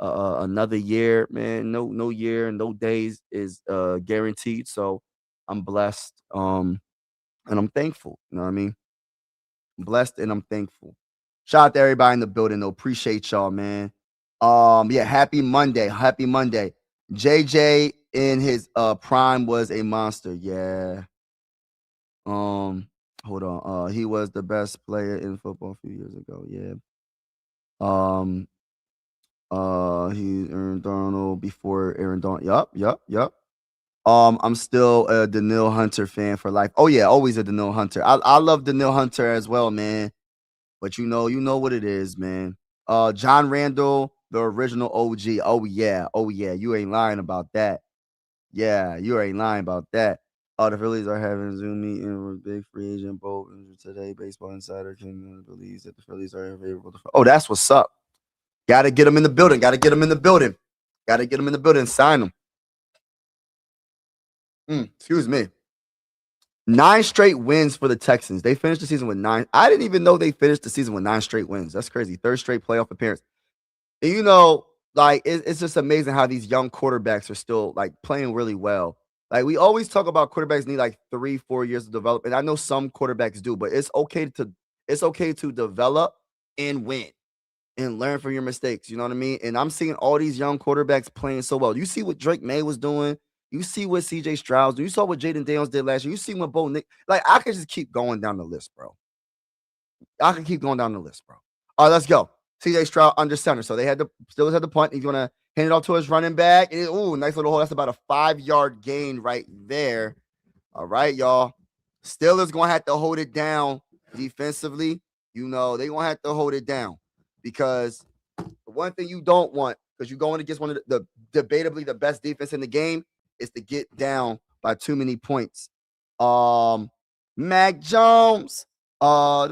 another year, man. No year, no days is guaranteed. So I'm blessed. And I'm thankful. You know what I mean? I'm blessed and I'm thankful. Shout out to everybody in the building, though. Appreciate y'all, man. Yeah, happy Monday. Happy Monday. JJ in his prime was a monster. Yeah. Hold on. He was the best player in football a few years ago. Yeah. Um, he Aaron Donald before Aaron Donald. Yup. I'm still a Daniil Hunter fan for life. Oh yeah, always a Daniil Hunter. I love Daniil Hunter as well, man. But you know what it is, man. John Randall, the original OG. Oh yeah. You ain't lying about that. Yeah, you ain't lying about that. Oh, the Phillies are having a Zoom meeting with big free agent Bolt today. Baseball Insider can believes that the Phillies are available. Oh, that's what's up. Got to get them in the building. Got to get them in the building. Got to get them in the building. Sign them. Excuse me. 9 straight wins for the Texans. They finished the season with 9. I didn't even know they finished the season with 9 straight wins. That's crazy. Third straight playoff appearance. And like it's just amazing how these young quarterbacks are still like playing really well. Like we always talk about quarterbacks need like 3-4 years to develop, and I know some quarterbacks do, but it's okay to develop and win and learn from your mistakes. You know what I mean? And I'm seeing all these young quarterbacks playing so well. You see what Drake May was doing. You see what CJ Stroud. You saw what Jaden Daniels did last year. You see what Bo Nick. Like I could just keep going down the list, bro. I can keep going down the list, bro. All right, let's go. CJ Stroud under center. So they still had the punt. He's gonna hand it off to his running back. Ooh, nice little hole. That's about a 5-yard gain right there. All right, y'all. Steelers gonna have to hold it down defensively. They gonna have to hold it down because the one thing you don't want, because you're going against one of the debatably the best defense in the game, is to get down by too many points. Mac Jones. All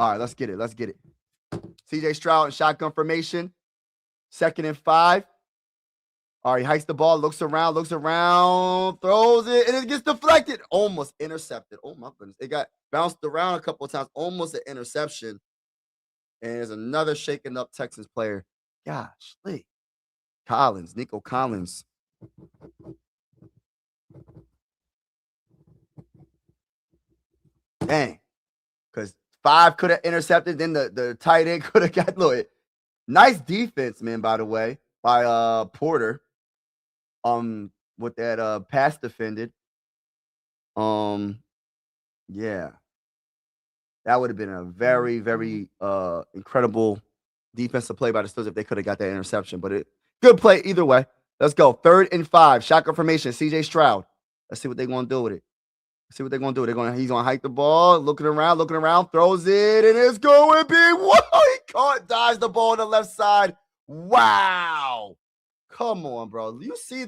right, let's get it. Let's get it. CJ Stroud in shotgun formation. 2nd and 5. All right, he hikes the ball, looks around, throws it, and it gets deflected. Almost intercepted. Oh, my goodness. It got bounced around a couple of times. Almost an interception. And there's another shaken up Texans player. Gosh, Lee. Nico Collins. Dang. Because 5 could have intercepted. Then the tight end could have got look. Nice defense, man, by the way, by Porter. With that pass defended. Yeah. That would have been a very, very incredible defensive play by the Steelers if they could have got that interception. But good play either way. Let's go. 3rd and 5. Shotgun formation. CJ Stroud. Let's see what they're gonna do with it. He's gonna hike the ball, looking around, throws it, and it's going big. Whoa, he dodged the ball on the left side. Wow. Come on, bro. You see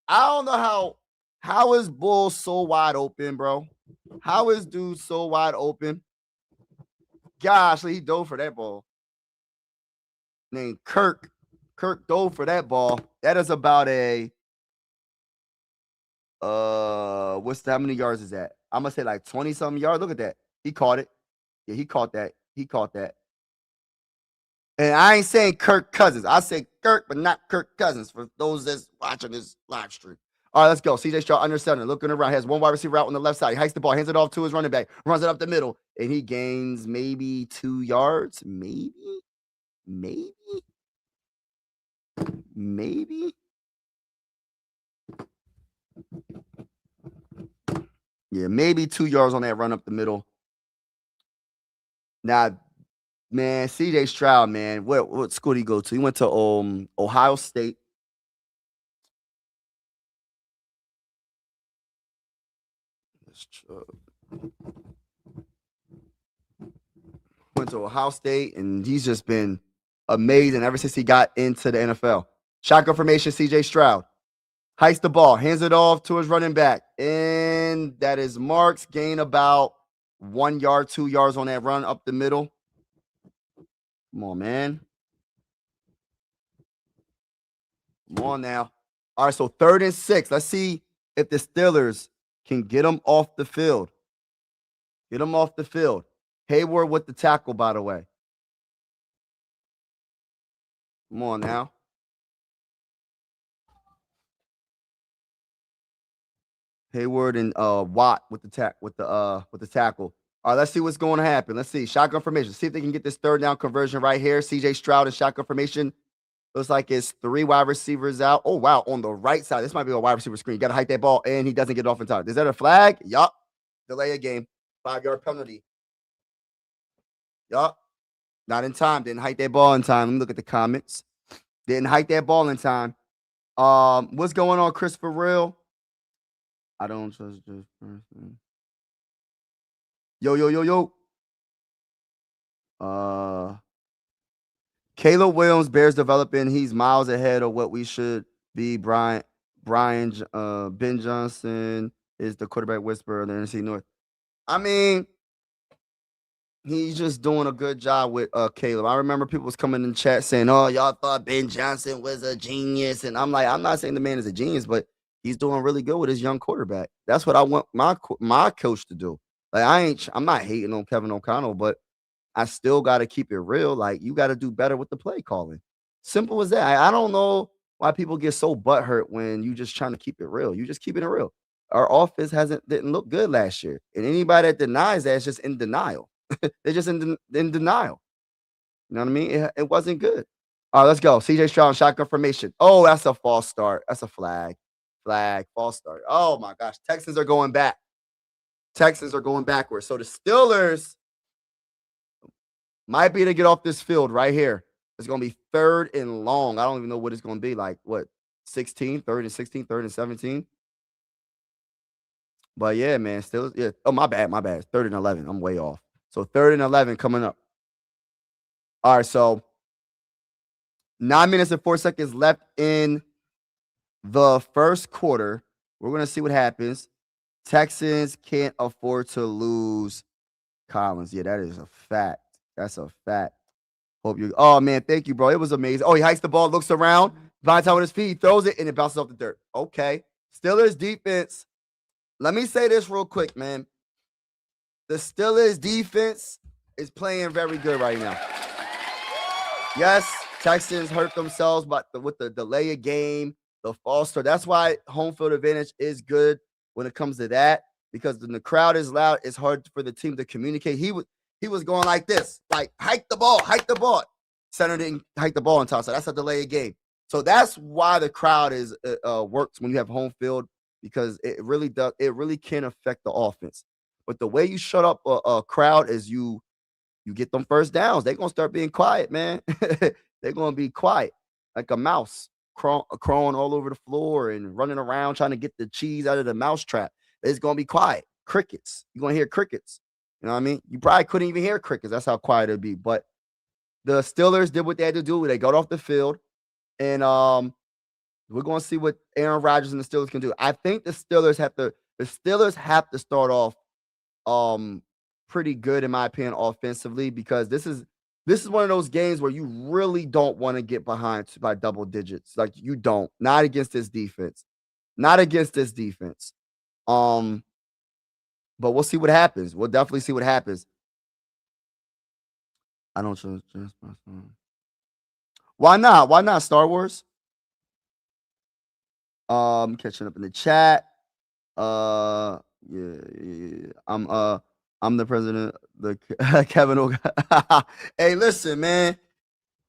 I don't know how is Bull so wide open, bro? How is dude so wide open? Gosh, he dove for that ball. Named Kirk. Kirk dove for that ball. That is about how many yards is that? I'm gonna say like 20-something yards. Look at that. He caught it. Yeah, he caught that. And I ain't saying Kirk Cousins. I say Kirk, but not Kirk Cousins for those that's watching this live stream. All right, let's go. CJ Stroud under center, looking around. He has one wide receiver out on the left side. He hikes the ball, hands it off to his running back, runs it up the middle, and he gains maybe 2 yards. Maybe. Yeah, maybe 2 yards on that run up the middle. Now, man, CJ Stroud, man, what school did he go to? He went to Ohio State. Went to Ohio State, and he's just been amazing ever since he got into the NFL. Shotgun formation, CJ Stroud. Hikes the ball, hands it off to his running back. And that is Marks. Gain about 1 yard, 2 yards on that run up the middle. Come on, man. Come on now. All right, so 3rd and 6. Let's see if the Steelers can get them off the field. Hayward with the tackle, by the way. Come on now. Hayward and Watt with the tackle. All right, let's see what's going to happen. Let's see. Shotgun formation. See if they can get this third down conversion right here. CJ Stroud in shotgun formation. Looks like it's 3 wide receivers out. Oh, wow. On the right side. This might be a wide receiver screen. You got to hike that ball, and he doesn't get it off in time. Is that a flag? Yup. Delay a game. 5-yard penalty. Yup. Not in time. Didn't hike that ball in time. Let me look at the comments. Didn't hike that ball in time. What's going on, Christopher Real? I don't trust this person. Yo. Caleb Williams, Bears developing. He's miles ahead of what we should be. Ben Johnson is the quarterback whisperer of the NFC North. I mean, he's just doing a good job with Caleb. I remember people was coming in chat saying, "Oh, y'all thought Ben Johnson was a genius," and I'm like, I'm not saying the man is a genius, but he's doing really good with his young quarterback. That's what I want my coach to do. Like I'm not hating on Kevin O'Connell, but I still got to keep it real. Like you got to do better with the play calling. Simple as that. I don't know why people get so butthurt when you just trying to keep it real. You just keeping it real. Our offense didn't look good last year, and anybody that denies that is just in denial. They're just in denial. You know what I mean? It wasn't good. All right, let's go. CJ Stroud shotgun formation. Oh, that's a false start. That's a flag. False start. Oh my gosh. Texans are going back. Texans are going backwards. So the Steelers might be to get off this field right here. It's going to be 3rd and long. I don't even know what it's going to be. Like, what, 16, 3rd and 16, 3rd and 17? But, yeah, man, Steelers. Yeah. Oh, my bad. 3rd and 11. I'm way off. So, 3rd and 11 coming up. All right, so 9 minutes and 4 seconds left in the first quarter. We're going to see what happens. Texans can't afford to lose Collins. Yeah, that is a fact. That's a fact. Hope you. Oh man, thank you, bro. It was amazing. Oh, he hikes the ball, looks around, finds time with his feet, throws it, and it bounces off the dirt. Okay. Steelers defense. Let me say this real quick, man. The Steelers defense is playing very good right now. Yes, Texans hurt themselves, but with the delay of game, the false start. That's why home field advantage is good when it comes to that, because when the crowd is loud, it's hard for the team to communicate. He was going like this, like hike the ball. Center didn't hike the ball in time, so that's a delay of game. So that's why the crowd is works when you have home field, because it really does. It really can affect the offense. But the way you shut up a crowd is you get them first downs. They're gonna start being quiet, man. They're gonna be quiet like a mouse crawling all over the floor and running around trying to get the cheese out of the mouse trap. It's gonna be quiet. Crickets. You're gonna hear crickets. You know what I mean? You probably couldn't even hear crickets. That's how quiet it'd be. But the Steelers did what they had to do. They got off the field, and we're gonna see what Aaron Rodgers and the Steelers can do. I think the Steelers have to start off pretty good, in my opinion, offensively, because this is one of those games where you really don't want to get behind by double digits. Like you don't. Not against this defense. But we'll see what happens. We'll definitely see what happens. I don't trust. Why not? Why not? Star Wars. Catching up in the chat. Yeah. I'm the president. The Kevin O'Connell. Hey, listen, man.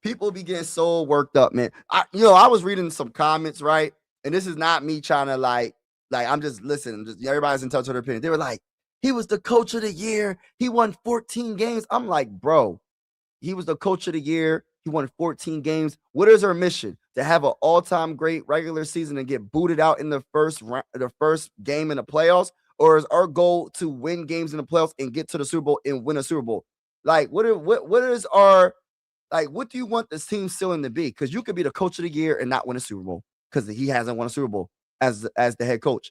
People be getting so worked up, man. I was reading some comments, right? And this is not me trying to like I'm just listening. Everybody's in touch with their opinion. They were like, he was the coach of the year. He won 14 games. I'm like, bro, he was the coach of the year. He won 14 games. What is our mission? To have an all-time great regular season and get booted out in the first game in the playoffs? Or is our goal to win games in the playoffs and get to the Super Bowl and win a Super Bowl? Like, what is our, like, what do you want this team ceiling to be? Because you could be the coach of the year and not win a Super Bowl because he hasn't won a Super Bowl as the head coach.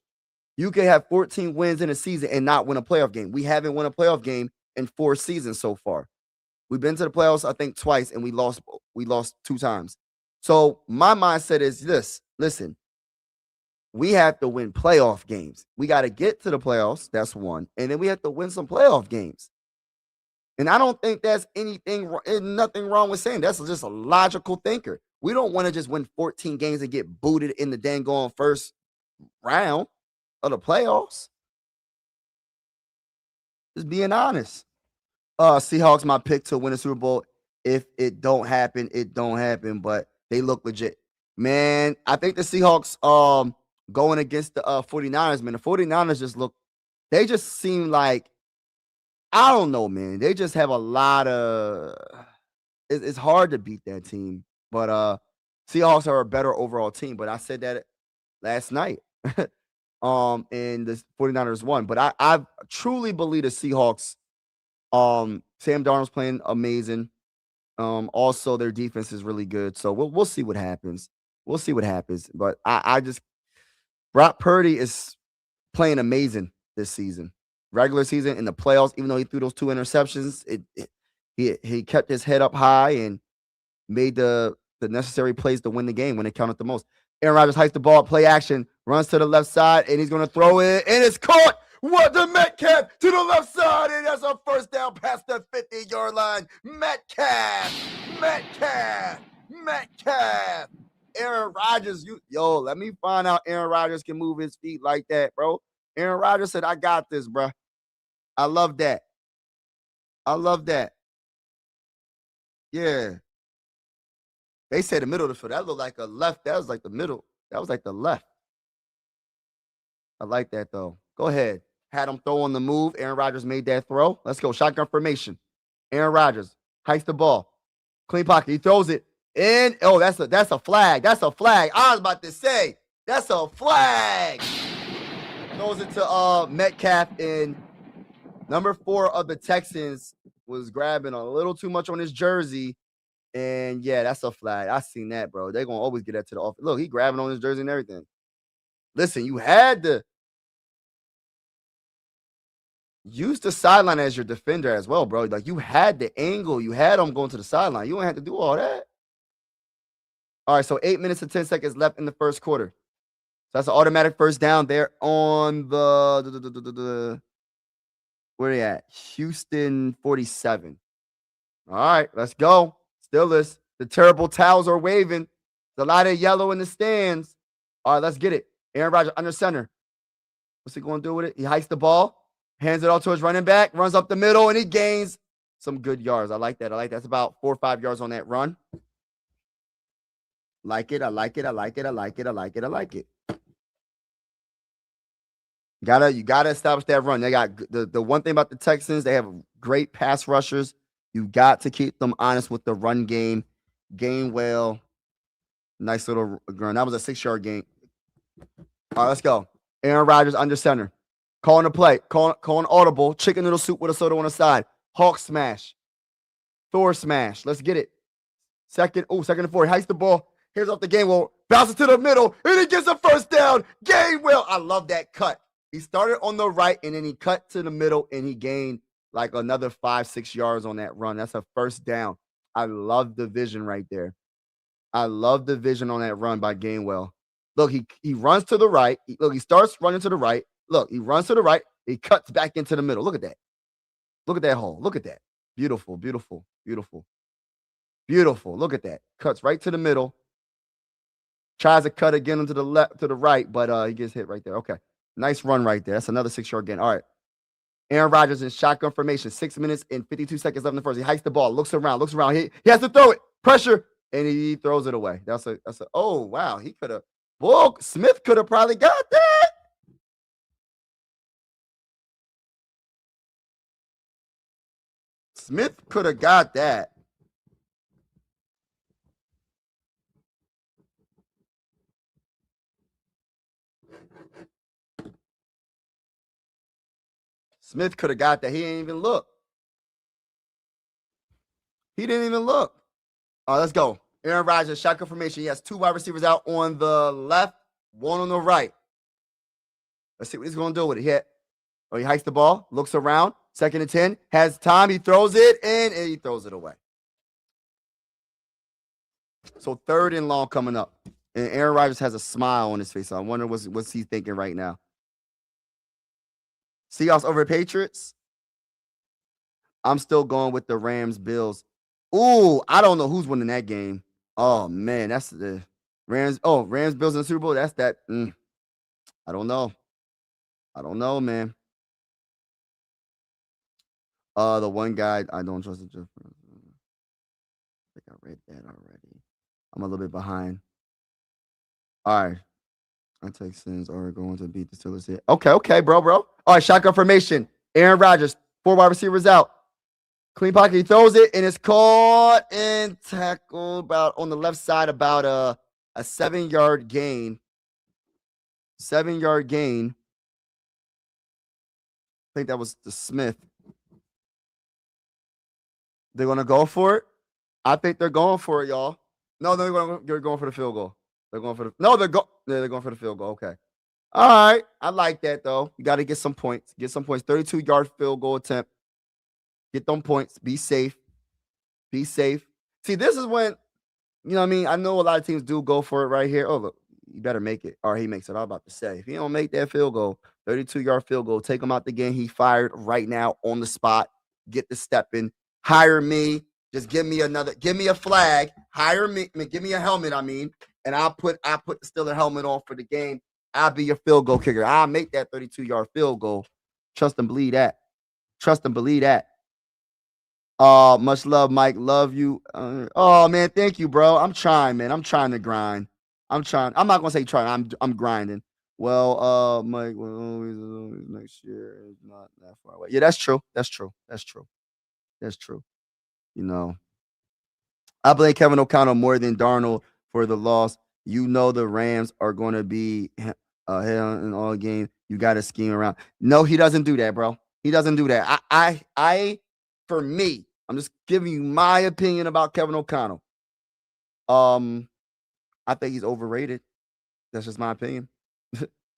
You could have 14 wins in a season and not win a playoff game. We haven't won a playoff game in 4 seasons so far. We've been to the playoffs, I think, twice, and we lost 2 times. So my mindset is this. Listen, we have to win playoff games. We got to get to the playoffs. That's one. And then we have to win some playoff games. And I don't think that's nothing wrong with saying that's just a logical thinker. We don't want to just win 14 games and get booted in the dang on first round of the playoffs. Just being honest. Seahawks, my pick to win a Super Bowl. If it don't happen, it don't happen. But they look legit. Man, I think the Seahawks going against the 49ers, man. The 49ers they just seem like, I don't know, man. They just have a lot of it's hard to beat that team. But Seahawks are a better overall team. But I said that last night. And the 49ers won. But I truly believe the Seahawks. Sam Darnold's playing amazing. Also their defense is really good. So we'll see what happens. We'll see what happens. But I just Brock Purdy is playing amazing this season. Regular season, in the playoffs, even though he threw those 2 interceptions, he kept his head up high and made the necessary plays to win the game when it counted the most. Aaron Rodgers hikes the ball, play action, runs to the left side, and he's going to throw it, and it's caught. What the Metcalf to the left side, and that's a first down past the 50-yard line. Metcalf. Aaron Rodgers, let me find out Aaron Rodgers can move his feet like that, bro. Aaron Rodgers said, I got this, bro. I love that. Yeah. They said the middle of the field. That looked like a left. That was like the middle. That was like the left. I like that, though. Go ahead. Had him throw on the move. Aaron Rodgers made that throw. Let's go. Shotgun formation. Aaron Rodgers hikes the ball. Clean pocket. He throws it in. Oh, that's a flag. That's a flag. I was about to say, that's a flag. Throws it to Metcalf, and number 4 of the Texans was grabbing a little too much on his jersey. And yeah, that's a flag. I seen that, bro. They're gonna always get that to the office. Look, he grabbing on his jersey and everything. Listen, you had to use the sideline as your defender as well, bro. Like, you had the angle. You had him going to the sideline. You don't have to do all that. All right, so 8 minutes and 10 seconds left in the first quarter. So that's an automatic first down there on the where are they at? Houston 47. All right, let's go. Still is. The terrible towels are waving. There's a lot of yellow in the stands. All right, let's get it. Aaron Rodgers under center. What's he going to do with it? He hikes the ball, hands it off to his running back, runs up the middle, and he gains some good yards. I like that. That's about 4 or 5 yards on that run. I like it. You gotta establish that run. They got the one thing about the Texans, they have great pass rushers. You got to keep them honest with the run game. Gainwell, nice little run. That was a 6-yard gain. All right, let's go. Aaron Rodgers under center. Calling the play. Calling audible. Chicken noodle soup with a soda on the side. Hawk smash. Thor smash. Let's get it. Second and 4. He hikes the ball. Here's off the Gainwell. Bounces to the middle. And he gets a first down. Gainwell. I love that cut. He started on the right, and then he cut to the middle, and he gained like another 5-6 yards on that run. That's a first down. I love the vision right there. I love the vision on that run by Gainwell. Look, he runs to the right. He starts running to the right. Look, he runs to the right. He cuts back into the middle. Look at that. Look at that hole. Look at that. Beautiful. Look at that. Cuts right to the middle. Tries to cut again into the left, to the right, but he gets hit right there. Okay. Nice run right there. That's another 6-yard gain. All right. Aaron Rodgers in shotgun formation. 6 minutes and 52 seconds left in the first. He hikes the ball, looks around. He has to throw it. Pressure, and he throws it away. Oh, wow. He could have. Whoa, Smith could have probably got that. Smith could have got that. Smith could have got that. He didn't even look. All right, let's go. Aaron Rodgers, shotgun formation. He has 2 wide receivers out on the left, 1 on the right. Let's see what he's going to do with it. He hikes the ball, looks around. 2nd and 10, has time. He throws it, and he throws it away. So 3rd and long coming up. And Aaron Rodgers has a smile on his face. So I wonder what's he thinking right now. Seahawks over Patriots. I'm still going with the Rams, Bills. Ooh, I don't know who's winning that game. Oh man, that's the Rams. Oh, Rams Bills in the Super Bowl. That's that. I don't know. I don't know, man. The one guy I don't trust. I think I read that already. I'm a little bit behind. All right. The Texans are going to beat the Steelers here. Okay, okay, bro. All right, shotgun formation. Aaron Rodgers, 4 wide receivers out. Clean pocket. He throws it and it's caught and tackled about on the left side about a 7-yard gain. 7-yard gain. I think that was the Smith. They're gonna go for it. I think they're going for it, y'all. No, they're going for the field goal. They're going for the no. They're going for the field goal. Okay. All right. I like that though. You got to get some points. Get some points. 32-yard field goal attempt. Get them points. Be safe. Be safe. See, this is when you know what I mean. I know a lot of teams do go for it right here. Oh, look, you better make it. Or he makes it. I was about to say, if he don't make that field goal, 32-yard field goal, take him out the game. He fired right now on the spot. Get the step in. Hire me. Just give me a flag. Hire me. I mean, give me a helmet. I mean, and I'll put the Steeler helmet on for the game. I'll be your field goal kicker. I'll make that 32-yard field goal. Trust and believe that. Trust and believe that. Much love, Mike. Love you. Oh man, thank you, bro. I'm trying, man. I'm trying to grind. I'm trying. I'm not gonna say trying. I'm grinding. Well, Mike, well, always next year is not that far away. Yeah, that's true. That's true. That's true. That's true. You know, I blame Kevin O'Connell more than Darnold for the loss. You know the Rams are going to be hell in all game. You got to scheme around. No, he doesn't do that, bro. He doesn't do that. For me, I'm just giving you my opinion about Kevin O'Connell. I think he's overrated. That's just my opinion.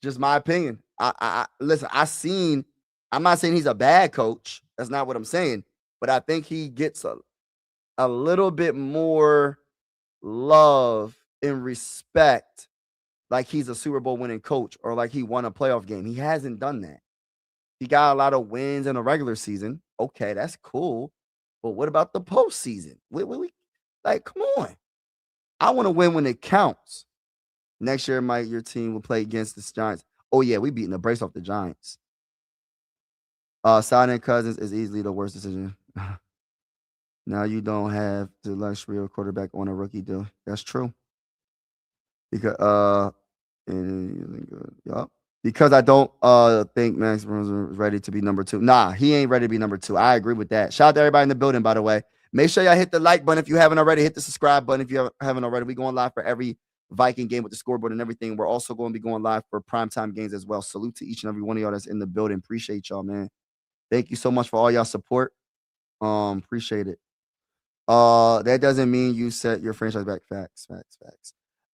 Just my opinion. I listen. I'm not saying he's a bad coach. That's not what I'm saying. But I think he gets a little bit more love and respect like he's a Super Bowl winning coach or like he won a playoff game. He hasn't done that. He got a lot of wins in the regular season. Okay, that's cool. But what about the postseason? Like, come on. I want to win when it counts. Next year, Mike, your team will play against the Giants. Oh, yeah, we beating the brace off the Giants. Signing Cousins is easily the worst decision. Now you don't have the luxury of quarterback on a rookie deal. That's true. Because because I don't think Max Jones is ready to be number 2. Nah, he ain't ready to be number 2. I agree with that. Shout out to everybody in the building, by the way. Make sure y'all hit the like button if you haven't already. Hit the subscribe button if you haven't already. We going live for every Viking game with the scoreboard and everything. We're also going to be going live for primetime games as well. Salute to each and every one of y'all that's in the building. Appreciate y'all, man. Thank you so much for all y'all support. Appreciate it. That doesn't mean you set your franchise back. Facts.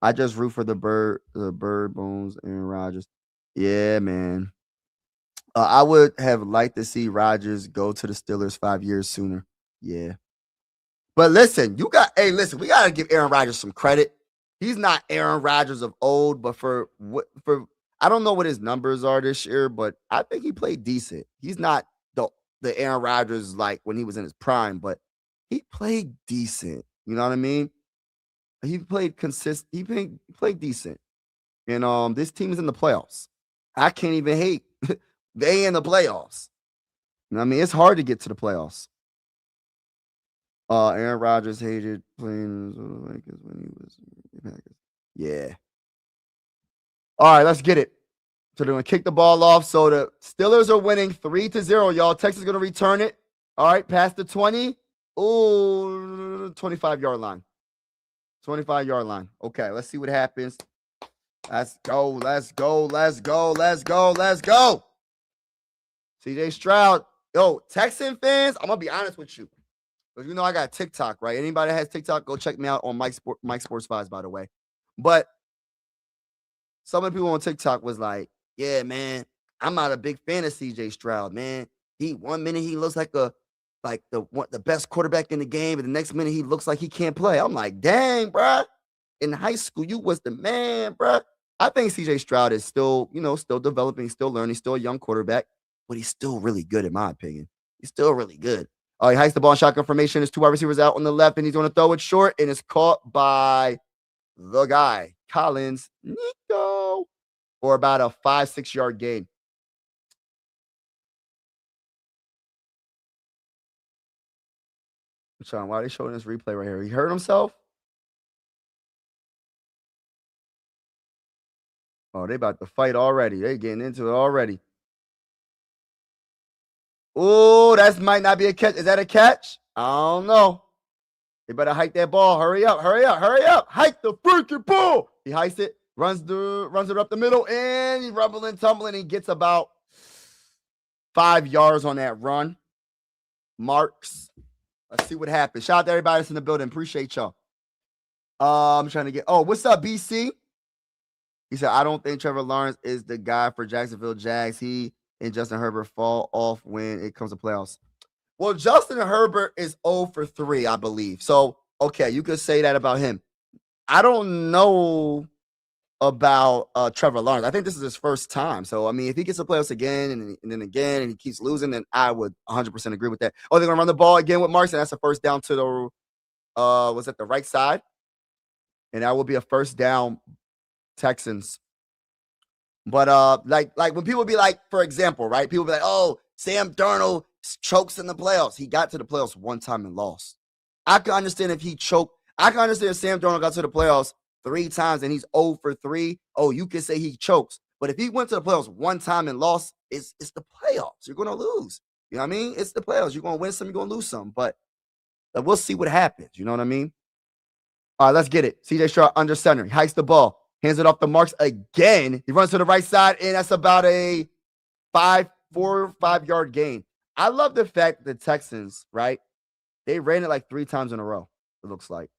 I just root for the bird bones and Rodgers. Yeah, man. I would have liked to see Rodgers go to the Steelers 5 years sooner. Yeah. But listen, we got to give Aaron Rodgers some credit. He's not Aaron Rodgers of old, but for I don't know what his numbers are this year, but I think he played decent. He's not the Aaron Rodgers like when he was in his prime, but he played decent. You know what I mean? He played consistent. He played decent. And this team is in the playoffs. I can't even hate. They in the playoffs. You know what I mean? It's hard to get to the playoffs. Aaron Rodgers hated playing Lakers when he was Packers. Yeah. All right, let's get it. So they're gonna kick the ball off. So the Steelers are winning 3-0, y'all. Texas gonna return it. All right, past the 20. Oh, 25-yard line. 25-yard line. Okay, let's see what happens. Let's go. CJ Stroud. Yo, Texan fans, I'm gonna be honest with you. Because you know I got TikTok, right? Anybody that has TikTok, go check me out on Mike Sports Vibes, by the way. But some of the people on TikTok was like, yeah, man, I'm not a big fan of CJ Stroud, man. He 1 minute he looks like the best quarterback in the game, and the next minute he looks like he can't play. I'm like, dang, bro. In high school, you was the man, bro. I think CJ Stroud is still developing, still learning, still a young quarterback, but he's still really good, in my opinion. He's still really good. He hikes the ball in shotgun formation. His 2 wide receivers out on the left, and he's going to throw it short, and it's caught by the guy, Collins, Nico, for about a 5-6 yard gain. Sean, why are they showing this replay right here? He hurt himself? Oh, they about to fight already. They getting into it already. Oh, that might not be a catch. Is that a catch? I don't know. They better hike that ball. Hurry up, hurry up, hurry up. Hike the freaking ball. He hikes it, runs it up the middle, and he's rumbling, tumbling. He gets about 5 yards on that run. Marks. Let's see what happens. Shout out to everybody that's in the building. Appreciate y'all. I'm trying to get. Oh, what's up, BC? He said, I don't think Trevor Lawrence is the guy for Jacksonville Jags. He and Justin Herbert fall off when it comes to playoffs. Well, Justin Herbert is 0 for 3, I believe. So, okay, you could say that about him. I don't know about Trevor Lawrence. I think this is his first time. So, I mean, if he gets to playoffs again and then again and he keeps losing, then I would 100% agree with that. Oh, they're going to run the ball again with Marks, and that's a first down to the was it the right side? And that will be a first down Texans. But like when people be like, for example, right? People be like, oh, Sam Darnold chokes in the playoffs. He got to the playoffs one time and lost. I can understand if he choked. I can understand if Sam Darnold got to the playoffs 3 times and he's 0 for 3. Oh, you can say he chokes. But if he went to the playoffs one time and lost, it's the playoffs. You're going to lose. You know what I mean? It's the playoffs. You're going to win some, you're going to lose some. But we'll see what happens. You know what I mean? All right, let's get it. CJ Stroud under center. He hikes the ball. Hands it off the Marks again. He runs to the right side, and that's about a 4 or 5 yard gain. I love the fact that the Texans, right? They ran it like 3 times in a row, it looks like.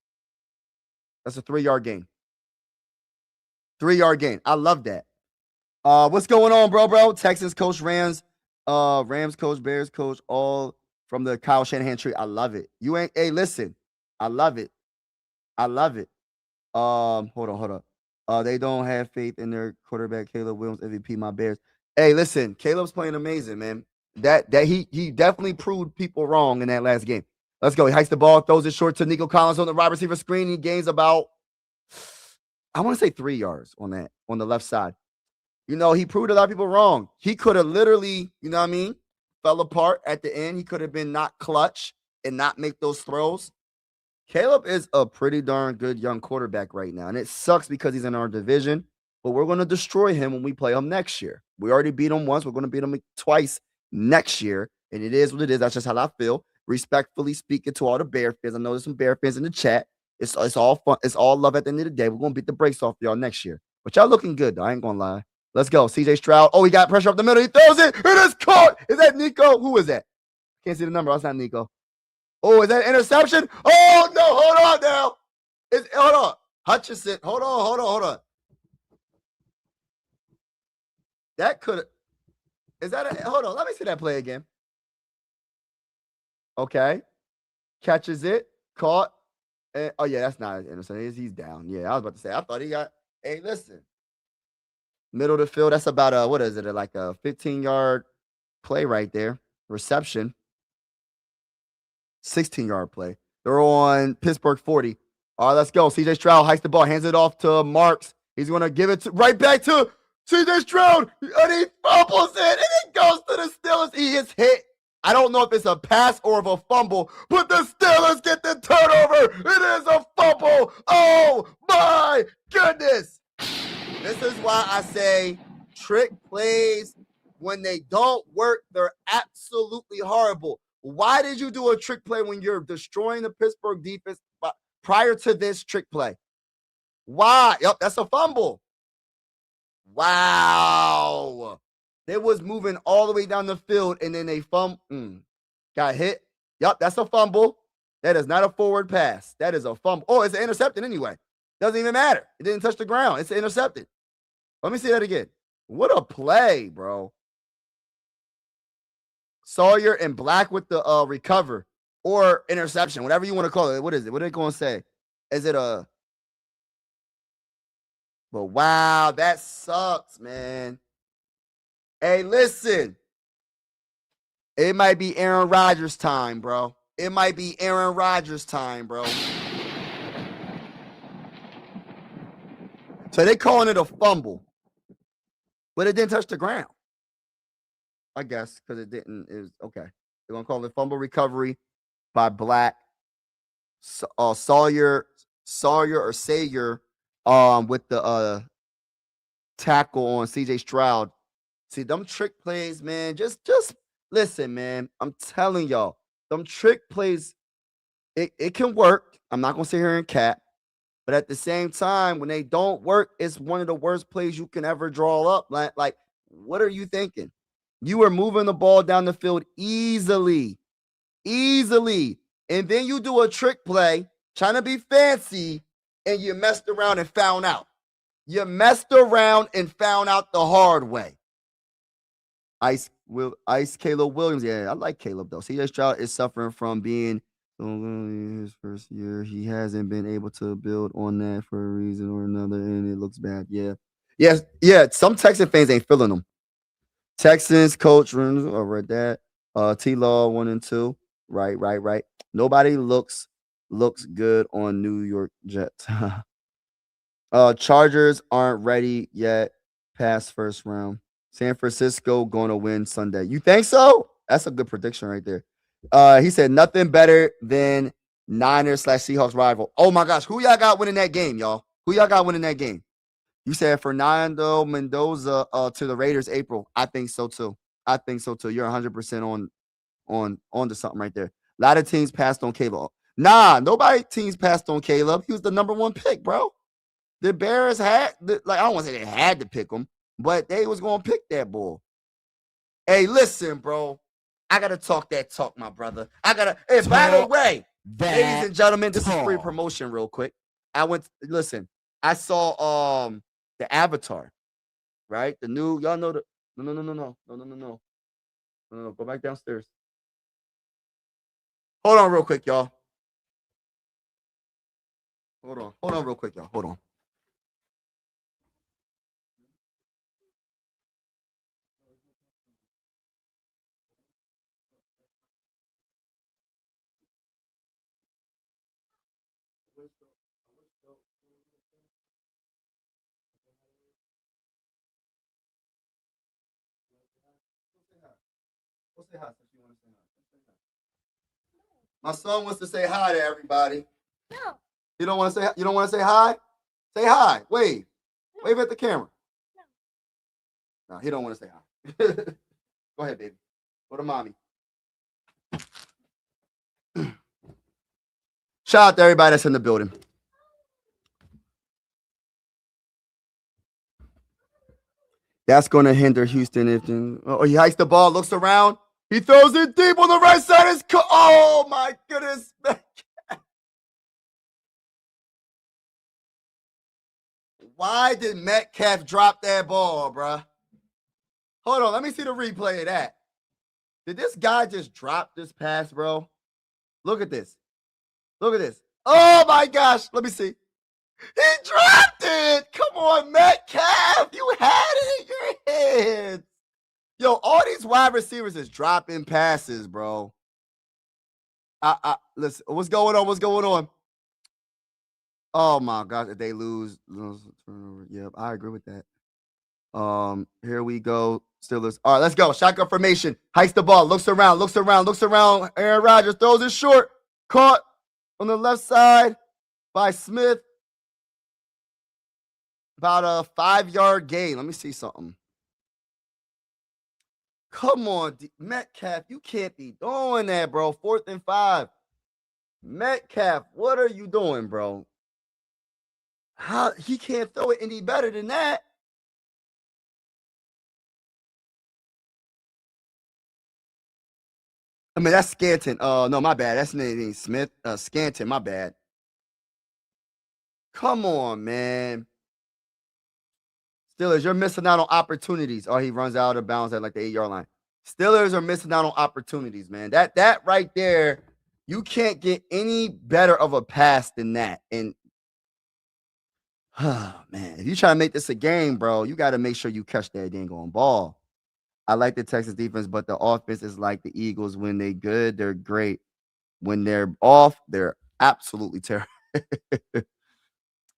That's a 3 yard gain. 3 yard gain. I love that. What's going on, bro? Texans coach, Rams coach, Bears coach, all from the Kyle Shanahan tree. I love it. Hey, listen. I love it. Hold on. They don't have faith in their quarterback, Caleb Williams, MVP, my Bears. Hey, listen, Caleb's playing amazing, man. That he definitely proved people wrong in that last game. Let's go. He hikes the ball, throws it short to Nico Collins on the wide receiver screen. He gains about, I want to say 3 yards on the left side. You know, he proved a lot of people wrong. He could have literally, you know what I mean, fell apart at the end. He could have been not clutch and not make those throws. Caleb is a pretty darn good young quarterback right now, and it sucks because he's in our division, but we're going to destroy him when we play him next year. We already beat him once. We're going to beat him twice next year, and it is what it is. That's just how I feel. Respectfully speaking to all the Bear fans. I know there's some Bear fans in the chat. It's all fun. It's all love at the end of the day. We're going to beat the brakes off y'all next year. But y'all looking good, though. I ain't going to lie. Let's go. CJ Stroud. Oh, he got pressure up the middle. He throws it. It is caught. Is that Nico? Who is that? Can't see the number. That's not Nico. Oh, is that interception? Oh, no. Hold on now. Hold on. Hutchinson. Hold on. That could. Is that a. Hold on. Let me see that play again. Okay. Catches it. Caught. Oh, yeah. That's not an interception. He's down. Yeah. I was about to say. I thought he got. Hey, listen. Middle of the field. That's about what is it? Like a 15-yard play right there. Reception. 16-yard play. They're on Pittsburgh 40. All right, let's go. CJ Stroud hikes the ball, hands it off to Marks. He's going to give it right back to CJ Stroud, and he fumbles it, and it goes to the Steelers. He is hit. I don't know if it's a pass or if a fumble, but the Steelers get the turnover. It is a fumble. Oh, my goodness. This is why I say trick plays, when they don't work, they're absolutely horrible. Why did you do a trick play when you're destroying the Pittsburgh defense prior to this trick play? Why? Yep, that's a fumble. Wow. They was moving all the way down the field, and then they got hit. Yep, that's a fumble. That is not a forward pass. That is a fumble. Oh, it's an intercepted anyway. Doesn't even matter. It didn't touch the ground. It's intercepted. Let me see that again. What a play, bro. Sawyer and Black with the recover or interception, whatever you want to call it. What is it? What are they going to say? Is it a? But wow, that sucks, man. Hey, listen. It might be Aaron Rodgers time, bro. It might be Aaron Rodgers time, bro. So they calling it a fumble, but it didn't touch the ground. I guess because it didn't. It was okay. They're gonna call it fumble recovery by Black. Sawyer or Sayer, with the tackle on CJ Stroud. See, them trick plays, man. Just listen, man. I'm telling y'all, them trick plays, it can work. I'm not gonna sit here and cap, but at the same time, when they don't work, it's one of the worst plays you can ever draw up. Like, what are you thinking? You were moving the ball down the field easily, and then you do a trick play, trying to be fancy, and you messed around and found out. You messed around and found out the hard way. Ice Caleb Williams. Yeah, I like Caleb though. CJ Stroud is suffering from being his first year. He hasn't been able to build on that for a reason or another, and it looks bad. Yeah. Yes, yeah. Some Texan fans ain't feeling them. Texans coach, I read that. T-Law 1 and 2. Right. Nobody looks good on New York Jets. Chargers aren't ready yet. Past first round. San Francisco going to win Sunday. You think so? That's a good prediction right there. He said nothing better than Niners/Seahawks rival. Oh my gosh, who y'all got winning that game, y'all? Who y'all got winning that game? You said Fernando Mendoza to the Raiders April. I think so too. You're 100% on to something right there. A lot of teams passed on Caleb. Nah, nobody teams passed on Caleb. He was the number 1 pick, bro. The Bears had, I don't want to say they had to pick him, but they was going to pick that bull. Hey, listen, bro. I got to talk that talk, my brother. Hey, by the way, ladies and gentlemen, this is free promotion real quick. I saw the Avatar, right? The new, y'all know the, no. Go back downstairs. Hold on real quick, y'all. Hold on real quick, y'all. Hold on. Go say hi since you want to say hi. My son wants to say hi to everybody. No. You don't want to say hi? You don't want to say hi? Say hi. Wave. No. Wave at the camera. No, he don't want to say hi. Go ahead, baby. Go to mommy. Shout out to everybody that's in the building. That's going to hinder Houston. He hikes the ball, looks around. He throws it deep on the right side. Oh, my goodness. Why did Metcalf drop that ball, bro? Hold on. Let me see the replay of that. Did this guy just drop this pass, bro? Look at this. Oh, my gosh. Let me see. He dropped it. Come on, Metcalf. You had it in your hands. Yo, all these wide receivers is dropping passes, bro. Listen, what's going on? Oh my gosh, if they lose turnover. Yep, I agree with that. Here we go. Steelers. All right, let's go. Shotgun formation. Hikes the ball. Looks around. Aaron Rodgers throws it short. Caught on the left side by Smith. About a 5-yard gain. Let me see something. Come on, Metcalf. You can't be doing that, bro. 4th and 5. Metcalf, what are you doing, bro? How he can't throw it any better than that? I mean, that's Scanton. No, my bad. That's Nathan Smith. Scanton, my bad. Come on, man. Steelers, you're missing out on opportunities. He runs out of bounds at like the 8-yard line. Steelers are missing out on opportunities, man. That right there, you can't get any better of a pass than that. And man, if you try to make this a game, bro, you got to make sure you catch that dang on ball. I like the Texas defense, but the offense is like the Eagles. When they good, they're great. When they're off, they're absolutely terrible.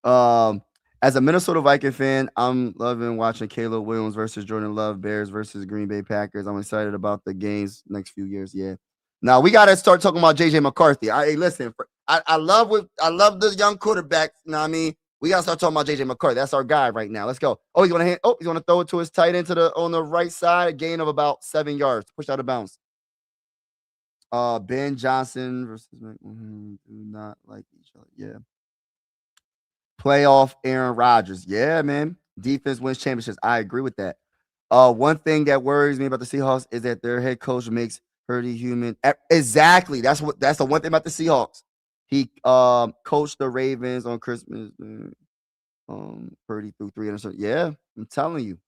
Um, as a Minnesota Viking fan, I'm loving watching Caleb Williams versus Jordan Love, Bears versus Green Bay Packers. I'm excited about the games next few years. Yeah. Now we got to start talking about JJ McCarthy. Hey, listen, I love the young quarterbacks. You know what I mean? We got to start talking about JJ McCarthy. That's our guy right now. Let's go. Oh, he's gonna throw it to his tight end on the right side, a gain of about 7 yards, push out of bounds. Ben Johnson versus do not like each other. Yeah. Playoff Aaron Rodgers. Yeah, man. Defense wins championships. I agree with that. One thing that worries me about the Seahawks is that their head coach makes Purdy human. Exactly. That's the one thing about the Seahawks. He coached the Ravens on Christmas. Purdy threw 3 interceptions. Yeah, I'm telling you.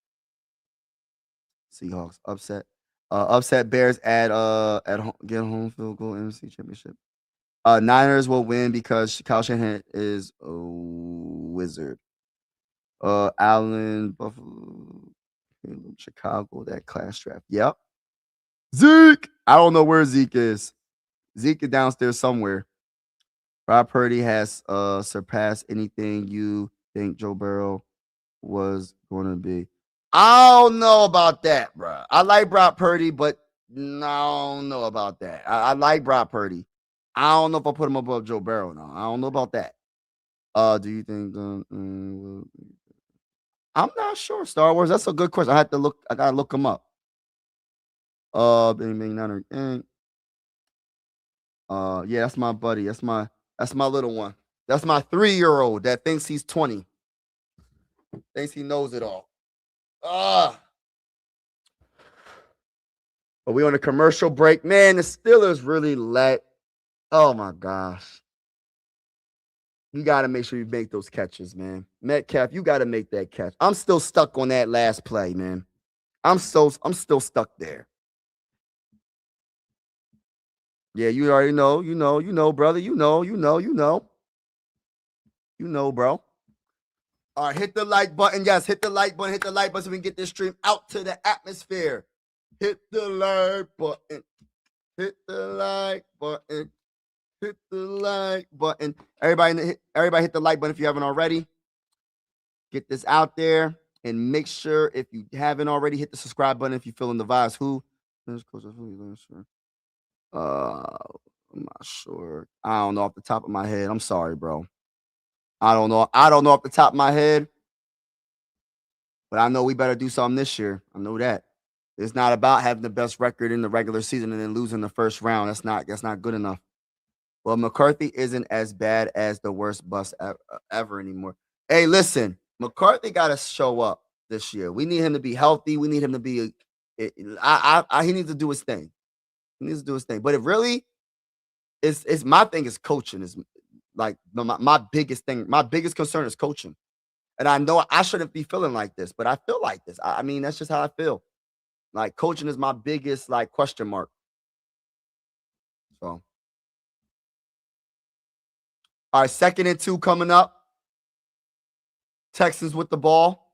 Seahawks upset. Upset Bears at home, get home field goal NFC championship. Niners will win because Kyle Shanahan is a wizard. Allen, Buffalo, Chicago, that class draft. Yep. Zeke. I don't know where Zeke is. Zeke is downstairs somewhere. Rob Purdy has surpassed anything you think Joe Burrow was going to be. I don't know about that, bro. I like Brock Purdy, but no, I don't know about that. I like Brock Purdy. I don't know if I put him above Joe Burrow now. I don't know about that. Do you think I'm not sure. Star Wars. That's a good question. I gotta look them up. Bing Bing Niner. Yeah, that's my buddy. That's my little one. That's my 3-year-old that thinks he's 20. Thinks he knows it all. But we on a commercial break. Man, the Steelers really let. Oh my gosh. You got to make sure you make those catches, man. Metcalf, you got to make that catch. I'm still stuck on that last play, man. I'm still stuck there. Yeah, you already know, brother. You know, bro. All right, hit the like button. Yes, hit the like button. Hit the like button so we can get this stream out to the atmosphere. Hit the like button. Hit the like button. Hit the like button. Everybody hit the like button if you haven't already. Get this out there. And make sure if you haven't already, hit the subscribe button if you're feeling the vibes. I'm not sure. I don't know off the top of my head. I'm sorry, bro. I don't know. I don't know off the top of my head. But I know we better do something this year. I know that. It's not about having the best record in the regular season and then losing the first round. That's not good enough. Well, McCarthy isn't as bad as the worst bust ever anymore. Hey, listen, McCarthy got to show up this year. We need him to be healthy. We need him to be. He needs to do his thing. He needs to do his thing. But it really is my thing is coaching. Is like my biggest thing. My biggest concern is coaching. And I know I shouldn't be feeling like this, but I feel like this. I mean, that's just how I feel. Like coaching is my biggest like question mark. So, all right, 2nd and 2 coming up. Texans with the ball.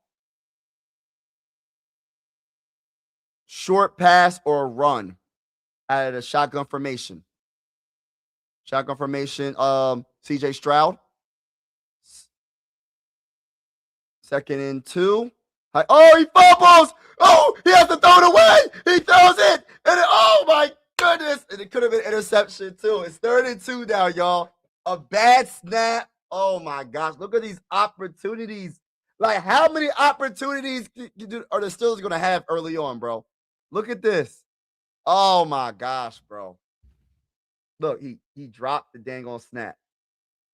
Short pass or a run out of the shotgun formation. Shotgun formation. CJ Stroud. 2nd and 2. Oh, he fumbles. Oh, he has to throw it away. He throws it. And oh my goodness. And it could have been interception too. It's 3rd and 2 now, y'all. A bad snap. Oh my gosh. Look at these opportunities. Like, how many opportunities are the Steelers going to have early on, bro? Look at this. Oh my gosh, bro. Look, he dropped the dang on snap.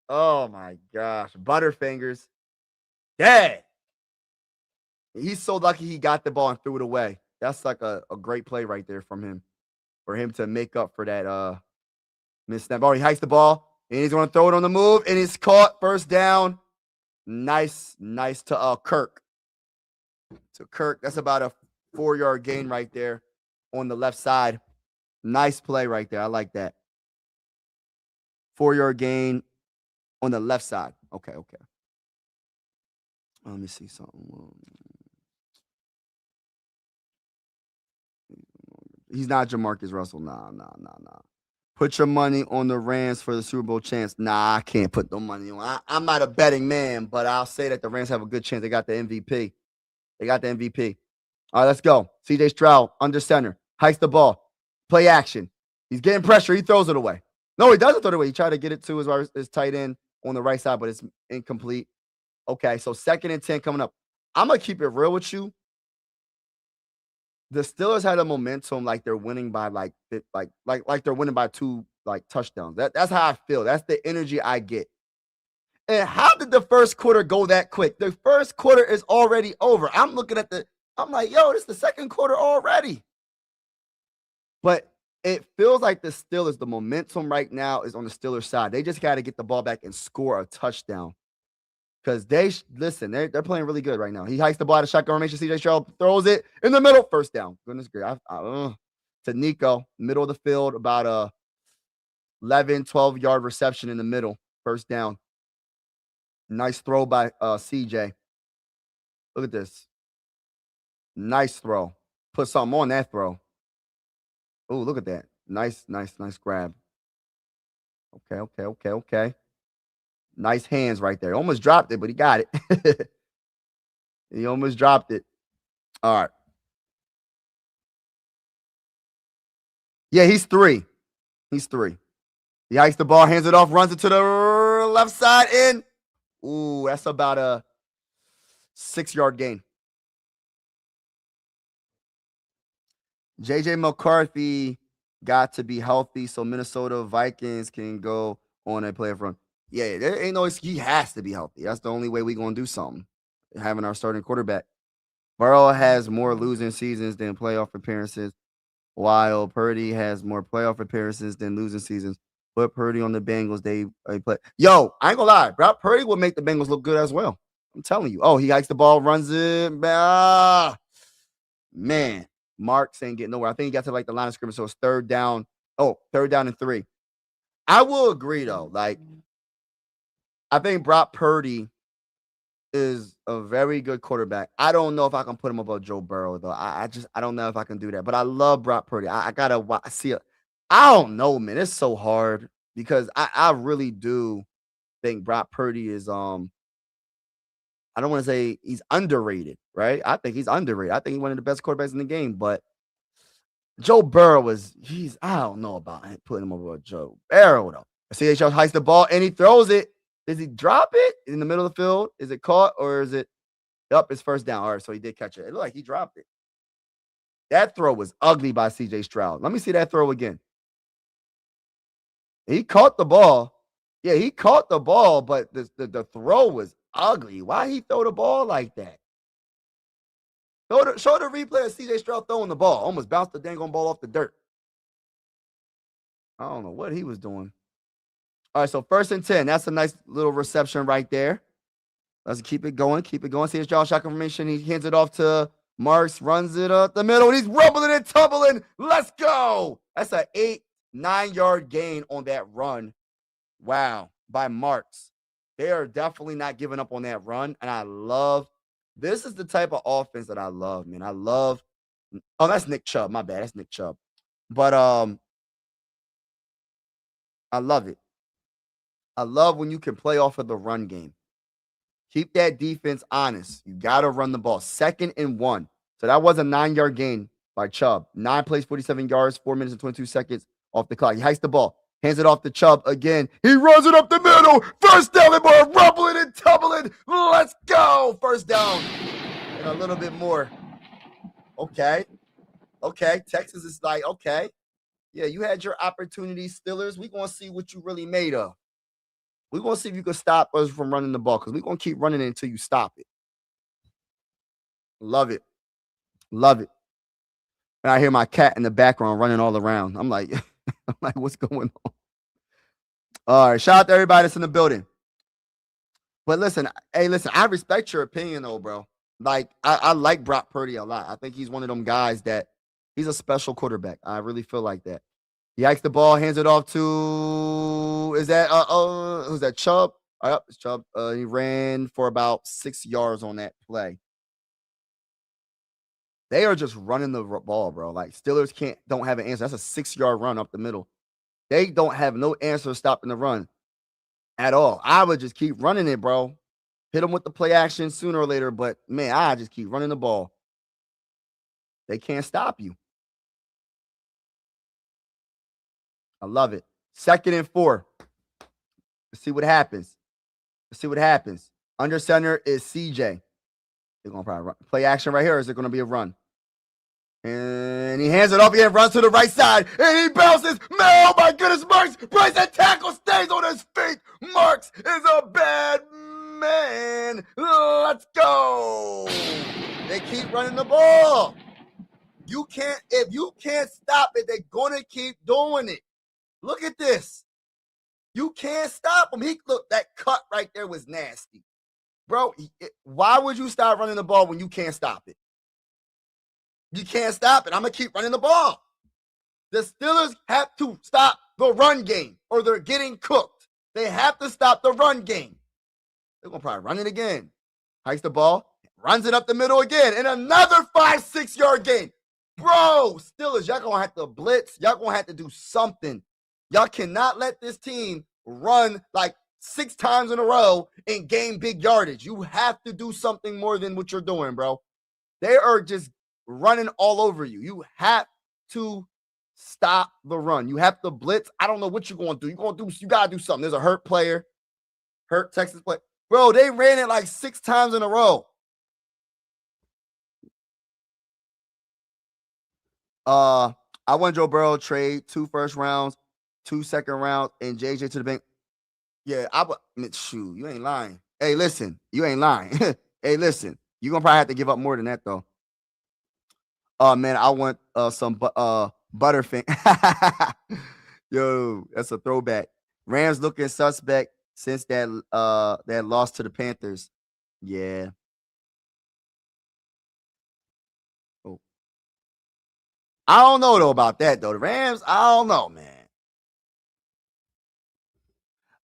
Oh my gosh. Butterfingers. Yeah. He's so lucky he got the ball and threw it away. That's like a great play right there from him. For him to make up for that missed snap. Oh, he hikes the ball and he's gonna throw it on the move, and it's caught. First down. Nice to Kirk. To Kirk. That's about a 4-yard gain right there on the left side. Nice play right there. I like that. 4-yard gain on the left side. Okay. Let me see something. He's not Jamarcus Russell. Nah. Put your money on the Rams for the Super Bowl chance. Nah, I can't put no money on. I'm not a betting man, but I'll say that the Rams have a good chance. They got the MVP. All right, let's go. CJ Stroud under center. Hikes the ball. Play action. He's getting pressure. He throws it away. No, he doesn't throw it away. He tried to get it to his tight end on the right side, but it's incomplete. Okay, so 2nd and 10 coming up. I'm going to keep it real with you. The Steelers had a momentum like they're winning by like they're winning by 2 touchdowns. That's how I feel. That's the energy I get. And how did the first quarter go that quick? The first quarter is already over. I'm looking at I'm like, yo, this is the second quarter already. But it feels like the Steelers, the momentum right now is on the Steelers side. They just got to get the ball back and score a touchdown. Because they're playing really good right now. He hikes the ball out of shotgun formation. CJ Stroud throws it in the middle. First down. Goodness gracious. To Nico, middle of the field, about a 11, 12-yard reception in the middle. First down. Nice throw by CJ. Look at this. Nice throw. Put something on that throw. Oh, look at that. Nice grab. Okay. Nice hands right there. Almost dropped it, but he got it. He almost dropped it. All right. Yeah, he's 3. He hikes the ball, hands it off, runs it to the left side in. Ooh, that's about a 6-yard gain. JJ McCarthy got to be healthy so Minnesota Vikings can go on a playoff run. Yeah, there ain't no excuse. He has to be healthy. That's the only way we're going to do something, having our starting quarterback. Burrow has more losing seasons than playoff appearances, while Purdy has more playoff appearances than losing seasons. Put Purdy on the Bengals. They play. Yo, I ain't gonna lie. Brock Purdy will make the Bengals look good as well. I'm telling you. Oh, he hikes the ball, runs it. Man, Marks ain't getting nowhere. I think he got to like the line of scrimmage, so it's 3rd down. Oh, 3rd down and 3. I will agree though. Like, I think Brock Purdy is a very good quarterback. I don't know if I can put him above Joe Burrow though. I don't know if I can do that. But I love Brock Purdy. I gotta see it. I don't know, man. It's so hard because I really do think Brock Purdy is I don't want to say he's underrated, right? I think he's underrated. I think he's one of the best quarterbacks in the game. But Joe Burrow I don't know about putting him over Joe Burrow though. CHL hikes the ball and he throws it. Does he drop it in the middle of the field? Is it caught or is it up? It's first down. All right, so he did catch it. It looked like he dropped it. That throw was ugly by CJ Stroud. Let me see that throw again. He caught the ball. Yeah, he caught the ball, but the throw was ugly. Why he throw the ball like that? Show the replay of CJ Stroud throwing the ball. Almost bounced the dang on ball off the dirt. I don't know what he was doing. All right, so 1st and 10. That's a nice little reception right there. Let's keep it going. See his jaw shotgun formation. He hands it off to Marks, runs it up the middle, and he's rumbling and tumbling. Let's go. That's an 8, 9-yard gain on that run. Wow, by Marks. They are definitely not giving up on that run, and this is the type of offense that I love, man. That's Nick Chubb. My bad. That's Nick Chubb. But I love it. I love when you can play off of the run game. Keep that defense honest. You got to run the ball. 2nd and 1. So that was a 9-yard gain by Chubb. 9 plays, 47 yards, 4 minutes and 22 seconds off the clock. He hikes the ball. Hands it off to Chubb again. He runs it up the middle. First down, the ball rumbling and tumbling. Let's go. First down. And a little bit more. Okay. Texas is like, okay. Yeah, you had your opportunity, Steelers. We're going to see what you really made of. We're going to see if you can stop us from running the ball because we're going to keep running it until you stop it. Love it. And I hear my cat in the background running all around. I'm like, what's going on? All right, shout out to everybody that's in the building. But listen, I respect your opinion though, bro. Like, I like Brock Purdy a lot. I think he's one of them guys that he's a special quarterback. I really feel like that. He hikes the ball, hands it off to who's that? Chubb? Yep, it's Chubb. He ran for about 6 yards on that play. They are just running the ball, bro. Like Steelers don't have an answer. That's a 6-yard run up the middle. They don't have no answer stopping the run at all. I would just keep running it, bro. Hit them with the play action sooner or later, but man, I just keep running the ball. They can't stop you. I love it. 2nd and 4. Let's see what happens. Under center is CJ. They're going to probably run. Play action right here, or is it going to be a run? And he hands it off again, runs to the right side, and he bounces. Oh my goodness, Marks breaks that tackle, stays on his feet. Marks is a bad man. Let's go. They keep running the ball. If you can't stop it, they're going to keep doing it. Look at this. You can't stop him. Look, that cut right there was nasty. Bro, why would you start running the ball when you can't stop it? You can't stop it. I'm going to keep running the ball. The Steelers have to stop the run game or they're getting cooked. They have to stop the run game. They're going to probably run it again. Hikes the ball, runs it up the middle again, and another 5-6 yard gain. Bro, Steelers, y'all going to have to blitz. Y'all going to have to do something. Y'all cannot let this team run like 6 times in a row and gain big yardage. You have to do something more than what you're doing, bro. They are just running all over you. You have to stop the run. You have to blitz. I don't know what you're going to do. You got to do something. There's a hurt player, hurt Texas player. Bro, they ran it like 6 times in a row. I want Joe Burrow trade 2 first rounds, 2 second rounds, and JJ to the bank. Yeah, shoot, you ain't lying. Hey, listen, you ain't lying. Hey, listen, you're going to probably have to give up more than that, though. Oh, man, I want some Butterfinger. Yo, that's a throwback. Rams looking suspect since that loss to the Panthers. Yeah. Oh. I don't know, though, about that, though. The Rams, I don't know, man.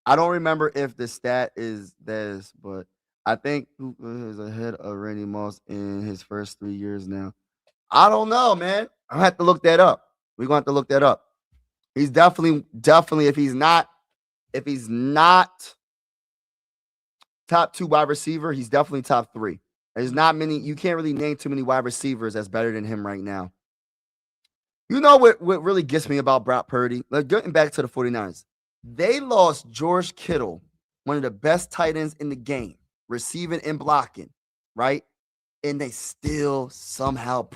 I don't remember if the stat is this, but I think Cooper is ahead of Randy Moss in his first 3 years now. I don't know, man. I have to look that up. We're going to have to look that up. He's definitely, if he's not top 2 wide receiver, he's definitely top 3. There's not many, you can't really name too many wide receivers that's better than him right now. You know what really gets me about Brock Purdy? Like, getting back to the 49ers. They lost George Kittle, one of the best tight ends in the game, receiving and blocking, right? And they still somehow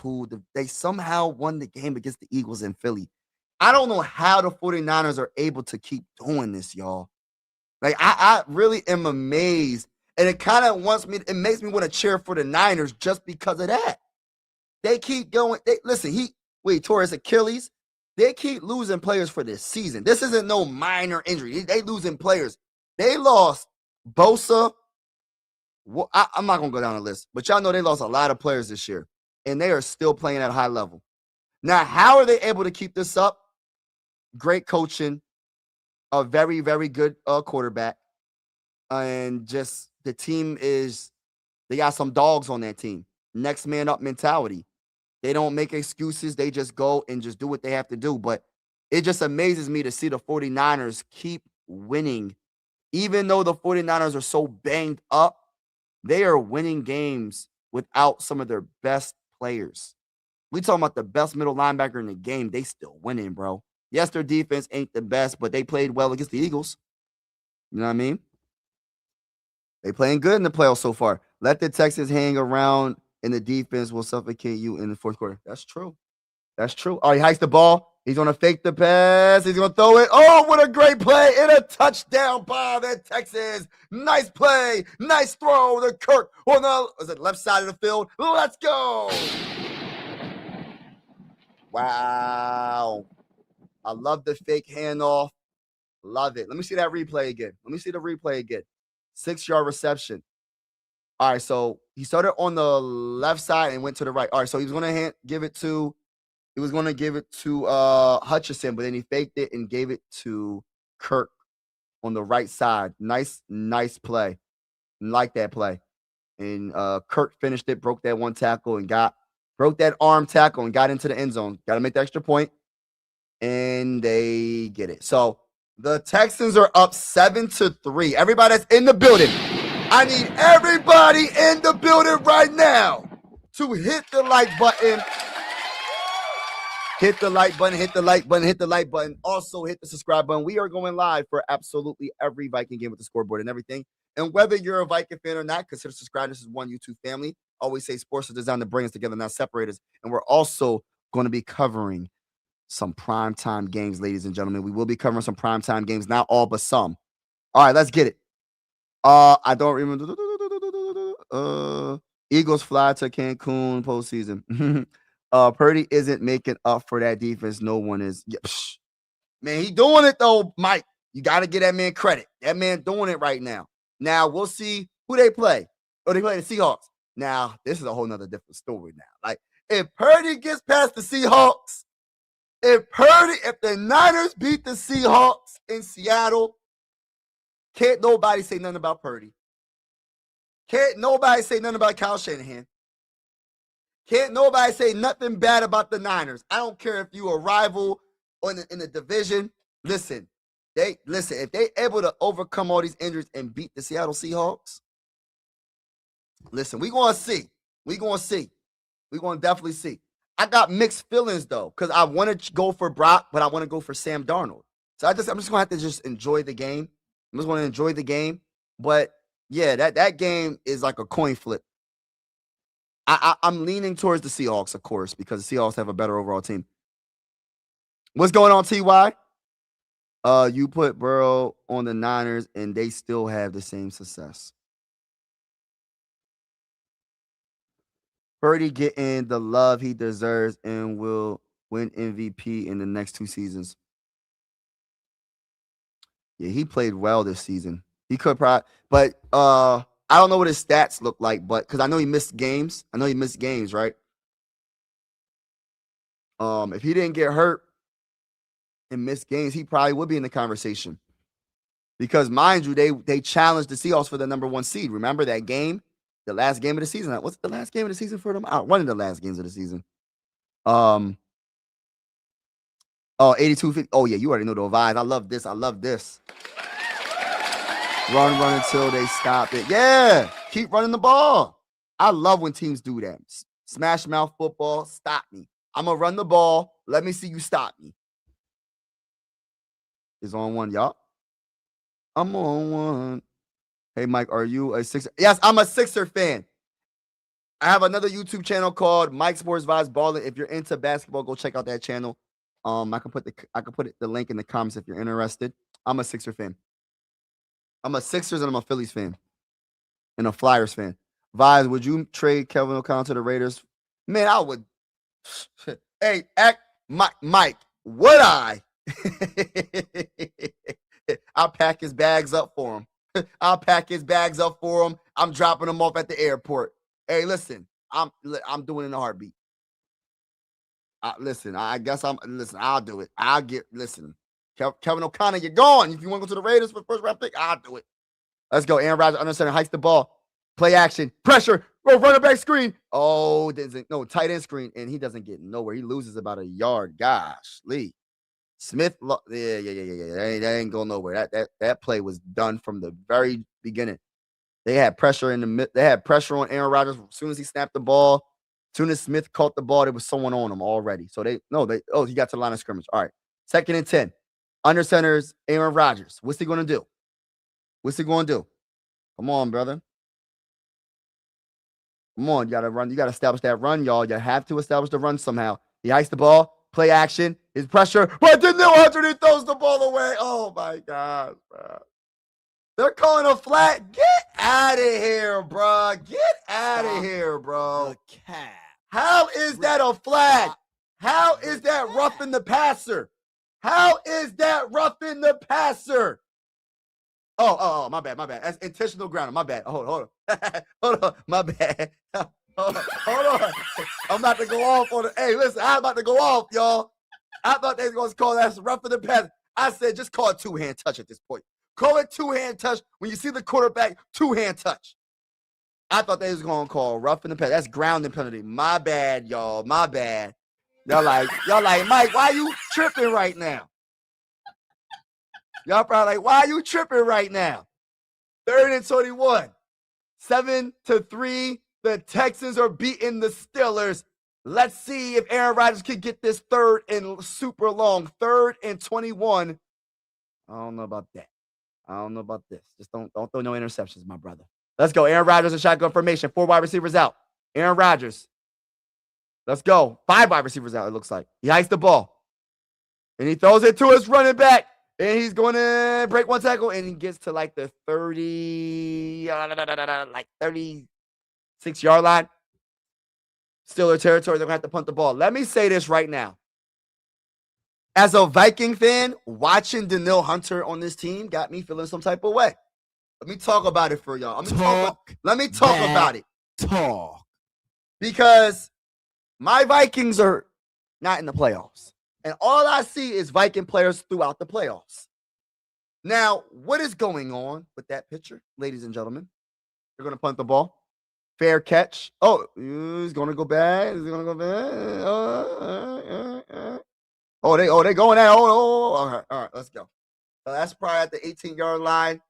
they somehow won the game against the Eagles in Philly. I don't know how the 49ers are able to keep doing this, y'all. Like, I really am amazed. And it kind of makes me want to cheer for the Niners just because of that. They keep going. He tore his Achilles. They keep losing players for this season. This isn't no minor injury. They losing players. They lost Bosa. Well, I'm not going to go down the list, but y'all know they lost a lot of players this year, and they are still playing at a high level. Now, how are they able to keep this up? Great coaching, a very, very good quarterback, and just the team they got some dogs on that team. Next man up mentality. They don't make excuses. They just go and just do what they have to do. But it just amazes me to see the 49ers keep winning. Even though the 49ers are so banged up, they are winning games without some of their best players. We talking about the best middle linebacker in the game. They still winning, bro. Yes, their defense ain't the best, but they played well against the Eagles. You know what I mean? They playing good in the playoffs so far. Let the Texans hang around, and the defense will suffocate you in the fourth quarter. That's true. That's true. All right, he hikes the ball. He's going to fake the pass. He's going to throw it. Oh, what a great play. And a touchdown by the Texans. Nice play. Nice throw to Kirk on the left side of the field. Let's go. Wow. I love the fake handoff. Love it. Let me see that replay again. 6-yard reception. All right, so he started on the left side and went to the right. All right, so he was going to give it to Hutchinson, but then he faked it and gave it to Kirk on the right side. Nice play. Like that play. And Kirk finished it, broke that one tackle, and got broke that arm tackle and got into the end zone. Got to make the extra point, and they get it. So the Texans are up 7-3. Everybody that's in the building, I need everybody in the building right now to hit the like button. Hit the like button, hit the like button, hit the like button. Also, hit the subscribe button. We are going live for absolutely every Viking game with the scoreboard and everything. And whether you're a Viking fan or not, consider subscribing. This is one YouTube family. Always say sports are designed to bring us together, not separate us. And we're also going to be covering some primetime games, ladies and gentlemen. We will be covering some primetime games, not all, but some. All right, let's get it. I don't remember. Eagles fly to Cancun postseason. Purdy isn't making up for that defense. No one is. Yeah, man, he doing it though, Mike. You got to give that man credit. That man doing it right now. Now we'll see who they play. Oh, they play the Seahawks. Now this is a whole nother different story. Now, like if Purdy gets past the Seahawks, if the Niners beat the Seahawks in Seattle, can't nobody say nothing about Purdy. Can't nobody say nothing about Kyle Shanahan. Can't nobody say nothing bad about the Niners. I don't care if you a rival or in the division. Listen, if they able to overcome all these injuries and beat the Seattle Seahawks, listen, we gonna see. We gonna definitely see. I got mixed feelings though, because I want to go for Brock, but I want to go for Sam Darnold. So I'm just gonna have to just enjoy the game. I'm just gonna enjoy the game. But yeah, that game is like a coin flip. I'm leaning towards the Seahawks, of course, because the Seahawks have a better overall team. What's going on, TY? You put Burrow on the Niners, and they still have the same success. Purdy getting the love he deserves and will win MVP in the next 2 seasons. Yeah, he played well this season. He could probably, but I don't know what his stats look like, but because I know he missed games. Right? If he didn't get hurt and miss games, he probably would be in the conversation. Because mind you, they challenged the Seahawks for the number 1 seed. Remember that game? The last game of the season. What's the last game of the season for them? One of the last games of the season. 82-50. Oh, yeah, you already know the vibes. I love this. Run until they stop it. Yeah, keep running the ball. I love when teams do that. Smash mouth football, stop me. I'm going to run the ball. Let me see you stop me. It's on 1, y'all. I'm on 1. Hey, Mike, are you a Sixer? Yes, I'm a Sixer fan. I have another YouTube channel called Mike Sports Vibes Ballin'. If you're into basketball, go check out that channel. I can put the link in the comments if you're interested. I'm a Sixer fan. I'm a Sixers and I'm a Phillies fan. And a Flyers fan. Vibes, would you trade Kevin O'Connell to the Raiders? Man, I would. Hey, Mike, would I? I'll pack his bags up for him. I'm dropping them off at the airport. Hey, listen, I'm doing it in a heartbeat. I guess I'll do it. Kevin O'Connell, you're gone. If you want to go to the Raiders for the first round pick, I'll do it. Let's go. Aaron Rodgers under center, hikes the ball. Play action. Pressure. Running back screen. Oh, tight end screen. And he doesn't get nowhere. He loses about a yard. Gosh, Lee. Smith. Yeah. That ain't going nowhere. That play was done from the very beginning. They had pressure they had pressure on Aaron Rodgers as soon as he snapped the ball. As soon as Smith caught the ball, there was someone on him already. So he got to the line of scrimmage. All right. 2nd and 10. Under center's Aaron Rodgers. What's he going to do? Come on, brother. Come on. You got to run. You got to establish that run, y'all. You have to establish the run somehow. He hikes the ball. Play action. His pressure. But then he throws the ball away. Oh, my God, bro. They're calling a flat. Get out of here, bro. The cat. How is that a flag? How is that roughing the passer? Oh, my bad. That's intentional grounding. My bad. Hold on. My bad. Hold on. I'm about to go off on it. Hey, listen, I'm about to go off, y'all. I thought they was going to call that roughing the passer. I said just call it 2-hand touch at this point. Call it 2-hand touch. When you see the quarterback, 2-hand touch. I thought they was gonna call roughing the penalty. That's grounding penalty. My bad, y'all. My bad. Y'all like, Mike, why you tripping right now? Y'all probably like, why you tripping right now? 3rd and 21. 7-3. The Texans are beating the Steelers. Let's see if Aaron Rodgers can get this 3rd and super long. 3rd and 21. I don't know about that. I don't know about this. Just don't throw no interceptions, my brother. Let's go. Aaron Rodgers in shotgun formation. 4 wide receivers out. Aaron Rodgers. Let's go. 5 wide receivers out, it looks like. He hikes the ball. And he throws it to his running back. And he's going to break 1 tackle. And he gets to like the 36-yard line. Steeler territory. They're going to have to punt the ball. Let me say this right now. As a Viking fan, watching Danielle Hunter on this team got me feeling some type of way. Let me talk about it for y'all. Let me talk about it. Talk. Because my Vikings are not in the playoffs. And all I see is Viking players throughout the playoffs. Now, what is going on with that picture, ladies and gentlemen? They're going to punt the ball. Fair catch. Oh, he's going to go back. He's going to go back. They going at. All right, let's go. So that's probably at the 18-yard line.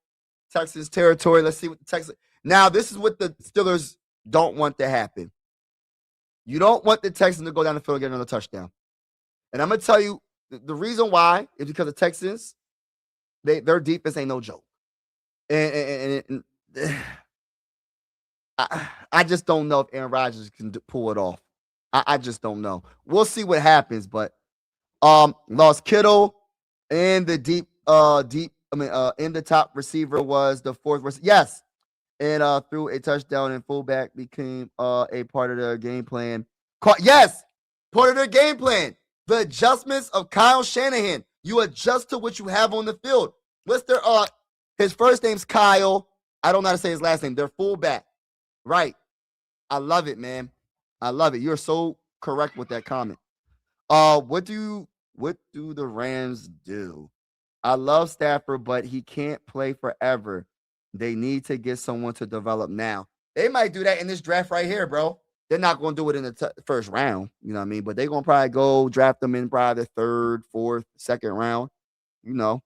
Texans territory. Let's see what the Texans. Now, this is what the Steelers don't want to happen. You don't want the Texans to go down the field and get another touchdown. And I'm going to tell you the reason why is because the Texans, their defense ain't no joke. And I just don't know if Aaron Rodgers can pull it off. I just don't know. We'll see what happens, but lost Kittle and the in the top receiver was the 4th receiver. Yes. And threw a touchdown, and fullback became a part of their game plan. Yes, part of their game plan. The adjustments of Kyle Shanahan. You adjust to what you have on the field. What's their his first name's Kyle. I don't know how to say his last name. They're fullback. Right. I love it, man. I love it. You're so correct with that comment. What do the Rams do? I love Stafford, but he can't play forever. They need to get someone to develop now. They might do that in this draft right here, bro. They're not going to do it in the first round, you know what I mean? But they're going to probably go draft them in probably the 3rd, 4th, 2nd round, you know.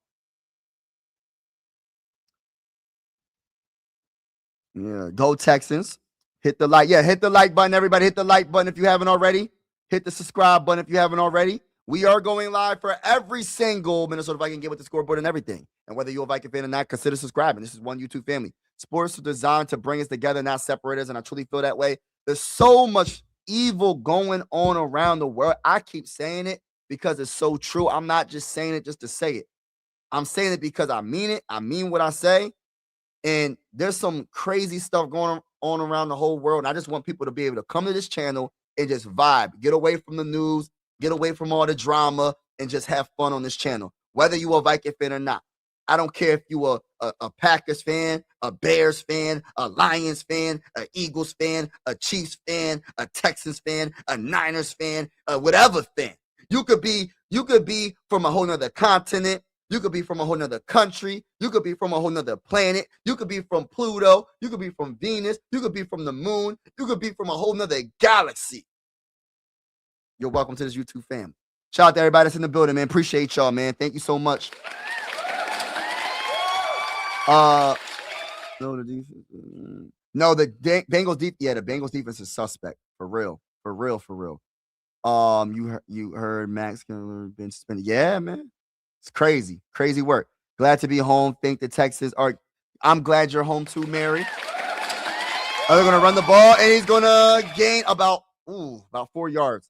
Yeah, go Texans. Hit the like. Yeah, hit the like button, everybody. Hit the like button if you haven't already. Hit the subscribe button if you haven't already. We are going live for every single Minnesota Viking game with the scoreboard and everything. And whether you're a Viking fan or not, consider subscribing. This is one YouTube family. Sports are designed to bring us together, not separate us, and I truly feel that way. There's so much evil going on around the world. I keep saying it because it's so true. I'm not just saying it just to say it. I'm saying it because I mean it. I mean what I say. And there's some crazy stuff going on around the whole world. And I just want people to be able to come to this channel and just vibe, get away from the news, get away from all the drama, and just have fun on this channel, whether you a Viking fan or not. I don't care if you are a Packers fan, a Bears fan, a Lions fan, an Eagles fan, a Chiefs fan, a Texans fan, a Niners fan, whatever fan. You could be from a whole nother continent. You could be from a whole nother country. You could be from a whole nother planet. You could be from Pluto. You could be from Venus. You could be from the moon. You could be from a whole nother galaxy. You're welcome to this YouTube family. Shout out to everybody that's in the building, man. Appreciate y'all, man. Thank you so much. No, the defense. No, the Bengals defense. Yeah, the Bengals defense is suspect. For real. You heard Max been suspended. Yeah, man. It's crazy. Crazy work. Glad to be home. Think the Texans are. I'm glad you're home too, Mary. They're going to run the ball, and he's going to gain about 4 yards.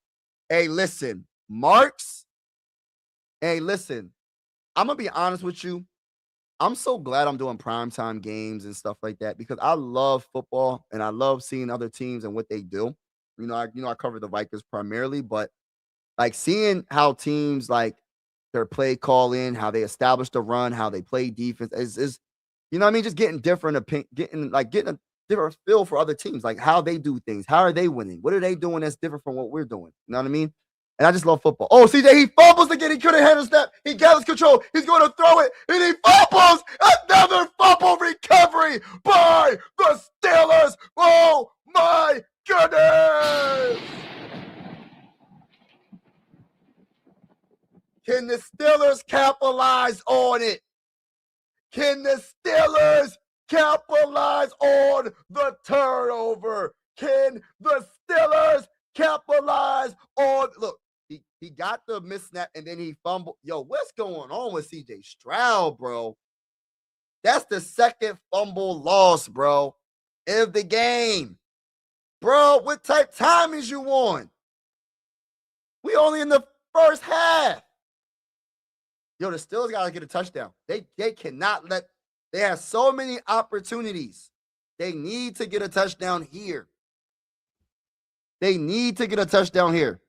Hey, listen, Marks. Hey, listen. I'm going to be honest with you. I'm so glad I'm doing primetime games and stuff like that because I love football and I love seeing other teams and what they do. I cover the Vikings primarily, but like seeing how teams like their play call in, how they establish the run, how they play defense is you know what I mean? Just getting getting a different feel for other teams, like how they do things. How are they winning? What are they doing that's different from what we're doing? You know what I mean? And I just love football. Oh, CJ, he fumbles again. He couldn't handle snap. He gathers control. He's going to throw it, and he fumbles. Another fumble recovery by the Steelers. Oh, my goodness. Can the Steelers capitalize on it? Can the Steelers capitalize on the turnover? Can the Steelers capitalize on, look, he got the missed snap and then he fumbled. Yo, what's going on with CJ Stroud, bro? That's the second fumble loss, bro, of the game. Bro, what type time is you on? We only in the first half. Yo, the Steelers got to get a touchdown. They cannot let, they have so many opportunities. They need to get a touchdown here. They need to get a touchdown here.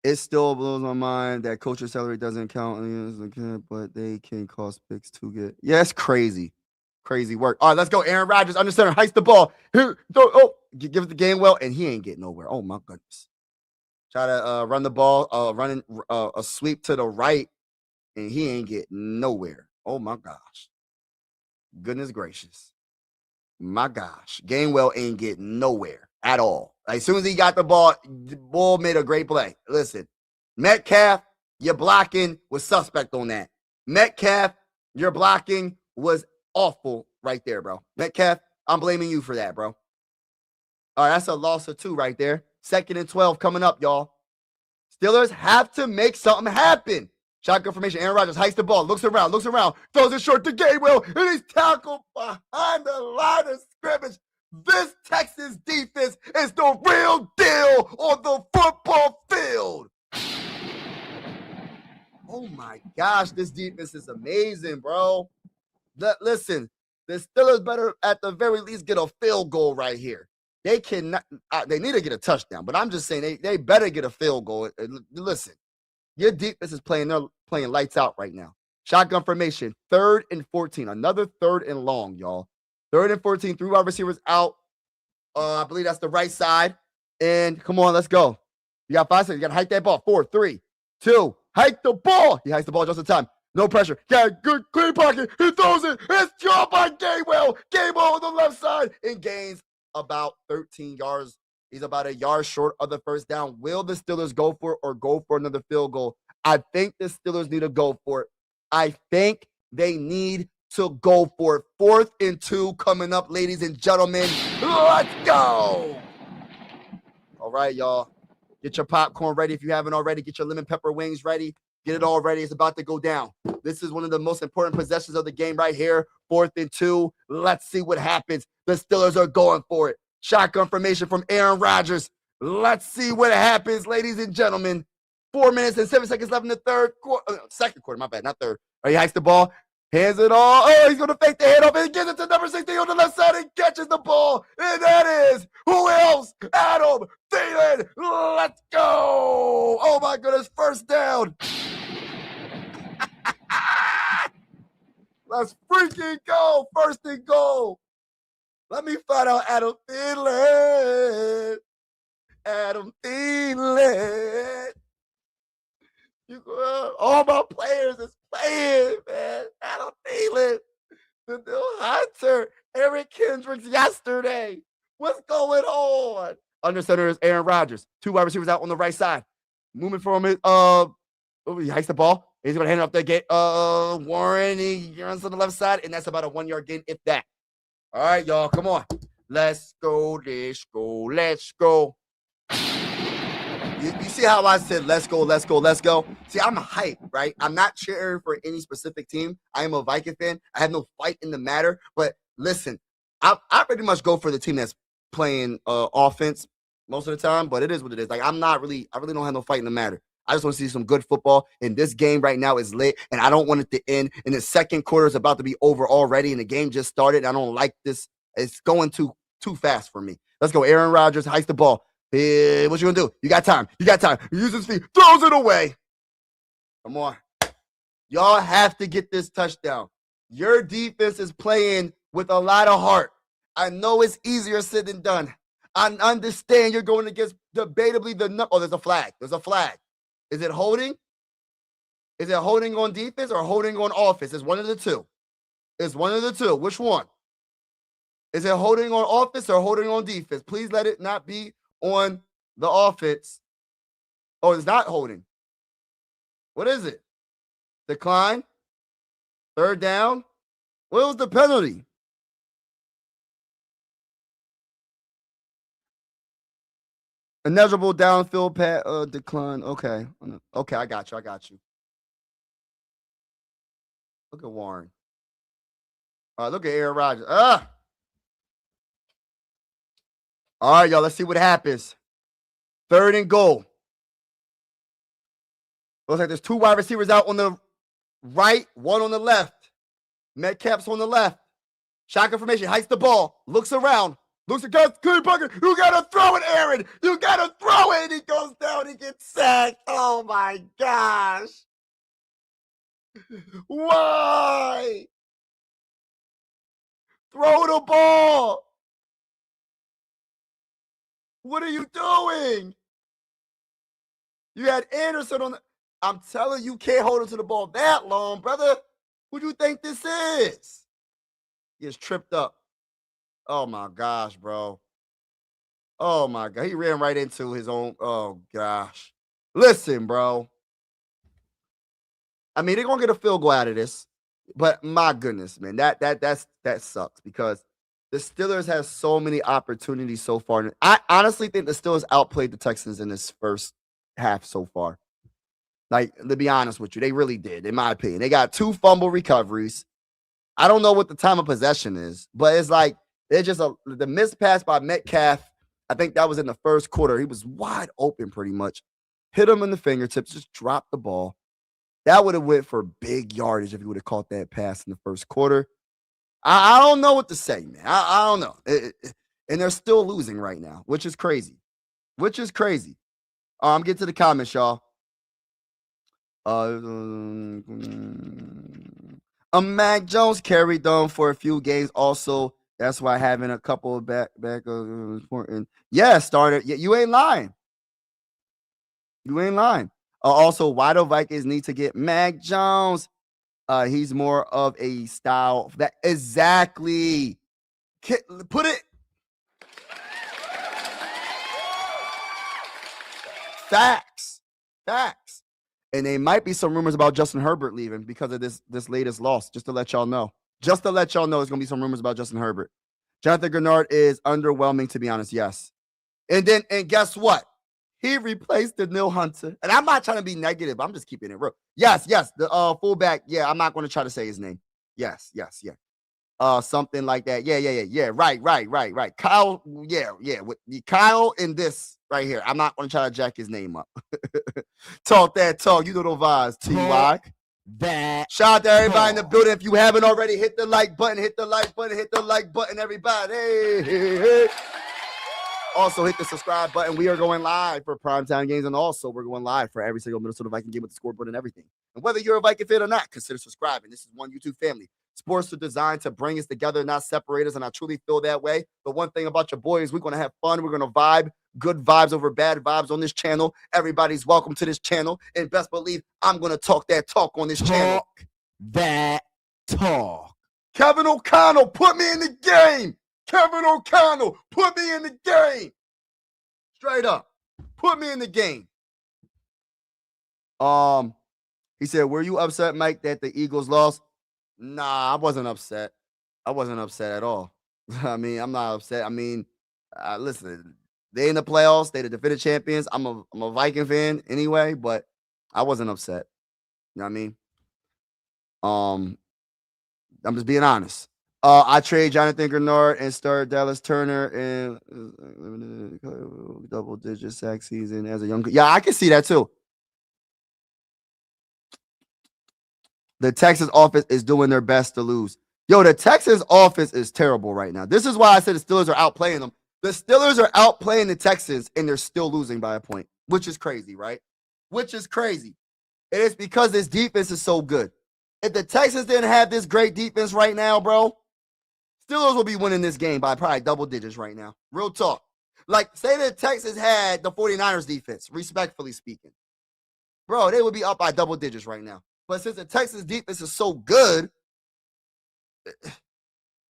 It still blows my mind that coach's salary doesn't count, but they can cost picks to get. Yeah, it's crazy. Crazy work. All right, let's go. Aaron Rodgers, under center, heist the ball. Here, give it the game well, and he ain't getting nowhere. Oh, my goodness. Try to run the ball, running a sweep to the right, and he ain't getting nowhere. Oh, my gosh. Goodness gracious. My gosh. Gainwell ain't getting nowhere at all. As soon as he got the ball made a great play. Listen, Metcalf, your blocking was suspect on that. Metcalf, your blocking was awful right there, bro. Metcalf, I'm blaming you for that, bro. All right, that's a loss of 2 right there. 2nd and 12 coming up, y'all. Steelers have to make something happen. Shotgun formation. Aaron Rodgers heists the ball, looks around, throws it short to Gainwell, and he's tackled behind the line of scrimmage. This Texans defense is the real deal on the football field. Oh, my gosh, this defense is amazing, bro. Listen, the Steelers better at the very least get a field goal right here. They cannot. They need to get a touchdown, but I'm just saying they better get a field goal. Listen, your defense is playing lights out right now. Shotgun formation, 3rd and 14. Another 3rd and long, y'all. 3rd and 14, 3 wide receivers out. I believe that's the right side. And come on, let's go. You got 5 seconds. You got to hike that ball. 4, 3, 2. Hike the ball. He hikes the ball just in time. No pressure. Got a good clean pocket. He throws it. It's dropped by Gainwell. Gainwell on the left side and gains about 13 yards. He's about a yard short of the first down. Will the Steelers go for it or go for another field goal? I think the Steelers need to go for it. I think they need to go for it. 4th and 2 coming up, ladies and gentlemen. Let's go. All right, y'all. Get your popcorn ready if you haven't already. Get your lemon pepper wings ready. Get it all ready. It's about to go down. This is one of the most important possessions of the game right here. 4th and 2. Let's see what happens. The Steelers are going for it. Shotgun formation from Aaron Rodgers. Let's see what happens, ladies and gentlemen. 4 minutes and 7 seconds left in the second quarter. My bad, not third. He hikes the ball. Hands it all. Oh, he's going to fake the handoff and gives it to number 16 on the left side and catches the ball. And that is, who else? Adam Thielen. Let's go. Oh, my goodness. First down. Let's freaking go. 1st and goal. Let me find out Adam Thielen. Adam Thielen. All my players is playing, man. Adam Thielen. The new Hunter. Eric Kendricks yesterday. What's going on? Under center is Aaron Rodgers. 2 wide receivers out on the right side. Moving from it. He hikes the ball. He's going to hand it off the gate. Warren, he runs to the left side, and that's about a 1-yard gain, if that. All right, y'all, come on. Let's go, let's go, let's go. You see how I said, let's go, let's go, let's go? See, I'm hyped, right? I'm not cheering for any specific team. I am a Viking fan. I have no fight in the matter. But listen, I pretty much go for the team that's playing offense most of the time, but it is what it is. Like, I really don't have no fight in the matter. I just want to see some good football. And this game right now is lit, and I don't want it to end. And the second quarter is about to be over already, and the game just started. I don't like this. It's going too fast for me. Let's go. Aaron Rodgers hikes the ball. Hey, what you going to do? You got time. You got time. He uses his feet. Throws it away. Come on. Y'all have to get this touchdown. Your defense is playing with a lot of heart. I know it's easier said than done. I understand you're going against debatably there's a flag. There's a flag. Is it holding? Is it holding on defense or holding on offense? It's one of the two. It's one of the two. Which one? Is it holding on offense or holding on defense? Please let it not be on the offense. Oh, it's not holding. What is it? Decline? Third down? What was the penalty? Ineligible downfield decline. Okay. Okay, I got you. Look at Warren. Look at Aaron Rodgers. All right, y'all. Let's see what happens. 3rd and goal. Looks like there's 2 wide receivers out on the right, 1 on the left. Metcalf's on the left. Shotgun formation, hikes the ball, looks around, looks at Cooper Parker. You gotta throw it, Aaron. You gotta throw it. He goes down, he gets sacked. Oh my gosh. Why? Throw the ball. What are you doing? You had Anderson on the. I'm telling you, can't hold him to the ball that long, brother. Who do you think this is? He gets tripped up. Oh my gosh, bro. Oh my God. He ran right into his own. Oh gosh. Listen, bro. I mean, they're gonna get a field goal out of this, but my goodness, man, that sucks because the Steelers have so many opportunities so far. I honestly think the Steelers outplayed the Texans in this first half so far. Like, to be honest with you, they really did, in my opinion. They got 2 fumble recoveries. I don't know what the time of possession is, but it's like they're just the missed pass by Metcalf. I think that was in the first quarter. He was wide open pretty much. Hit him in the fingertips, just dropped the ball. That would have went for big yardage if he would have caught that pass in the first quarter. I don't know what to say, man. I don't know. And they're still losing right now, which is crazy. I'm getting to the comments, y'all. Mac Jones carried them for a few games also. That's why having a couple of back important. Yeah, starter. Yeah, you ain't lying. Also, why do Vikings need to get Mac Jones? He's more of a style that exactly. Put it. Facts. And there might be some rumors about Justin Herbert leaving because of this latest loss. Just to let y'all know. There's going to be some rumors about Justin Herbert. Jonathan Grenard is underwhelming, to be honest. Yes. And guess what? He replaced Daniil Hunter. And I'm not trying to be negative. I'm just keeping it real. Yes. The fullback. Yeah, I'm not going to try to say his name. Yes. Something like that. Yeah. Right. Kyle. Yeah. With Kyle and this right here. I'm not going to try to jack his name up. Talk that talk. You know the vibes. Ty. Shout out to everybody in the building. If you haven't already, hit the like button. Everybody. Hey. Also, hit the subscribe button. We are going live for primetime games, and also we're going live for every single Minnesota Viking game with the scoreboard and everything. And whether you're a Viking fan or not, consider subscribing. This is one YouTube family. Sports are designed to bring us together, not separate us, and I truly feel that way. The one thing about your boy is we're going to have fun. We're going to vibe. Good vibes over bad vibes on this channel. Everybody's welcome to this channel. And best believe I'm going to talk that talk on this channel. That talk. Kevin O'Connell, put me in the game. Straight up. Put me in the game. He said, were you upset, Mike, that the Eagles lost? Nah, I wasn't upset. At all. I mean, I'm not upset. I mean, listen, they in the playoffs. They the defending champions. I'm a Viking fan anyway, but I wasn't upset. You know what I mean? I'm just being honest. I trade Jonathan Grenard and start Dallas Turner in double-digit sack season as a young. Yeah, I can see that too. The Texans offense is doing their best to lose. Yo, the Texans offense is terrible right now. This is why I said the Steelers are outplaying them. The Steelers are outplaying the Texans, and they're still losing by a point, which is crazy, right? It is because this defense is so good. If the Texans didn't have this great defense right now, bro, Steelers will be winning this game by probably double digits right now. Real talk. Like, say the Texans had the 49ers defense, respectfully speaking. Bro, they would be up by double digits right now. But since the Texans defense is so good,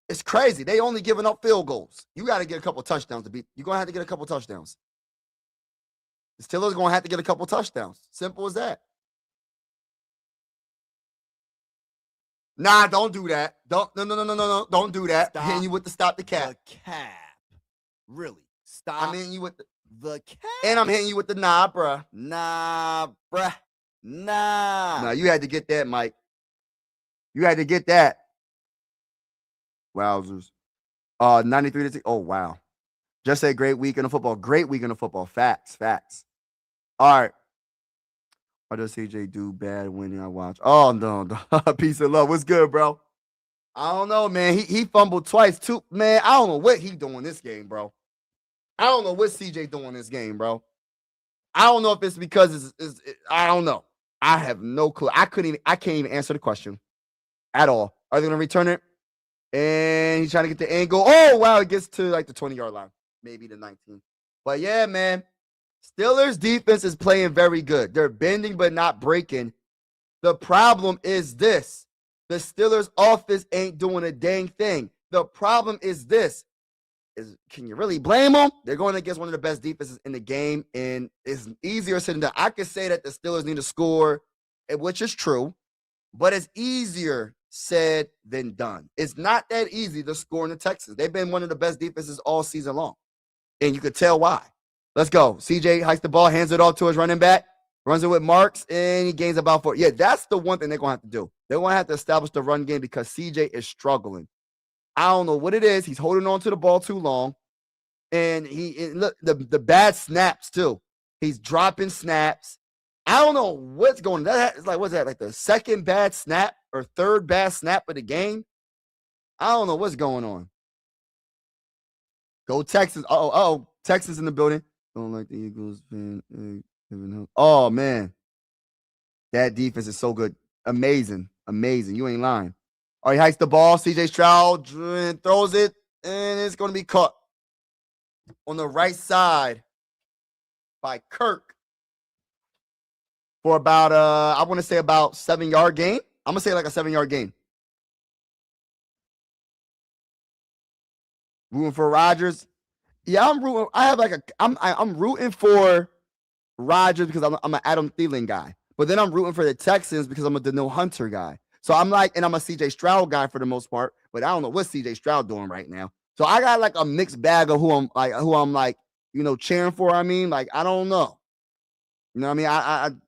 it's crazy. They only giving up field goals. You got to get a couple touchdowns to beat. You're going to have to get a couple touchdowns. The Steelers going to have to get a couple touchdowns. Simple as that. Nah, don't do that. No. Don't do that. I'm hitting you with the stop the cap. The cap. Really? Stop. I'm hitting you with the cap. And I'm hitting you with the nah, bruh. Nah, bruh. Nah. Nah, you had to get that, Mike. You had to get that. Wowzers. 93 to oh, wow. Just a great weekend of football. Great weekend of football. Facts. All right. Why does CJ do bad when I watch? Oh, no. Peace and love. What's good, bro? I don't know, man. He fumbled twice, too. Man, I don't know what he doing this game, bro. I don't know what CJ doing this game, bro. I don't know if it's because I don't know. I have no clue. I can't even answer the question at all. Are they going to return it? And he's trying to get the angle. Oh, wow. It gets to like the 20-yard line. Maybe the 19. But yeah, man. Steelers defense is playing very good. They're bending but not breaking. The problem is this. The Steelers offense ain't doing a dang thing. The problem is this. Can you really blame them? They're going against one of the best defenses in the game, and it's easier said than done. I could say that the Steelers need to score, which is true, but it's easier said than done. It's not that easy to score in the Texans. They've been one of the best defenses all season long, and you could tell why. Let's go. CJ hikes the ball, hands it off to his running back, runs it with Marks, and he gains about 4. Yeah, that's the one thing they're going to have to do. They're going to have to establish the run game because CJ is struggling. I don't know what it is. He's holding on to the ball too long. And look, the bad snaps, too. He's dropping snaps. I don't know what's going on. It's like, what's that? Like the second bad snap or third bad snap of the game? I don't know what's going on. Go Texans. Oh, Texans in the building. Don't like the Eagles fan. Oh, man. That defense is so good. Amazing. You ain't lying. All right, he hikes the ball. CJ Stroud throws it, and it's going to be caught on the right side by Kirk for about, I want to say about 7-yard gain. I'm going to say like a 7-yard gain. Rooting for Rodgers. Yeah, I'm rooting. I'm rooting for Rodgers because I'm an Adam Thielen guy. But then I'm rooting for the Texans because I'm a Danielle Hunter guy. So I'm like, and I'm a CJ Stroud guy for the most part, but I don't know what CJ Stroud doing right now. So I got like a mixed bag of who I'm like, cheering for. I mean, like, I don't know. You know what I mean?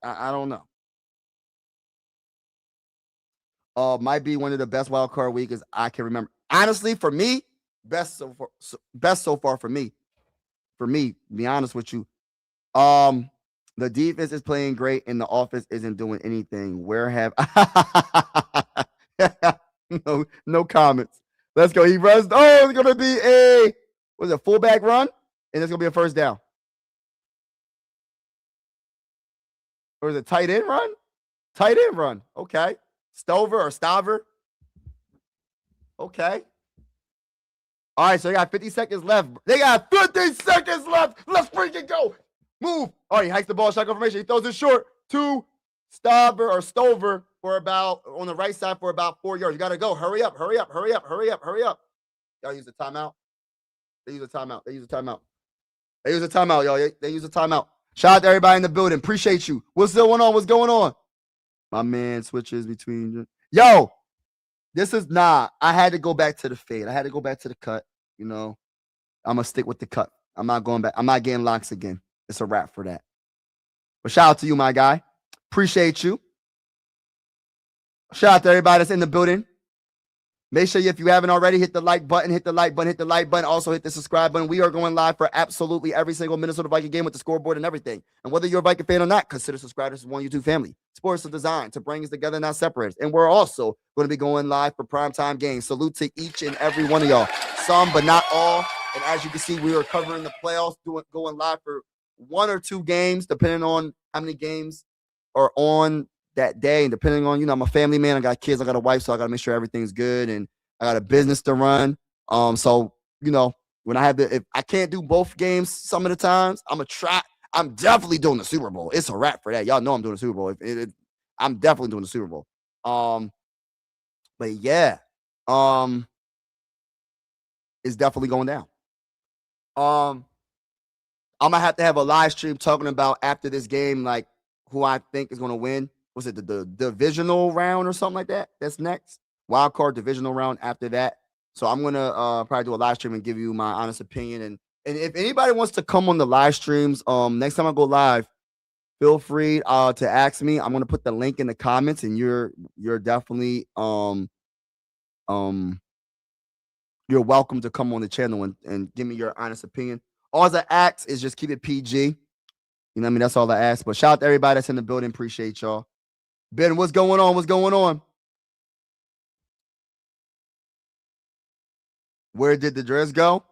I don't know. Might be one of the best wild card weekends I can remember. Honestly, for me, best so far for me. For me, to be honest with you. The defense is playing great and the offense isn't doing anything. Where have no comments. Let's go. He runs. Oh, it's gonna be a fullback run? And it's gonna be a first down. Or is it tight end run? Tight end run. Okay. Staver. Okay. All right, so they got 50 seconds left. Let's freaking go. Move. All right, he hikes the ball, shotgun formation. He throws it short to Stover for about, on the right side for about 4 yards. You got to go. Hurry up. Y'all use the timeout. They use a timeout, y'all. They use a timeout. Shout out to everybody in the building. Appreciate you. What's going on? My man switches between. Yo, I had to go back to the fade. I had to go back to the cut. I'm going to stick with the cut. I'm not going back. I'm not getting locks again. It's a wrap for that. But shout out to you, my guy. Appreciate you. Shout out to everybody that's in the building. Make sure if you haven't already, hit the like button. Also hit the subscribe button. We are going live for absolutely every single Minnesota Viking game with the scoreboard and everything. And whether you're a Viking fan or not, consider subscribing to one YouTube family. Sports are designed to bring us together, not separate us. And we're also going to be going live for primetime games. Salute to each and every one of y'all. Some, but not all. And as you can see, we are covering the playoffs, going live for 1 or 2 games, depending on how many games are on that day. And depending on, I'm a family man. I got kids. I got a wife. So I got to make sure everything's good. And I got a business to run. So, When I have if I can't do both games some of the times, I'm gonna try. I'm definitely doing the Super Bowl. It's a wrap for that. Y'all know I'm doing the Super Bowl. I'm definitely doing the Super Bowl. But yeah, it's definitely going down. I'm gonna have to have a live stream talking about after this game, like who I think is gonna win. Was it the divisional round or something like that? That's next. Wild card divisional round after that. So I'm gonna probably do a live stream and give you my honest opinion. And if anybody wants to come on the live streams, next time I go live, feel free to ask me. I'm gonna put the link in the comments, and you're definitely you're welcome to come on the channel and give me your honest opinion. All I ask is just keep it PG. You know what I mean? That's all I ask. But shout out to everybody that's in the building. Appreciate y'all. Ben, what's going on? What's going on? Where did the dress go?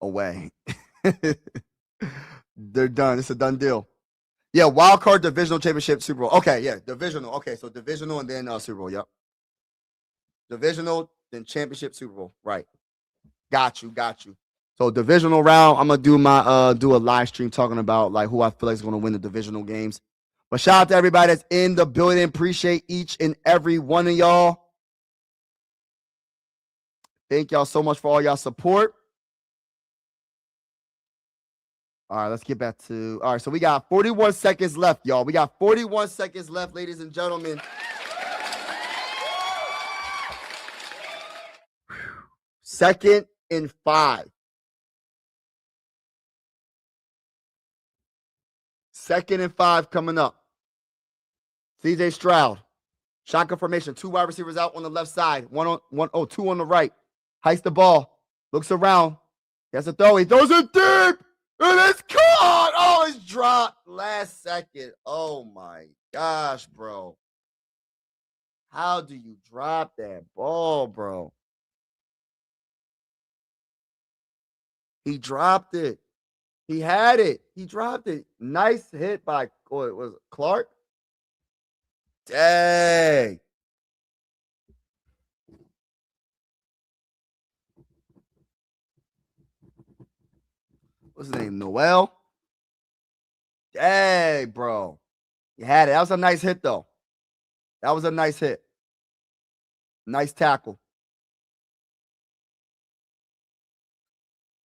Away. They're done. It's a done deal. Yeah, wild card, divisional championship, Super Bowl. Okay, yeah, divisional. Okay, so divisional and then Super Bowl. Yep. Divisional, then championship, Super Bowl. Right. Got you. So divisional round, I'm gonna do my do a live stream talking about like who I feel like is gonna win the divisional games. But shout out to everybody that's in the building. Appreciate each and every one of y'all. Thank y'all so much for all y'all support. All right, let's get back to. All right, so we got 41 seconds left, y'all. We got 41 seconds left, ladies and gentlemen. Second and 5. Second and 5 coming up. CJ Stroud. Shotgun formation. 2 wide receivers out on the left side. 2 on the right. Hikes the ball. Looks around. He has to throw. He throws it deep. And it's caught. Oh, it's dropped last second. Oh, my gosh, bro. How do you drop that ball, bro? He dropped it. He had it. He dropped it. Nice hit by, was it Clark? Dang. What's his name? Noel? Dang, bro. You had it. That was a nice hit, though. That was a nice hit. Nice tackle.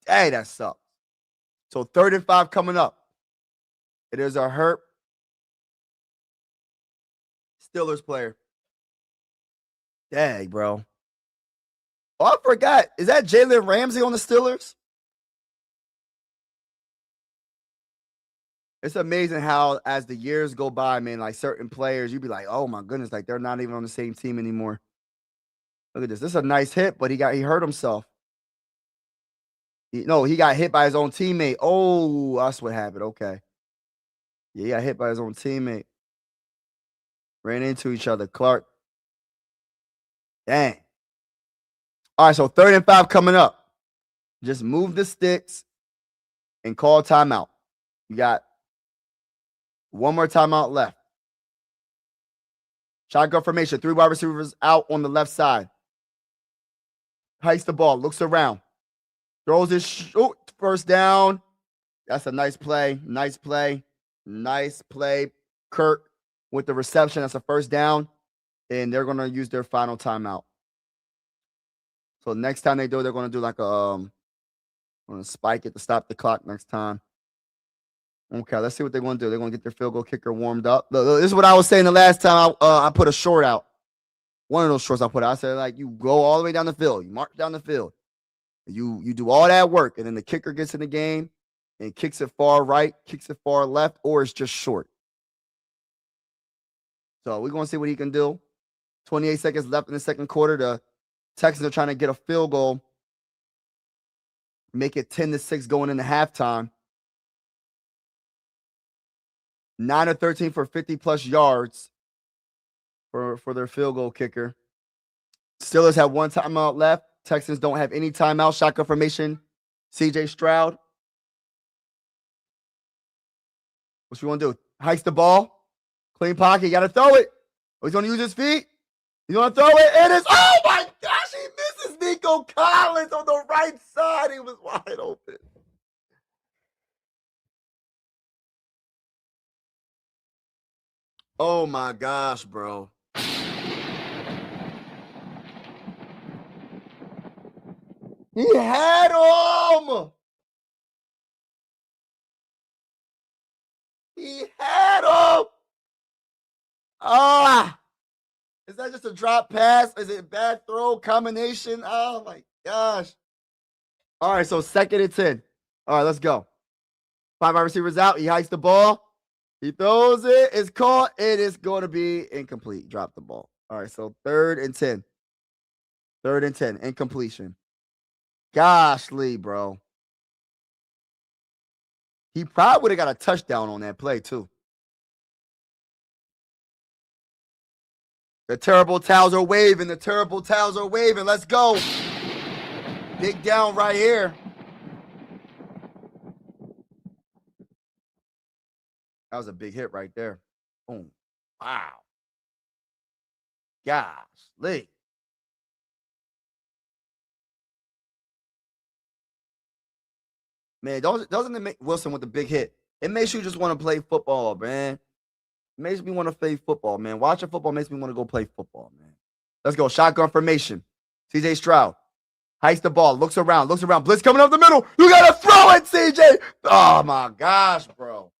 Dang, that sucks. So 3rd and 5 coming up. It is a hurt Steelers player. Dang, bro. Oh, I forgot. Is that Jalen Ramsey on the Steelers? It's amazing how, as the years go by, man, like certain players, you'd be like, oh my goodness, like they're not even on the same team anymore. Look at this. This is a nice hit, but he hurt himself. He got hit by his own teammate. Oh, that's what happened. Okay. Yeah, he got hit by his own teammate. Ran into each other. Clark. Dang. All right, so 3rd and 5 coming up. Just move the sticks and call timeout. You got one more timeout left. Shotgun formation. 3 wide receivers out on the left side. Hikes the ball. Looks around. Throws his first down. That's a nice play. Nice play. Kirk with the reception. That's a first down. And they're going to use their final timeout. So next time they do, they're going to do like going to spike it to stop the clock next time. Okay, let's see what they're going to do. They're going to get their field goal kicker warmed up. Look, this is what I was saying the last time I put a short out. One of those shorts I put out. I said, like, you go all the way down the field. You march down the field. You do all that work, and then the kicker gets in the game and kicks it far right, kicks it far left, or it's just short. So we're going to see what he can do. 28 seconds left in the second quarter. The Texans are trying to get a field goal, make it 10-6 going into halftime. 9 of 13 for 50-plus yards for their field goal kicker. Steelers have 1 timeout left. Texans don't have any timeout. Shotgun formation. CJ Stroud. What you want to do? Hikes the ball. Clean pocket. You got to throw it. Oh, he's going to use his feet. He's going to throw it. And it's, oh my gosh, he misses Nico Collins on the right side. He was wide open. Oh my gosh, bro. He had him. He had him. Ah. Is that just a drop pass? Is it a bad throw combination? Oh my gosh. All right, so 2nd and 10. All right, let's go. 5 wide receivers out. He hikes the ball. He throws it. It's caught. It is going to be incomplete. Drop the ball. All right, so 3rd and 10. 3rd and 10. Incompletion. Gosh, Lee, bro. He probably would have got a touchdown on that play, too. The terrible towels are waving. The terrible towels are waving. Let's go. Big down right here. That was a big hit right there. Boom. Wow. Gosh, Lee. Man, doesn't it make Wilson with the big hit? It makes you just want to play football, man. It makes me want to play football, man. Watching football makes me want to go play football, man. Let's go. Shotgun formation. CJ Stroud hikes the ball, looks around. Blitz coming up the middle. You got to throw it, CJ. Oh, my gosh, bro.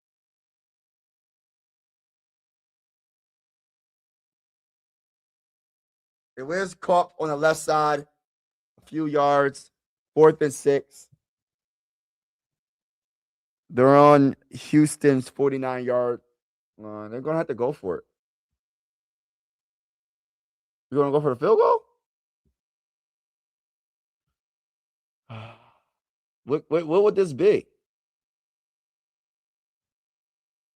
It was caught on the left side, a few yards, 4th and 6. They're on Houston's 49-yard. They're going to have to go for it. You want to go for the field goal? What would this be?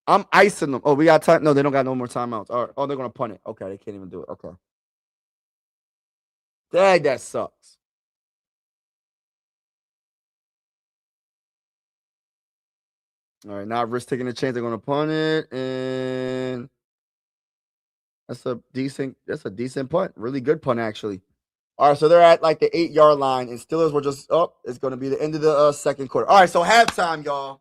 I'm icing them. Oh, we got time. No, they don't got no more timeouts. All right. Oh, they're going to punt it. Okay, they can't even do it. Okay. Dang, that sucks. All right, now risk taking a chance. They're going to punt it, and that's a decent punt. Really good punt, actually. All right, so they're at like the 8-yard line, and Steelers were just up. It's going to be the end of the 2nd quarter. All right, so halftime, y'all.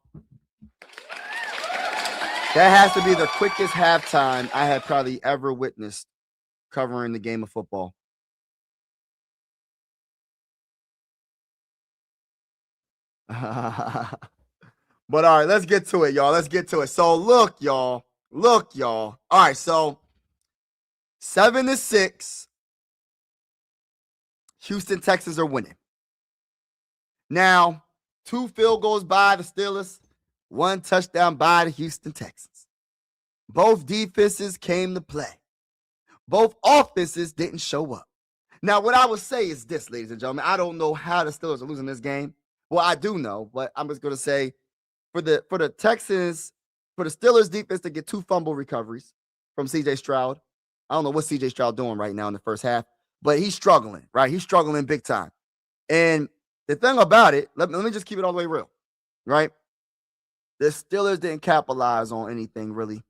That has to be the quickest halftime I have probably ever witnessed covering the game of football. But all right, let's get to it, y'all. Let's get to it. So look, y'all. All right, so 7-6. Houston Texans are winning. Now, 2 field goals by the Steelers, 1 touchdown by the Houston Texans. Both defenses came to play. Both offenses didn't show up. Now, what I would say is this, ladies and gentlemen. I don't know how the Steelers are losing this game. Well, I do know, but I'm just going to say for the Texans, for the Steelers defense to get 2 fumble recoveries from CJ Stroud. I don't know what CJ Stroud doing right now in the first half, but he's struggling, right? He's struggling big time. And the thing about it, let me just keep it all the way real, right? The Steelers didn't capitalize on anything, really.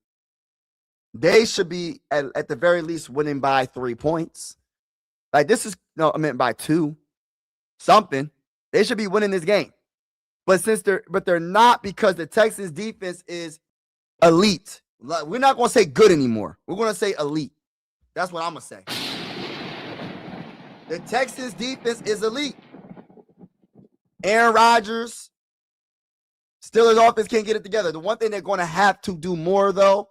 They should be, at the very least, winning by 3 points. Like, this is, no, I meant by 2. Something. They should be winning this game. But they're not, because the Texans defense is elite. We're not going to say good anymore. We're going to say elite. That's what I'm going to say. The Texans defense is elite. Aaron Rodgers, Steelers offense can't get it together. The one thing they're going to have to do more, though,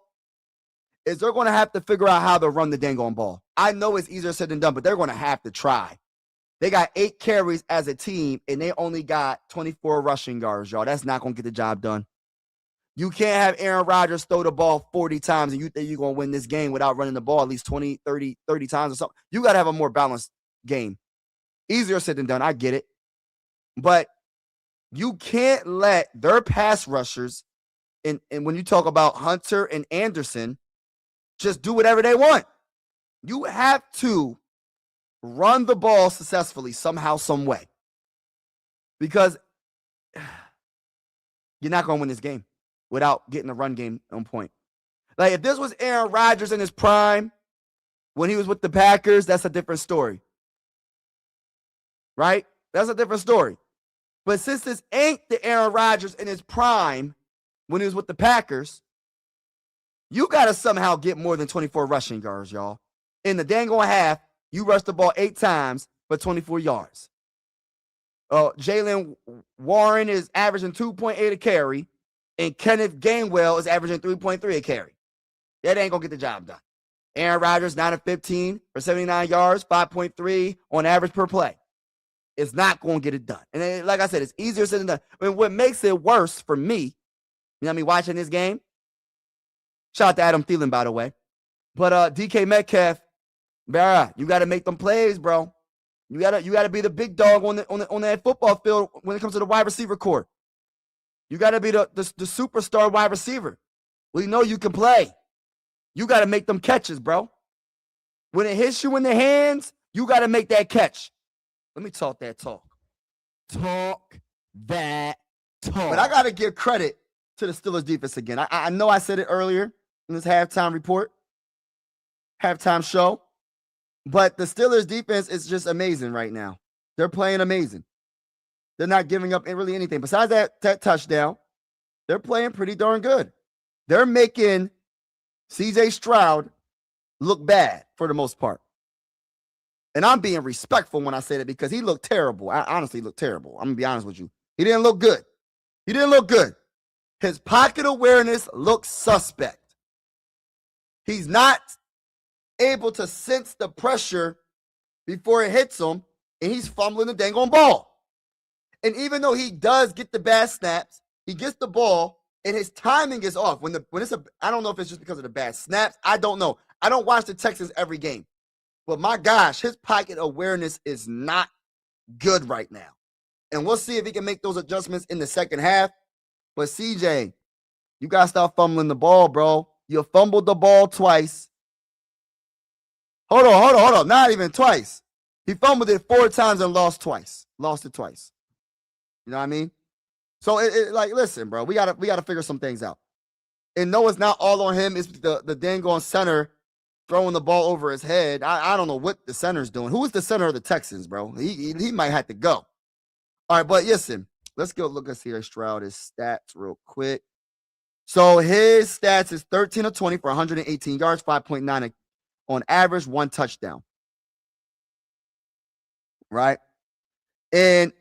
is they're going to have to figure out how to run the dang on ball. I know it's easier said than done, but they're going to have to try. They got 8 carries as a team, and they only got 24 rushing yards, y'all. That's not going to get the job done. You can't have Aaron Rodgers throw the ball 40 times and you think you're going to win this game without running the ball at least 20, 30 times or something. You got to have a more balanced game. Easier said than done. I get it. But you can't let their pass rushers, and when you talk about Hunter and Anderson, just do whatever they want. You have to run the ball successfully somehow, some way. Because you're not going to win this game without getting the run game on point. Like, if this was Aaron Rodgers in his prime, when he was with the Packers, that's a different story. right? That's a different story. But since this ain't the Aaron Rodgers in his prime when he was with the Packers, you got to somehow get more than 24 rushing yards, y'all. In the dang on half, you rushed the ball 8 times for 24 yards. Jalen Warren is averaging 2.8 a carry, and Kenneth Gainwell is averaging 3.3 a carry. That ain't going to get the job done. Aaron Rodgers, 9 of 15 for 79 yards, 5.3 on average per play. It's not going to get it done. And then, like I said, it's easier said than done. I mean, what makes it worse for me, you know what I mean, watching this game, shout out to Adam Thielen, by the way. But DK Metcalf, you got to make them plays, bro. You gotta be the big dog on that football field when it comes to the wide receiver core. You got to be the superstar wide receiver. We know you can play. You got to make them catches, bro. When it hits you in the hands, you got to make that catch. Let me talk that talk. Talk that talk. But I got to give credit to the Steelers defense again. I know I said it earlier in this halftime report, halftime show, but the Steelers defense is just amazing right now. They're playing amazing. They're not giving up really anything. Besides that touchdown, they're playing pretty darn good. They're making C.J. Stroud look bad for the most part. And I'm being respectful when I say that because he looked terrible. I honestly looked terrible. I'm going to be honest with you. He didn't look good. He didn't look good. His pocket awareness looks suspect. He's not able to sense the pressure before it hits him, and he's fumbling the dang on ball. And even though he does get the bad snaps, he gets the ball, and his timing is off. I don't know if it's just because of the bad snaps. I don't know. I don't watch the Texans every game. But my gosh, his pocket awareness is not good right now. And we'll see if he can make those adjustments in the second half. But CJ, you got to stop fumbling the ball, bro. You fumbled the ball twice. Hold on. Not even twice. He fumbled it 4 times and lost twice. Lost it twice. You know what I mean? So listen, bro, we gotta figure some things out. And no, it's not all on him. It's the dang on center throwing the ball over his head. I don't know what the center's doing. Who is the center of the Texans, bro? He might have to go. All right, but listen, let's go look at C.J. Stroud's stats real quick. So his stats is 13 of 20 for 118 yards, 5.9 on average, 1 touchdown. Right? And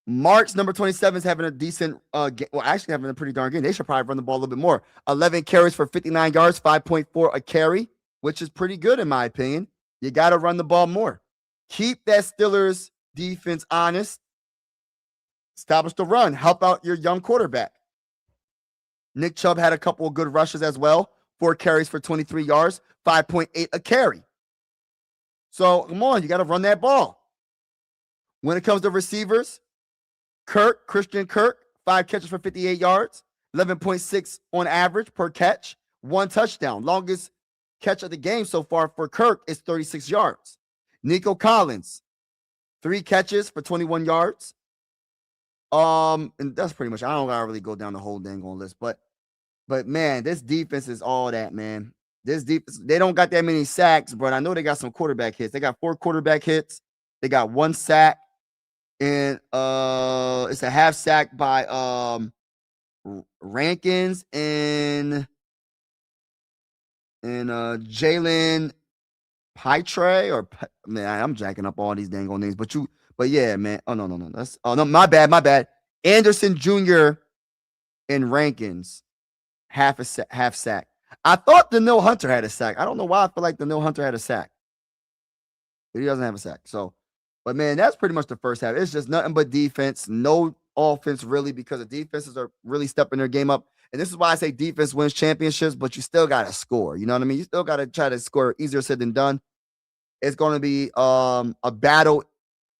March number 27 is having a decent actually having a pretty darn game. They should probably run the ball a little bit more. 11 carries for 59 yards, 5.4 a carry, which is pretty good in my opinion. You got to run the ball more. Keep that Steelers defense honest. Establish the run. Help out your young quarterback. Nick Chubb had a couple of good rushes as well. 4 carries for 23 yards, 5.8 a carry. So come on, you got to run that ball. When it comes to receivers, Christian Kirk, 5 catches for 58 yards, 11.6 on average per catch, 1 touchdown. Longest catch of the game so far for Kirk is 36 yards. Nico Collins, 3 catches for 21 yards. And that's pretty much, I don't gotta really go down the whole dang on list, but man, this defense is all that, man. This defense, they don't got that many sacks, but I know they got some quarterback hits. They got 4 quarterback hits. They got 1 sack. And it's a half sack by Rankins and Jalen Pitre man, I'm jacking up all these dang old names. But yeah, man. Oh no. My bad. Anderson Jr. and Rankins half sack. I thought Daniil Hunter had a sack. I don't know why I feel like Daniil Hunter had a sack, but he doesn't have a sack. So. But, man, that's pretty much the first half. It's just nothing but defense, no offense really, because the defenses are really stepping their game up. And this is why I say defense wins championships, but you still got to score. You know what I mean? You still got to try to score. Easier said than done. It's going to be a battle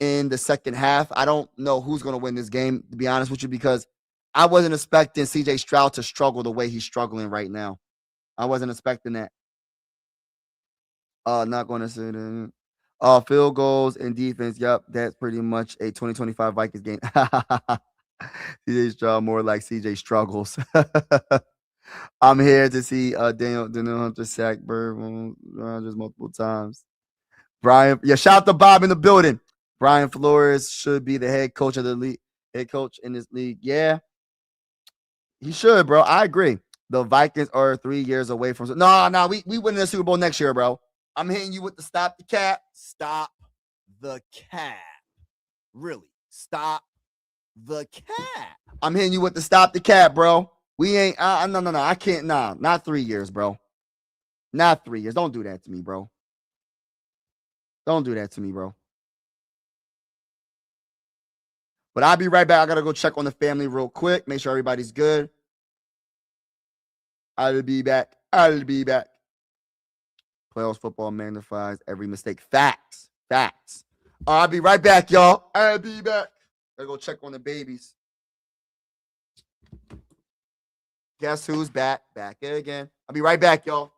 in the second half. I don't know who's going to win this game, to be honest with you, because I wasn't expecting C.J. Stroud to struggle the way he's struggling right now. I wasn't expecting that. Not going to say that. Field goals and defense. Yep, that's pretty much a 2025 Vikings game. CJ Stroud more like CJ struggles. I'm here to see Daniel Hunter sack Bird just multiple times. Brian, yeah, shout out to Bob in the building. Brian Flores should be the head coach of the league, head coach in this league. Yeah, he should, bro. I agree. The Vikings are 3 years away from. No, we winning the Super Bowl next year, bro. I'm hitting you with the stop the cap. Stop the cap. Really, stop the cap. I'm hitting you with the stop the cap, bro. We ain't. No. I can't. Nah, not 3 years, bro. Not 3 years. Don't do that to me, bro. Don't do that to me, bro. But I'll be right back. I gotta go check on the family real quick. Make sure everybody's good. I'll be back. I'll be back. Playoffs football magnifies every mistake. Facts. Facts. I'll be right back, y'all. I'll be back. Gotta go check on the babies. Guess who's back? Back again. I'll be right back, y'all.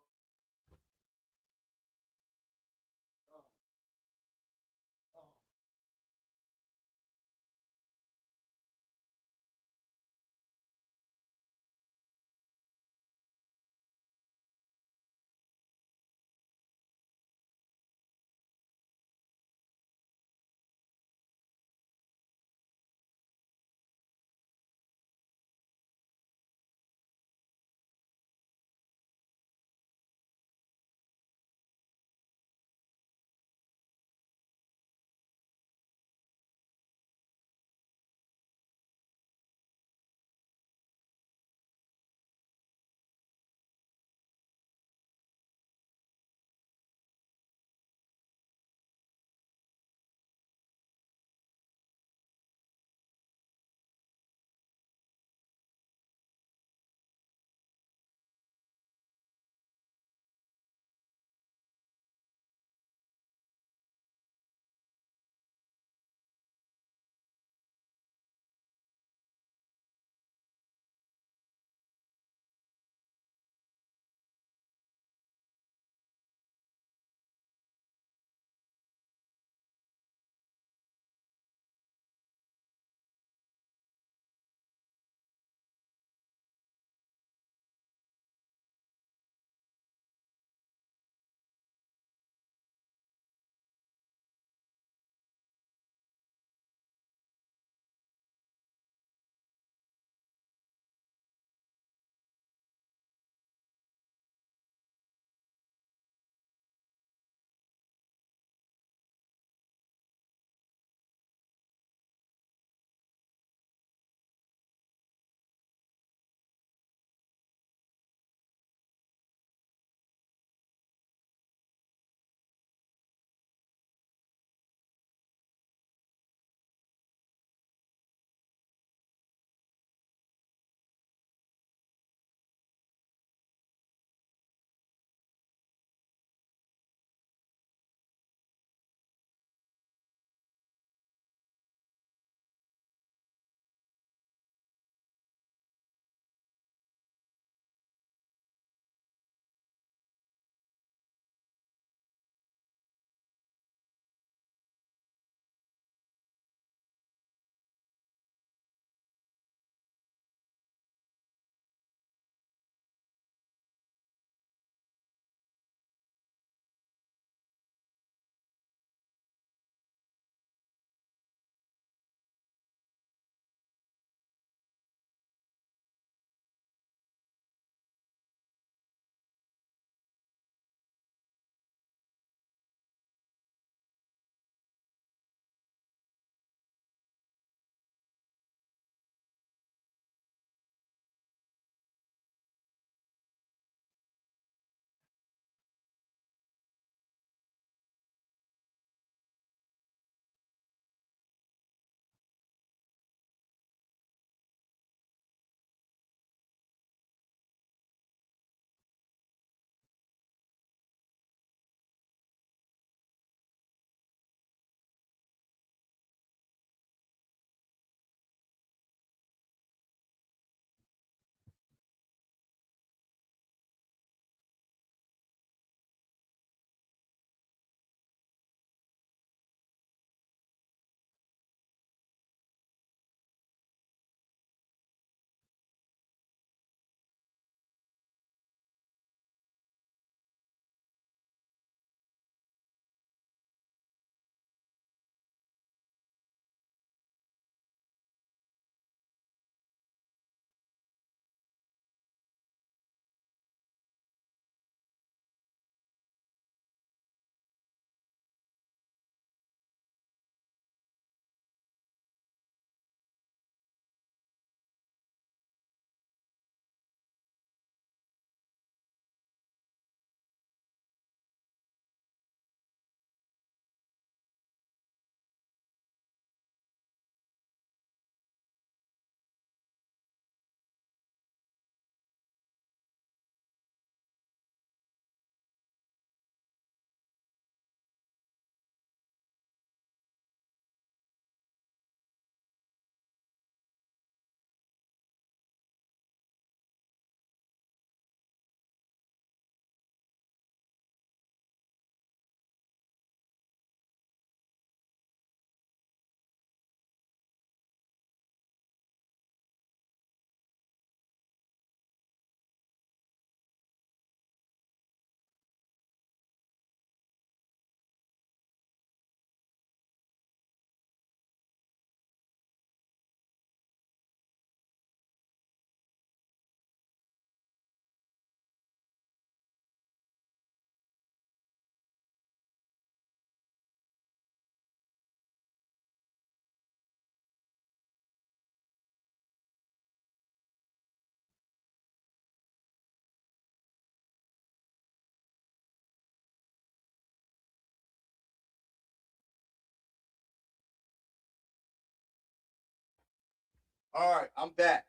All right, I'm back.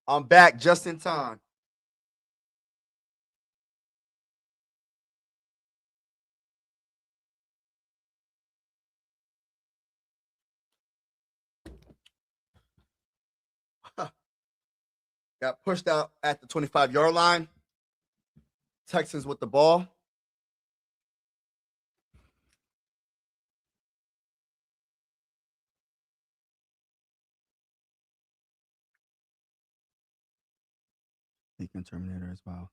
I'm back just in time. Got pushed out at the 25-yard line. Texans with the ball. Taking Terminator as well.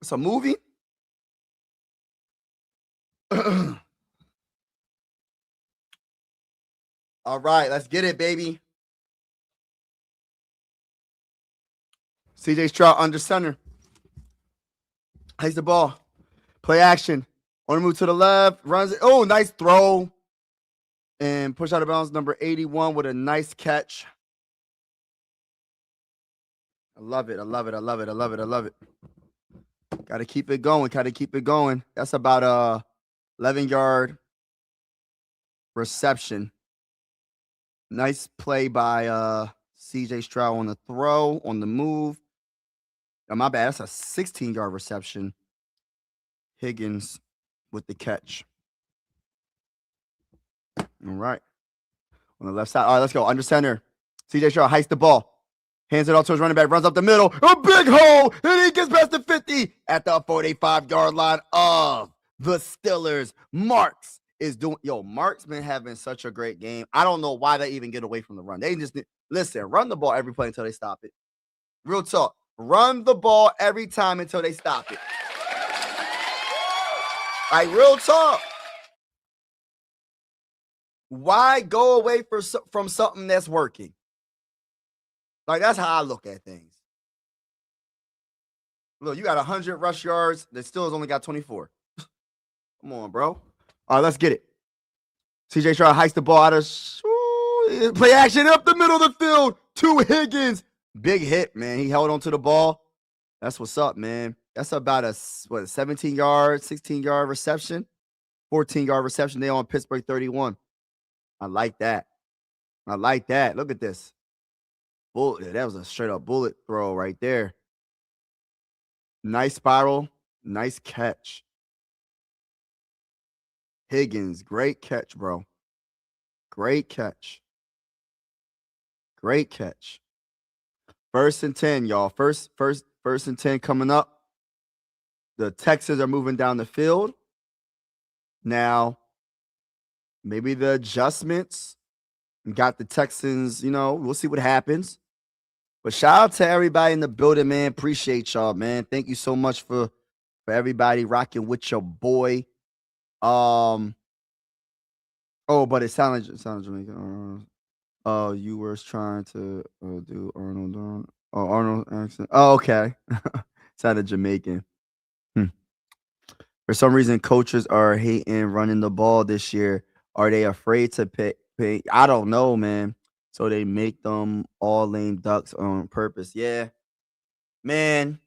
It's a movie. All right, let's get it, baby. CJ Stroud under center. Has the ball. Play action. On the move to the left. Runs it. Oh, nice throw. And push out of bounds. Number 81 with a nice catch. I love it. I love it. I love it. I love it. I love it. Got to keep it going. Got to keep it going. That's about a 11-yard reception. Nice play by CJ Stroud on the throw, on the move. Oh, my bad. That's a 16-yard reception. Higgins with the catch. All right. On the left side. All right, let's go. Under center. CJ Stroud hikes the ball. Hands it off to his running back. Runs up the middle. A big hole. And he gets past the 50 at the 45-yard line of the Steelers. Marks is doing. Yo, Mark's been having such a great game. I don't know why they even get away from the run. They just listen, run the ball every play until they stop it. Real talk. Run the ball every time until they stop it. Like, real talk. Why go away from something that's working? Like, that's how I look at things. Look, you got 100 rush yards. The Steelers only got 24. Come on, bro. All right, let's get it. CJ Stroud hikes the ball out of play action up the middle of the field to Higgins. Big hit, man. He held onto the ball. That's what's up, man. That's about a 17-yard, 16-yard reception, 14-yard reception. They on Pittsburgh 31. I like that. I like that. Look at this. Bullet. That was a straight up bullet throw right there. Nice spiral. Nice catch. Higgins, great catch, bro. Great catch. Great catch. First and 10, y'all. First and 10 coming up. The Texans are moving down the field. Now, maybe the adjustments got the Texans, we'll see what happens. But shout out to everybody in the building, man. Appreciate y'all, man. Thank you so much for everybody rocking with your boy. But it sounded Jamaican. You were trying to do Arnold. Arnold accent. Oh, okay. Sounded Jamaican. For some reason, coaches are hating running the ball this year. Are they afraid to pay? I don't know, man. So they make them all lame ducks on purpose. Yeah, man.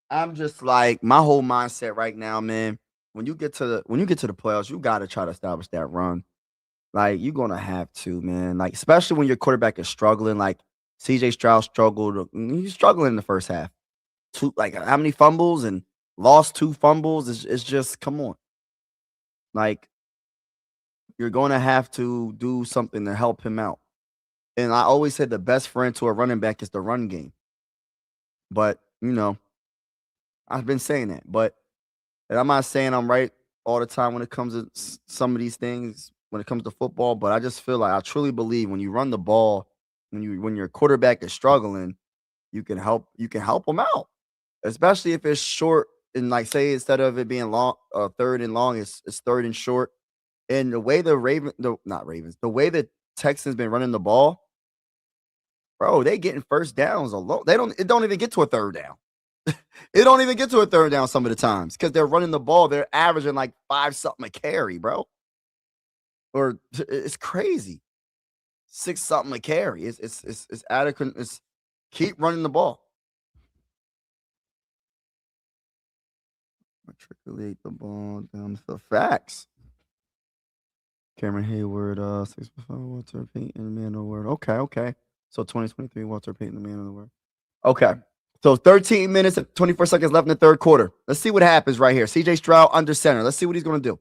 I'm just like, my whole mindset right now, man. When you get to the playoffs, you gotta try to establish that run. Like, you're gonna have to, man. Like, especially when your quarterback is struggling. Like CJ Stroud struggled. He's struggling in the first half. How many fumbles and lost 2 fumbles? It's just, come on. Like, you're gonna have to do something to help him out. And I always said the best friend to a running back is the run game. But, I've been saying that. But and I'm not saying I'm right all the time when it comes to some of these things, when it comes to football, but I just feel like I truly believe when you run the ball, when your quarterback is struggling, you can help them out. Especially if it's short and, like, say, instead of it being long, third and long, it's third and short. And the way the way the Texans been running the ball, bro, they getting first downs alone. It don't even get to a third down. It don't even get to a third down some of the times because they're running the ball. They're averaging like 5 something a carry, bro. Or it's crazy. 6 something a carry. It's adequate. It's keep running the ball. Matriculate the ball down the facts. Cameron Hayward, 6'5", Walter Payton, man of the word. Okay. So 2023, Walter Payton, the man of the word. Okay. So 13 minutes and 24 seconds left in the third quarter. Let's see what happens right here. CJ Stroud under center. Let's see what he's going to do.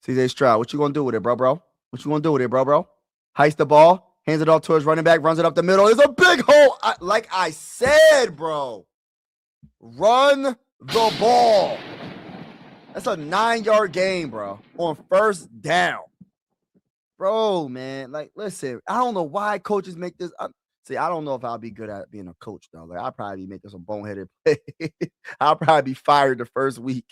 CJ Stroud, what you going to do with it, bro? What you going to do with it, bro? Heist the ball, hands it off to his running back, runs it up the middle. There's a big hole. Like I said, bro, run the ball. That's a 9-yard game, bro, on first down. Bro, man, like, listen, I don't know why coaches make this. See, I don't know if I'll be good at being a coach, though. Like, I'll probably be making some boneheaded play. I'll probably be fired the first week.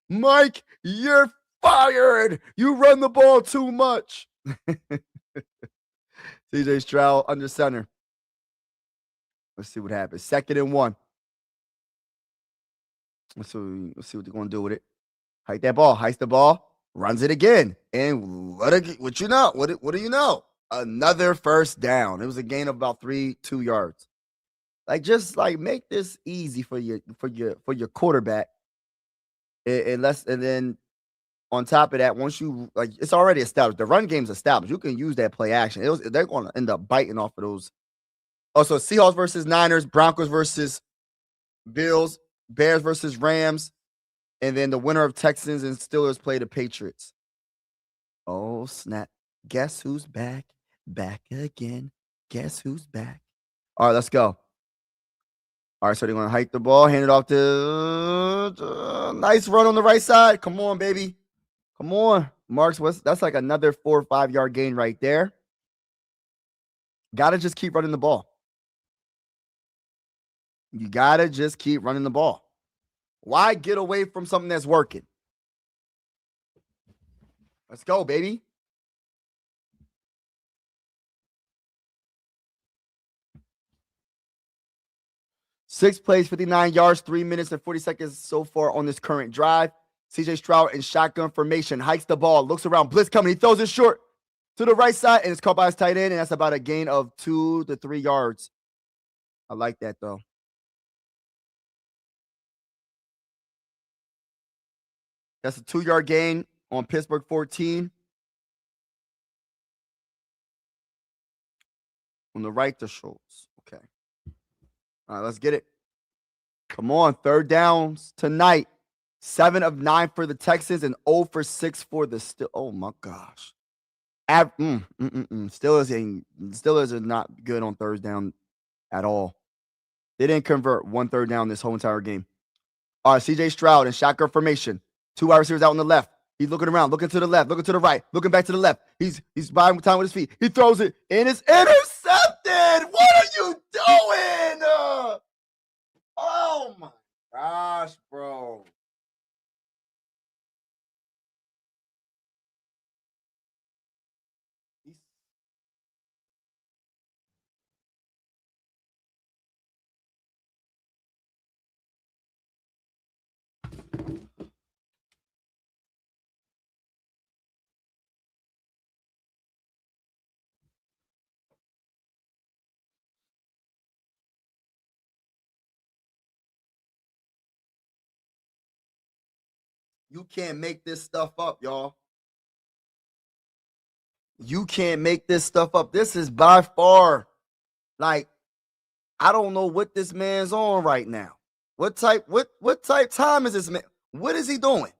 Mike, you're fired. You run the ball too much. CJ Stroud under center. Let's see what happens. 2nd and 1. Let's see what they're going to do with it. Hike that ball. Heist the ball. Runs it again. And what you know? What do you know? Another first down. It was a gain of about 2 yards. Like, just like make this easy for your quarterback. And then on top of that, once you like, it's already established. The run game's established. You can use that play action. They're going to end up biting off of those. Also, Seahawks versus Niners, Broncos versus Bills, Bears versus Rams, and then the winner of Texans and Steelers play the Patriots. Oh, snap. Guess who's back? Back again. Guess who's back? All right, let's go. All right, so they're going to hike the ball, hand it off to nice run on the right side. Come on, baby. Come on. Marks, that's like another 4 or 5 yard gain right there. Got to just keep running the ball. You got to just keep running the ball. Why get away from something that's working? Let's go, baby. Six plays, 59 yards, 3 minutes and 40 seconds so far on this current drive. CJ Stroud in shotgun formation, hikes the ball, looks around, blitz coming. He throws it short to the right side, and it's caught by his tight end, and that's about a gain of 2 to 3 yards. I like that, though. That's a 2-yard gain on Pittsburgh 14. On the right to Schultz. Okay. All right, let's get it. Come on, third downs tonight. 7 of 9 for the Texans and 0 for 6 for the Steelers. Oh, my gosh. Steelers are not good on third down at all. They didn't convert 1 third down this whole entire game. All right, CJ Stroud in shotgun formation. 2 wide receivers out on the left. He's looking around, looking to the left, looking to the right, looking back to the left. He's buying time with his feet. He throws it, and it's intercepted. What are you doing? Oh, my gosh, bro. You can't make this stuff up, y'all. You can't make this stuff up. This is by far, like, I don't know what this man's on right now. What type time is this man? What is he doing?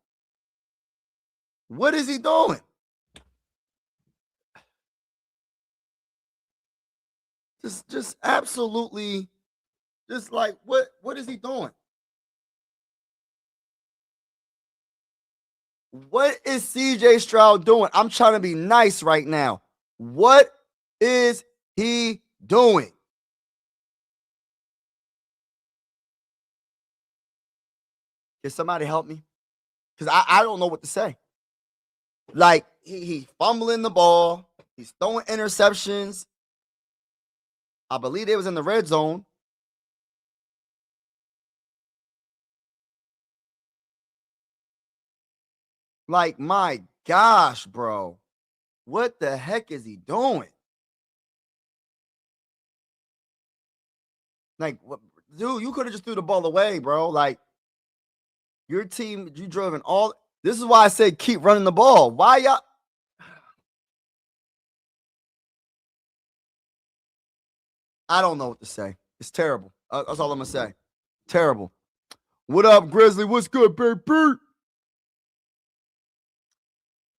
What is he doing? Just absolutely, just like what is he doing? What is CJ Stroud doing? I'm trying to be nice right now. What is he doing? Can somebody help me? Because I don't know what to say. Like, he's fumbling the ball. He's throwing interceptions. I believe it was in the red zone. Like, my gosh, bro. What the heck is he doing? Like, dude, you could have just threw the ball away, bro. Like, Your team, you drove in all. This is why I said keep running the ball. Why y'all? I don't know what to say. It's terrible. That's all I'm gonna say. Terrible. What up, Grizzly? What's good, baby?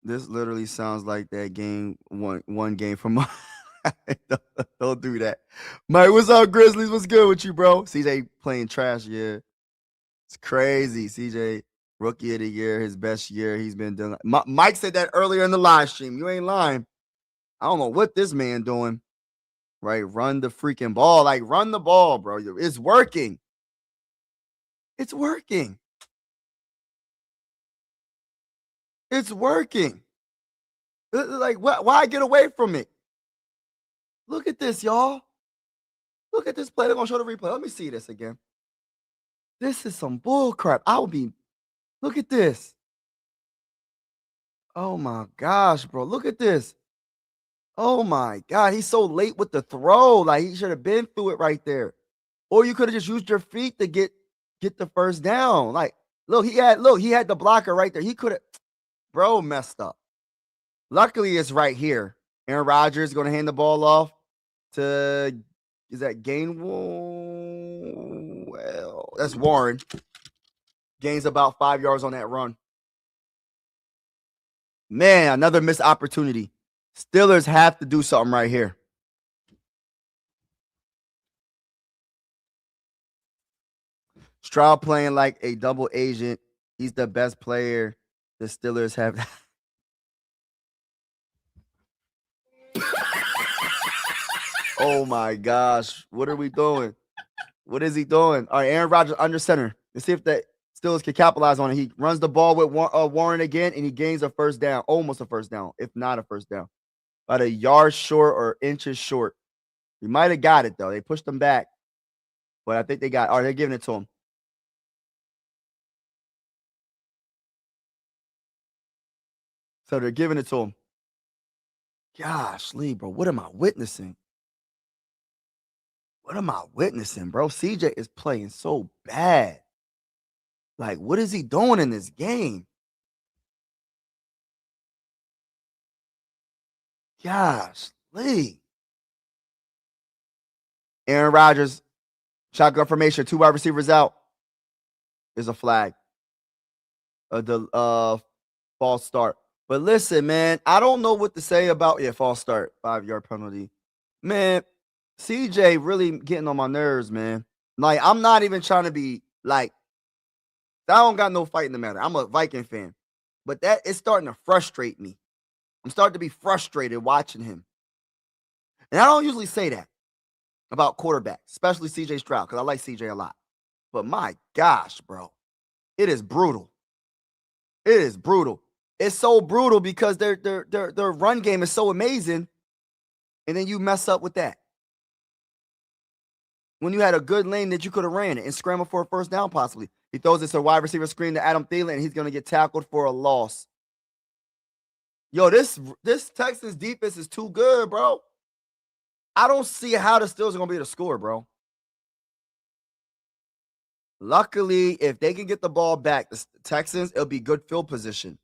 This literally sounds like that game one game from don't do that. Mike, what's up, Grizzlies? What's good with you, bro? CJ playing trash, yeah. It's crazy. CJ, rookie of the year, his best year he's been doing. Mike said that earlier in the live stream. You ain't lying. I don't know what this man doing. Right? Run the freaking ball. Like, run the ball, bro. It's working. It's working. It's working. Like, why get away from it? Look at this, y'all. Look at this play. They're going to show the replay. Let me see this again. This is some bull crap. Look at this. Oh, my gosh, bro. Look at this. Oh, my God. He's so late with the throw. Like, he should have been through it right there. Or you could have just used your feet to get the first down. Like, look, he had the blocker right there. He could have, bro, messed up. Luckily, it's right here. Aaron Rodgers going to hand the ball off to, is that Gainwell? Well, that's Warren. Gains about 5 yards on that run. Man, another missed opportunity. Steelers have to do something right here. Stroud playing like a double agent. He's the best player the Steelers have. Oh my gosh. What are we doing? What is he doing? All right, Aaron Rodgers under center. Let's see if the Steelers can capitalize on it. He runs the ball with Warren again, and he gains a first down, almost a first down, if not a first down. About a yard short or inches short. He might have got it, though. They pushed him back, but I think they got it. All right, they're giving it to him. So they're giving it to him. Gosh, Lee, bro, what am I witnessing? What am I witnessing, bro? CJ is playing so bad. Like, what is he doing in this game? Gosh, Lee. Aaron Rodgers, shotgun formation, 2 wide receivers out. Is a flag. The false start. But listen, man, I don't know what to say about false start, 5-yard penalty. Man, CJ really getting on my nerves, man. Like, I'm not even trying to be like, I don't got no fight in the matter. I'm a Viking fan. But that is starting to frustrate me. I'm starting to be frustrated watching him. And I don't usually say that about quarterbacks, especially CJ Stroud, because I like CJ a lot. But my gosh, bro, it is brutal. It is brutal. It's so brutal because their run game is so amazing, and then you mess up with that. When you had a good lane that you could have ran it and scrambled for a first down possibly. He throws this a wide receiver screen to Adam Thielen, and he's going to get tackled for a loss. Yo, this Texans defense is too good, bro. I don't see how the Steelers are going to be able to score, bro. Luckily, if they can get the ball back, the Texans, it'll be good field position.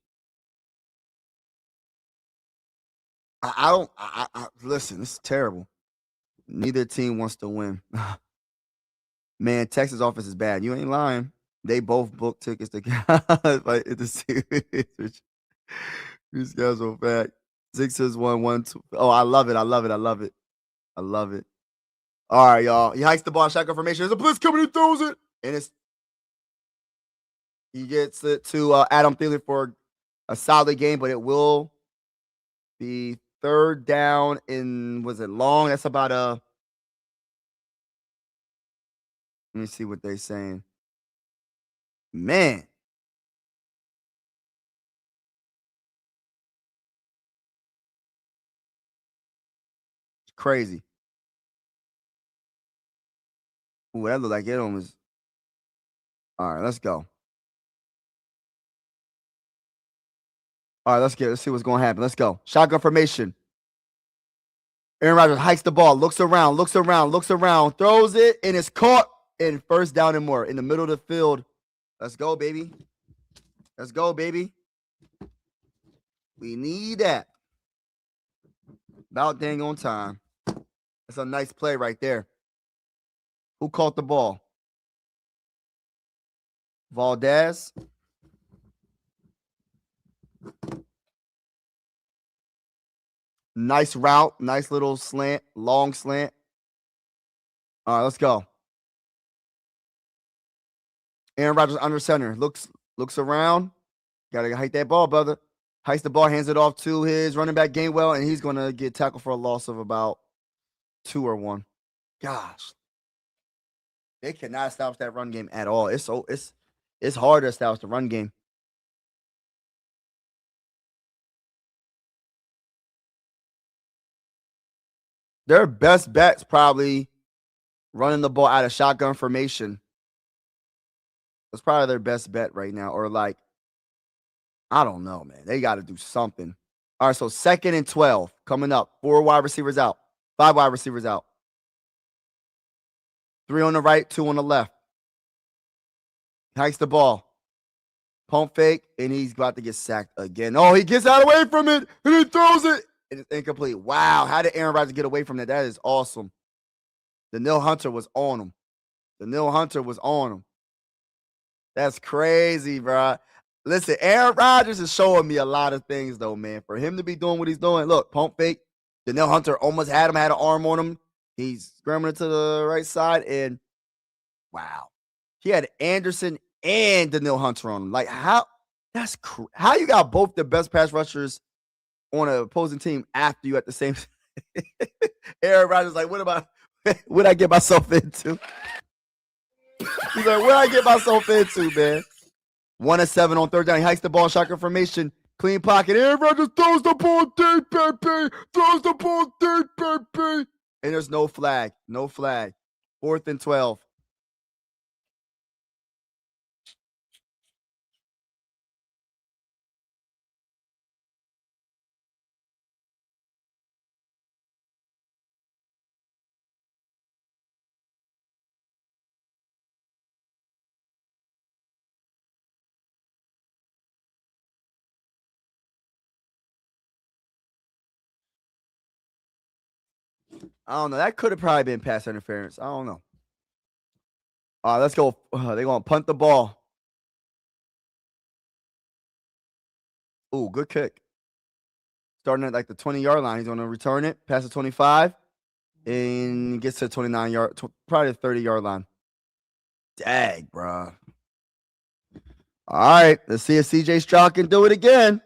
Listen, this is terrible. Neither team wants to win. Man, Texas offense is bad. You ain't lying. They both booked tickets to fight the series. These guys are back. 6-1-1-2. Oh, I love it. I love it. I love it. I love it. All right, y'all. He hikes the ball, shotgun formation. There's a blitz coming. He throws it, and he gets it to Adam Thielen for a solid game, but it will be third down in, was it long? That's about let me see what they're saying. Man. It's crazy. Ooh, that looked like it almost. All right, let's go. All right, let's see what's going to happen. Let's go. Shotgun formation. Aaron Rodgers hikes the ball, looks around, throws it, and it's caught. And first down and more in the middle of the field. Let's go, baby. Let's go, baby. We need that. About dang on time. That's a nice play right there. Who caught the ball? Valdez. Nice route. Nice little slant. Long slant. All right, let's go. Aaron Rodgers under center. Looks around. Gotta hike that ball, brother. Hikes the ball, hands it off to his running back Gainwell, and he's gonna get tackled for a loss of about 2 or 1. Gosh. They cannot establish that run game at all. It's hard to establish the run game. Their best bet's probably running the ball out of shotgun formation. That's probably their best bet right now. Or like, I don't know, man. They got to do something. All right, so 2nd and 12 coming up. 4 wide receivers out. 5 wide receivers out. 3 on the right, 2 on the left. Hikes the ball. Pump fake, and he's about to get sacked again. Oh, he gets out away from it, and he throws it. It's incomplete. Wow, how did Aaron Rodgers get away from that? That is awesome. Danielle Hunter was on him. That's crazy, bro. Listen, Aaron Rodgers is showing me a lot of things, though, man. For him to be doing what he's doing, look, pump fake. Danielle Hunter almost had an arm on him. He's scrambling to the right side, and wow. He had Anderson and Danielle Hunter on him. Like, how you got both the best pass rushers on an opposing team after you at the same time? Aaron Rodgers like, what I get myself into? He's like, what I get myself into, man? 1 of 7 on 3rd down. He hikes the ball, shotgun formation, clean pocket. Aaron Rodgers throws the ball deep, baby. Throws the ball deep, baby. And there's no flag. 4th and 12. I don't know. That could have probably been pass interference. I don't know. All right, let's go. They're going to punt the ball. Ooh, good kick. Starting at like the 20-yard line. He's going to return it, pass the 25, and gets to the 29-yard, probably the 30-yard line. Dang, bro. All right, let's see if CJ Stroud can do it again.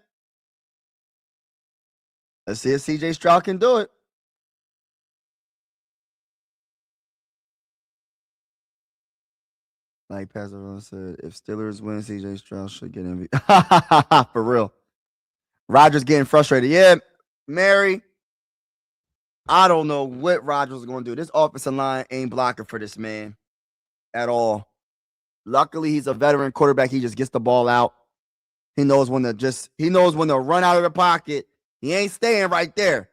Let's see if CJ Stroud can do it. Like Pastor said, if Steelers win, CJ Stroud should get MVP. For real. Rodgers getting frustrated. Yeah, Mary. I don't know what Rodgers is going to do. This offensive line ain't blocking for this man at all. Luckily, he's a veteran quarterback. He just gets the ball out. He knows when to run out of the pocket. He ain't staying right there.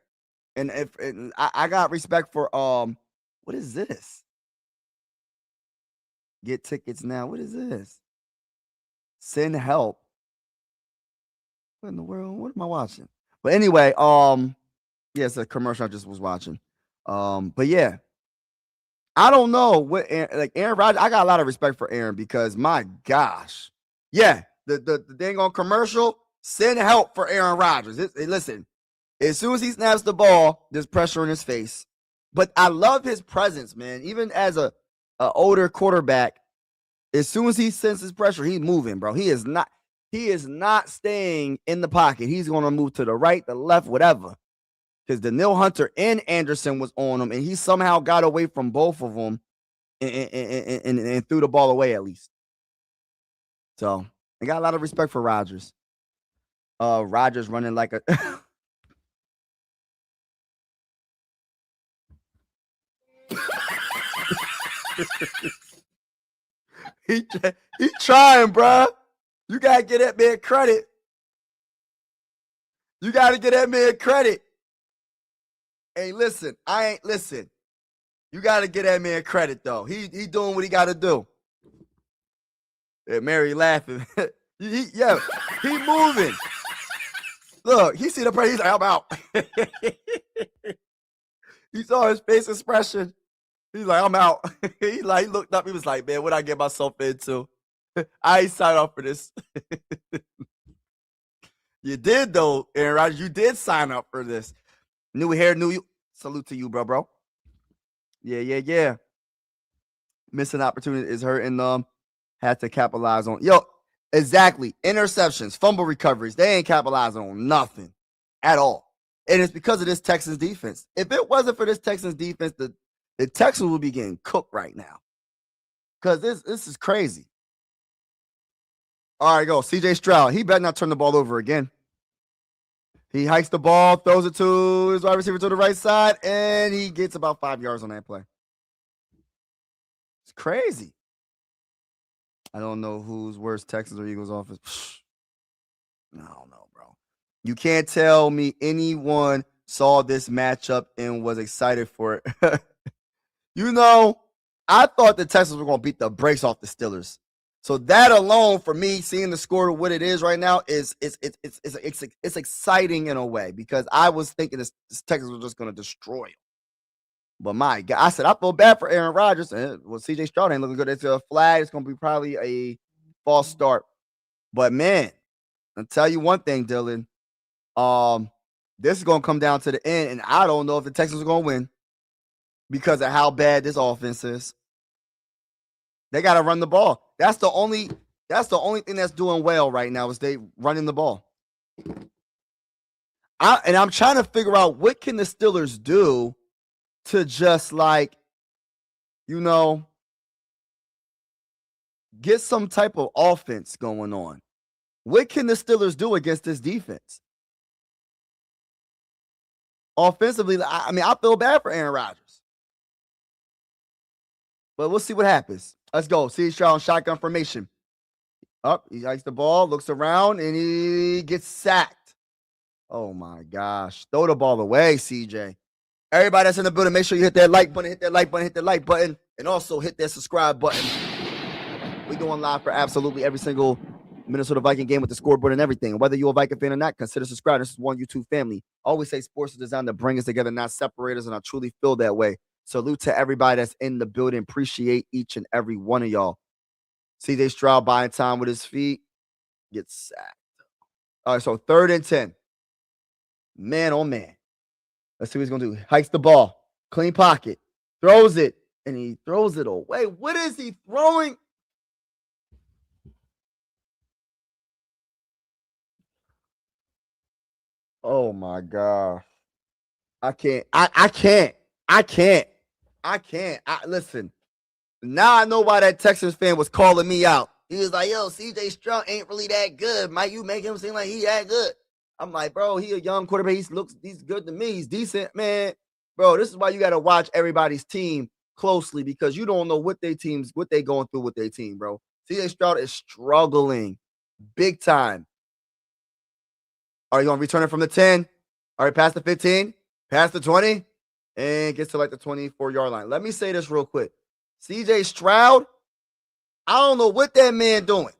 And I got respect for what is this? Get tickets now. What is this? Send help. What in the world? What am I watching? But anyway, yeah, it's a commercial I just was watching. But yeah, I don't know what Aaron Rodgers. I got a lot of respect for Aaron because my gosh, yeah, the dang on commercial. Send help for Aaron Rodgers. Listen, as soon as he snaps the ball, there's pressure in his face. But I love his presence, man. Even as a older quarterback, as soon as he senses pressure, he's moving, bro. He is not staying in the pocket. He's going to move to the right, the left, whatever. Because Danielle Hunter and Anderson was on him, and he somehow got away from both of them and threw the ball away at least. So I got a lot of respect for Rodgers. Rodgers running like a he trying, bro. You gotta get that man credit. Hey, listen, listen. You gotta get that man credit though. He doing what he gotta do. Yeah, Mary laughing. Yeah, he moving. Look, he see the play. He's like, I'm out. He saw his face expression. He's like, I'm out. He looked up. He was like, man, what I get myself into? I ain't signed up for this. You did though, Aaron Rodgers. You did sign up for this. New hair, new you. Salute to you, bro. Yeah. Missing opportunity is hurting them. Had to capitalize on. Yo, exactly. Interceptions, fumble recoveries. They ain't capitalizing on nothing at all. And it's because of this Texans defense. If it wasn't for this Texans defense, the Texans would be getting cooked right now. Because this is crazy. All right, go. CJ Stroud. He better not turn the ball over again. He hikes the ball, throws it to his wide receiver to the right side, and he gets about 5 yards on that play. It's crazy. I don't know who's worse, Texans or Eagles offense. I don't know, bro. You can't tell me anyone saw this matchup and was excited for it. I thought the Texans were going to beat the brakes off the Steelers. So that alone, for me, seeing the score of what it is right now, it's exciting in a way because I was thinking this Texans was just going to destroy them. But my God, I said I feel bad for Aaron Rodgers. And CJ Stroud ain't looking good. It's a flag. It's going to be probably a false start. But man, I'll tell you one thing, Dylan. This is going to come down to the end, and I don't know if the Texans are going to win because of how bad this offense is. They got to run the ball. That's the only thing that's doing well right now is they running the ball. I'm trying to figure out what can the Steelers do to just get some type of offense going on. What can the Steelers do against this defense? Offensively, I feel bad for Aaron Rodgers. But we'll see what happens. Let's go. CJ Stroud on shotgun formation. Up, he hikes the ball, looks around, and he gets sacked. Oh my gosh. Throw the ball away, CJ. Everybody that's in the building, make sure you hit that like button, and also hit that subscribe button. We're going live for absolutely every single Minnesota Viking game with the scoreboard and everything. Whether you're a Viking fan or not, consider subscribing. This is one YouTube family. I always say sports is designed to bring us together, not separate us, and I truly feel that way. Salute to everybody that's in the building. Appreciate each and every one of y'all. CJ Stroud buying time with his feet. Gets sacked. All right, so 3rd and 10. Man, oh man. Let's see what he's going to do. Hikes the ball. Clean pocket. Throws it. And he throws it away. What is he throwing? Oh my God. I can't. Listen. Now I know why that Texans fan was calling me out. He was like, yo, CJ Stroud ain't really that good. Mike, you make him seem like he that good. I'm like, bro, he a young quarterback. He's good to me. He's decent, man. Bro, this is why you got to watch everybody's team closely because you don't know what they going through with their team, bro. CJ Stroud is struggling big time. Are you going to return it from the 10? All right, past the 15, past the 20, and gets to the 24-yard line. Let me say this real quick. CJ Stroud, I don't know what that man doing.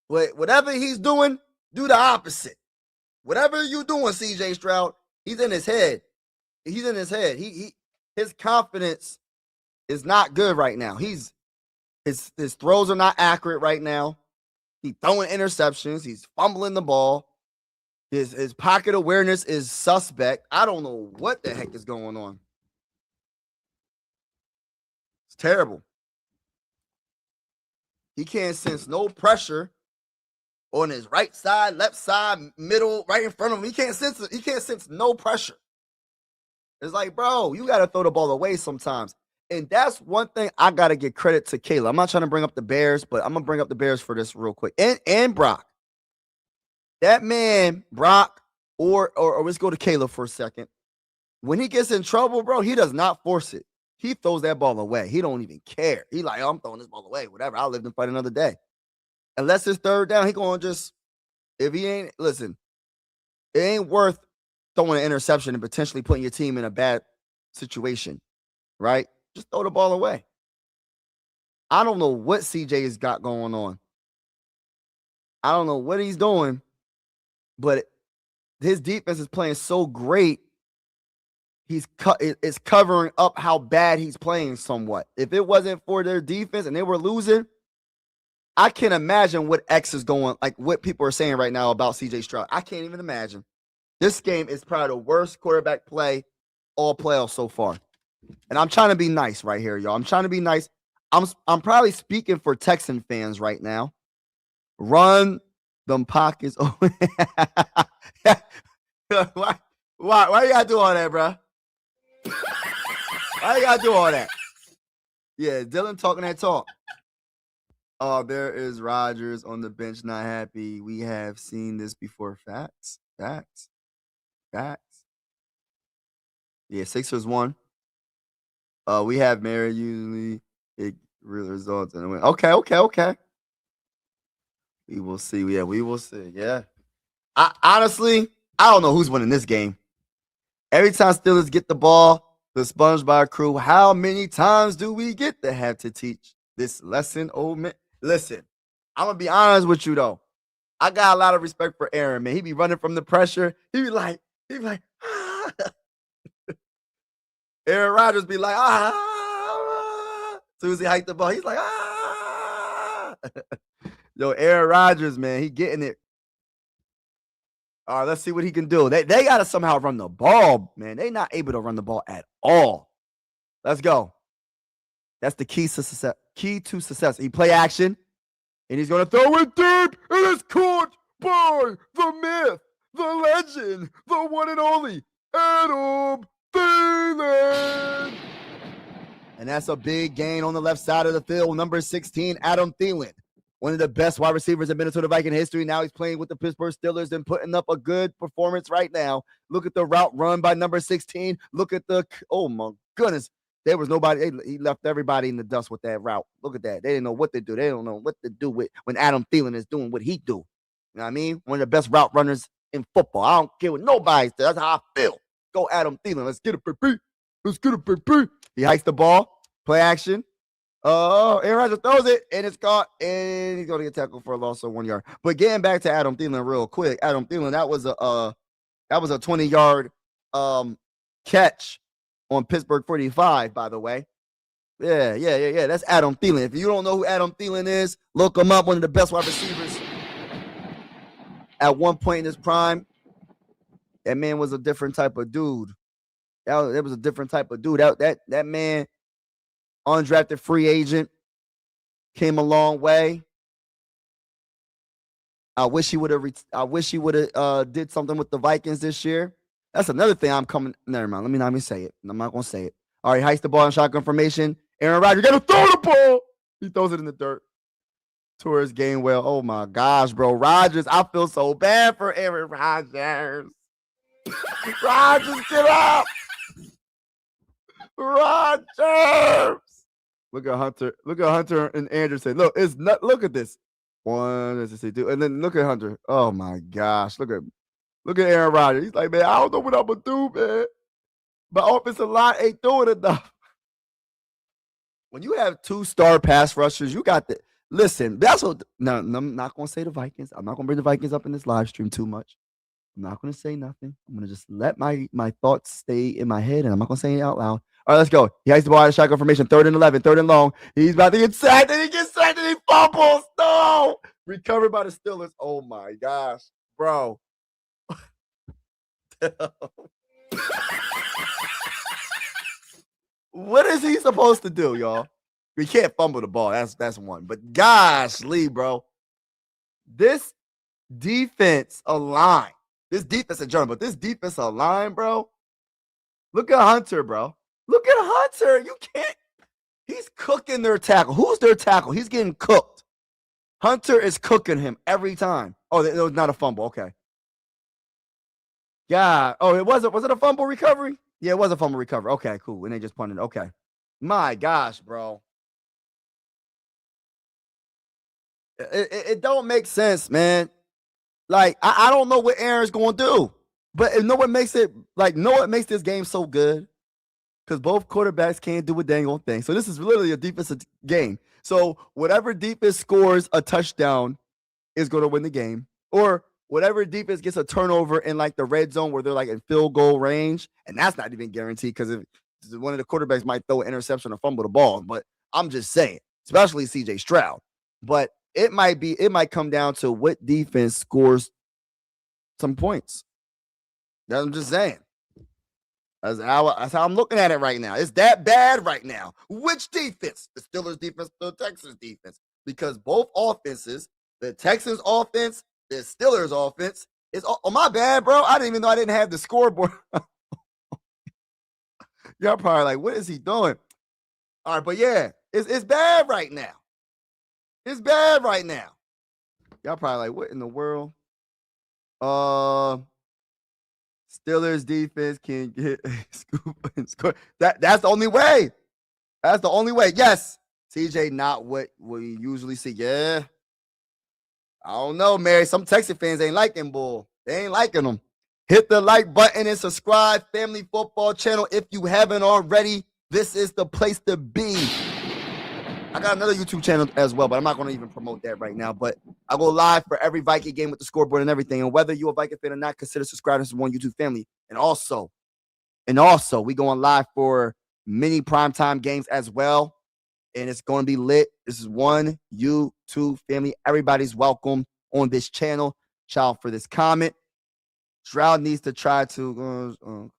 But whatever he's doing, do the opposite. Whatever you doing, CJ Stroud, he's in his head. His confidence is not good right now. His throws are not accurate right now. He's throwing interceptions. He's fumbling the ball. His pocket awareness is suspect. I don't know what the heck is going on. It's terrible. He can't sense no pressure on his right side, left side, middle, right in front of him. He can't sense no pressure. It's like, bro, you got to throw the ball away sometimes. And that's one thing I got to give credit to Kayla. I'm not trying to bring up the Bears, but I'm going to bring up the Bears for this real quick. And Brock. That man, Brock, or let's go to Kayla for a second. When he gets in trouble, bro, he does not force it. He throws that ball away. He don't even care. He like, oh, I'm throwing this ball away. Whatever. I'll live and fight another day. Unless it's 3rd down, he going to just, if he ain't, listen, it ain't worth throwing an interception and potentially putting your team in a bad situation, right? Just throw the ball away. I don't know what CJ has got going on. I don't know what he's doing, but his defense is playing so great. It's covering up how bad he's playing somewhat. If it wasn't for their defense and they were losing, I can't imagine what X is going, like what people are saying right now about CJ Stroud. I can't even imagine. This game is probably the worst quarterback play all playoffs so far. And I'm trying to be nice right here, y'all. I'm trying to be nice. I'm probably speaking for Texan fans right now. Run them pockets. Why you gotta do all that, bro? Why you gotta do all that? Yeah, Dylan talking that talk. Oh, there is Rodgers on the bench, not happy. We have seen this before. Facts. Yeah, Sixers won. We have Mary usually. It really results in a win. Okay. We will see. Yeah, we will see. Yeah. Honestly, I don't know who's winning this game. Every time Steelers get the ball, the SpongeBob crew, how many times do we get to have to teach this lesson, old man? Listen, I'm going to be honest with you, though. I got a lot of respect for Aaron, man. He be running from the pressure. He be like, ah. Aaron Rodgers be like, ah. As soon as he hiked the ball, he's like, ah. Yo, Aaron Rodgers, man, he getting it. All right, let's see what he can do. They got to somehow run the ball, man. They not able to run the ball at all. Let's go. That's the key to success. He play action, and he's going to throw it deep. It is caught by the myth, the legend, the one and only Adam Thielen. And that's a big gain on the left side of the field. Number 16, Adam Thielen. One of the best wide receivers in Minnesota Viking history. Now he's playing with the Pittsburgh Steelers and putting up a good performance right now. Look at the route run by number 16. Look at oh my goodness. There was nobody. He left everybody in the dust with that route. Look at that. They didn't know what to do. They don't know what to do with when Adam Thielen is doing what he do. You know what I mean? One of the best route runners in football. I don't care what nobody says. That's how I feel. Go Adam Thielen. Let's get it, baby. Let's get it, baby. He hikes the ball. Play action. Aaron Rodgers throws it, and it's caught, and he's going to get tackled for a loss of 1 yard. But getting back to Adam Thielen real quick, Adam Thielen, that was a 20-yard catch on Pittsburgh 45, by the way. Yeah. That's Adam Thielen. If you don't know who Adam Thielen is, look him up. One of the best wide receivers at one point in his prime. That man was a different type of dude. That was a different type of dude. That man, undrafted free agent, came a long way. I wish he would have did something with the Vikings this year. That's another thing never mind. Let me not even say it. I'm not going to say it. All right, hikes the ball in shotgun formation. Aaron Rodgers got to throw the ball. He throws it in the dirt. Torres Gainwell. Oh, my gosh, bro. Rodgers, I feel so bad for Aaron Rodgers. Rodgers, get up. Rodgers. Look at Hunter and Anderson. Look, it's not. Look at this. 1, 2, and then look at Hunter. Oh, my gosh. Look at Aaron Rodgers. He's like, man, I don't know what I'm going to do, man. My offensive line ain't doing enough. When you have 2-star pass rushers, you got the – listen, that's what – no, I'm not going to say the Vikings. I'm not going to bring the Vikings up in this live stream too much. I'm not going to say nothing. I'm going to just let my thoughts stay in my head, and I'm not going to say it out loud. All right, let's go. He has the ball out of shotgun formation. 3rd and 11, 3rd and long. He's about to get sacked, and he gets sacked, and he fumbles. No! Recovered by the Steelers. Oh, my gosh. Bro. What is he supposed to do, y'all? We can't fumble the ball. That's one. But gosh, Lee, bro. This defense line. This defensive line, but this defensive line, bro. Look at Hunter, bro. Look at Hunter. You can't. He's cooking their tackle. Who's their tackle? He's getting cooked. Hunter is cooking him every time. Oh, it was not a fumble. Okay. Yeah. Oh, was it a fumble recovery? Yeah, it was a fumble recovery. Okay, cool. And they just punted. Okay. My gosh, bro. It don't make sense, man. Like, I don't know what Aaron's going to do. But you know what makes this game so good? Because both quarterbacks can't do a dang old thing. So this is literally a defensive game. So whatever defense scores a touchdown, is going to win the game, or whatever defense gets a turnover in like the red zone where they're like in field goal range, and that's not even guaranteed because if one of the quarterbacks might throw an interception or fumble the ball. But I'm just saying, especially CJ Stroud. But it might come down to what defense scores some points. That's what I'm just saying. That's how I'm looking at it right now. It's that bad right now. Which defense? The Steelers defense, the Texans defense. Because both offenses, the Texans offense, the Steelers offense, is oh my bad, bro. I didn't even know I didn't have the scoreboard. Y'all probably like, what is he doing? All right, but yeah, it's bad right now. It's bad right now. Y'all probably like, what in the world? Steelers defense can get a scoop and score. That's the only way. That's the only way. Yes. CJ, not what we usually see. Yeah. I don't know, Mary. Some Texas fans ain't liking bull. They ain't liking them. Hit the like button and subscribe. Family Football Channel. If you haven't already, this is the place to be. I got another YouTube channel as well, but I'm not going to even promote that right now. But I go live for every Viking game with the scoreboard and everything. And whether you're a Viking fan or not, consider subscribing to one YouTube family. And also, we going live for mini primetime games as well. And it's going to be lit. This is one YouTube family. Everybody's welcome on this channel. Shout out for this comment. Stroud needs to try to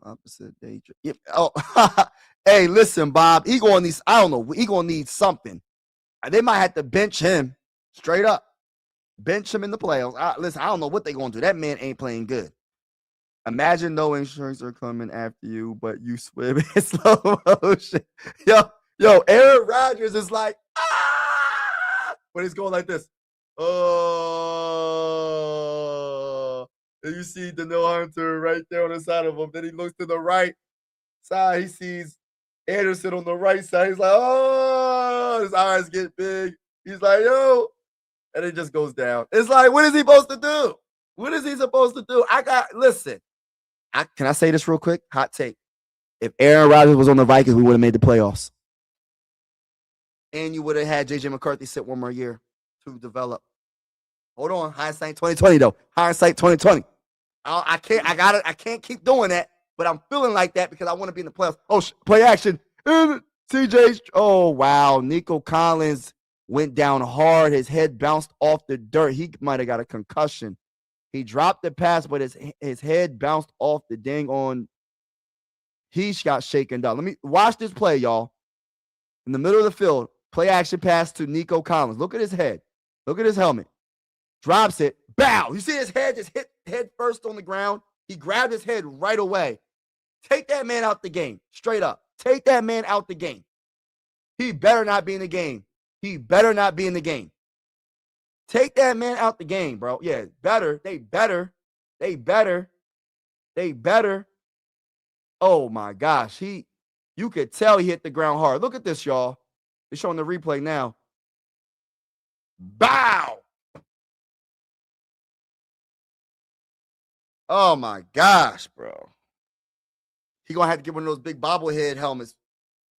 opposite day. Yep. Oh, hey, listen, Bob. He going to need. I don't know. He going to need something. They might have to bench him straight up. Bench him in the playoffs. Listen, I don't know what they're going to do. That man ain't playing good. Imagine no insurance are coming after you, but you swim in slow motion. Yo, Aaron Rodgers is like, but he's going like this. Oh, and you see Daniel Hunter right there on the side of him. Then he looks to the right side. He sees Anderson on the right side. He's like, oh, his eyes get big. He's like, yo, and it just goes down. It's like, what is he supposed to do? What is he supposed to do? Listen. Can I say this real quick? Hot take. If Aaron Rodgers was on the Vikings, we would have made the playoffs. And you would have had J.J. McCarthy sit one more year to develop. Hold on. Hindsight 2020, though. Hindsight 2020. I can't keep doing that, but I'm feeling like that because I want to be in the playoffs. Oh, play action. And CJ. Oh, wow. Nico Collins went down hard. His head bounced off the dirt. He might have got a concussion. He dropped the pass, but his head bounced off the dang on. He got shaken down. Let me watch this play, y'all. In the middle of the field, play action pass to Nico Collins. Look at his head. Look at his helmet. Drops it. Bow. You see his head just hit head first on the ground. He grabbed his head right away. Take that man out the game. Straight up. Take that man out the game. He better not be in the game. He better not be in the game. Take that man out the game, bro. Yeah, better. They better. Oh, my gosh. You could tell he hit the ground hard. Look at this, y'all. They're showing the replay now. Bow. Oh, my gosh, bro. He going to have to get one of those big bobblehead helmets.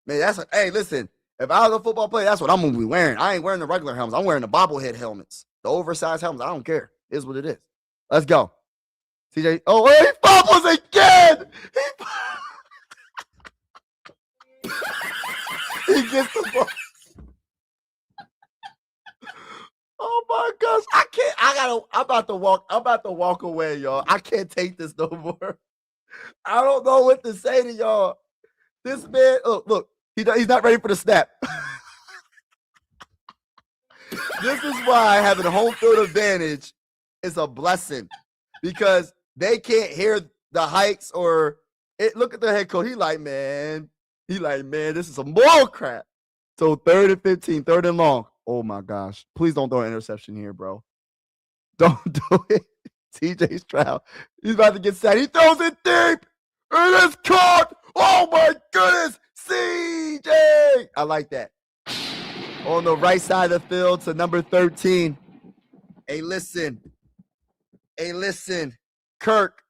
Man, hey, listen. If I was a football player, that's what I'm going to be wearing. I ain't wearing the regular helmets. I'm wearing the bobblehead helmets. The oversized helmets. I don't care. It is what it is. Let's go. CJ. Oh, he fumbles again. He gets the ball. Oh my gosh. I'm about to walk away, y'all. I can't take this no more. I don't know what to say to y'all. This man, look, he's not ready for the snap. This is why having a home field advantage is a blessing because they can't hear the hikes or it. Look at the head coach. He like, man, this is some bull crap. So 3rd and 15, 3rd and long. Oh my gosh. Please don't throw an interception here, bro. Don't do it. TJ Stroud. He's about to get sacked. He throws it deep. It is caught. Oh my goodness. CJ. I like that. On the right side of the field to number 13. Hey, listen. Kirk.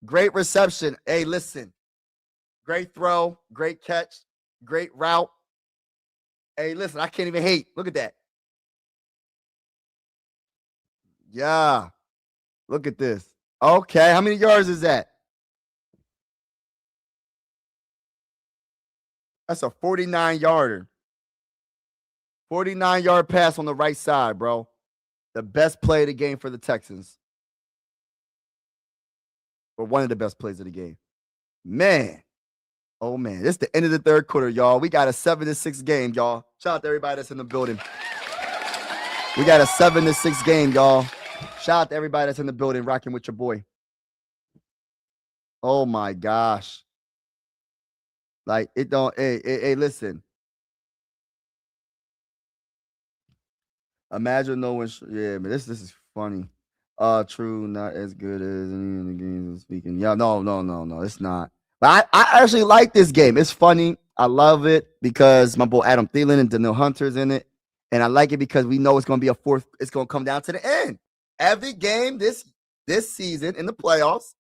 Great reception. Hey, listen. Great throw. Great catch. Great route. Hey, listen, I can't even hate. Look at that. Yeah. Look at this. Okay. How many yards is that? That's a 49-yarder. 49-yard pass on the right side, bro. The best play of the game for the Texans. Or one of the best plays of the game. Man. Oh, man. This is the end of the third quarter, y'all. We got a 7-6 game, y'all. Shout out to everybody that's in the building. We got a 7-6 game, y'all. Shout out to everybody that's in the building rocking with your boy. Oh, my gosh. Like, it don't, hey, listen. Imagine no one, yeah, man, this is funny. True, not as good as any of the games speaking. Yeah, no, it's not. But I actually like this game. It's funny. I love it because my boy Adam Thielen and Daniil Hunter's in it. And I like it because we know it's gonna be a fourth, it's gonna come down to the end. Every game this season in the playoffs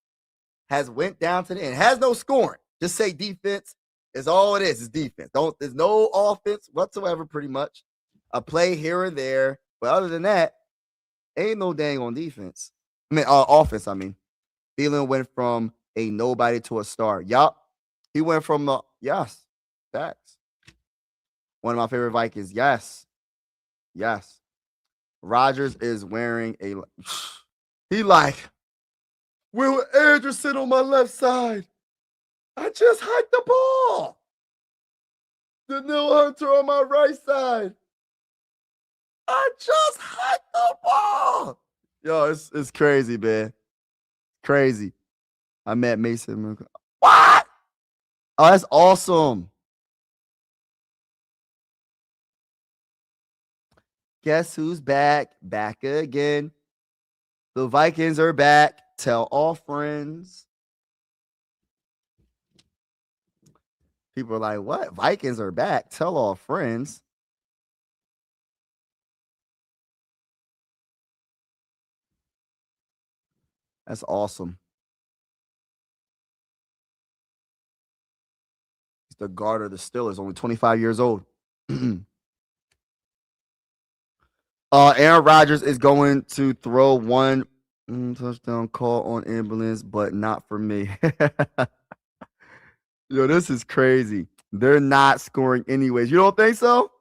has went down to the end. Has no scoring. Just say defense is all it is defense. There's no offense whatsoever, pretty much. A play here and there. But other than that, ain't no dang on defense. I mean, offense, I mean. Thielen went from a nobody to a star. Yup. He went from yes. Facts. One of my favorite Vikings. Yes. Yes. Rodgers is wearing a he like Will Anderson on my left side. I just hiked the ball. Daniil Hunter on my right side. I just hiked the ball. Yo, it's crazy, man. Crazy. I met Mason. What? Oh, that's awesome. Guess who's back? Back again. The Vikings are back. Tell all friends. People are like, what? Vikings are back. Tell all friends. That's awesome. He's the guard of the Steelers, only 25 years old. Aaron Rodgers is going to throw one touchdown call on ambulance, but not for me. Yo, this is crazy. They're not scoring anyways. You don't think so?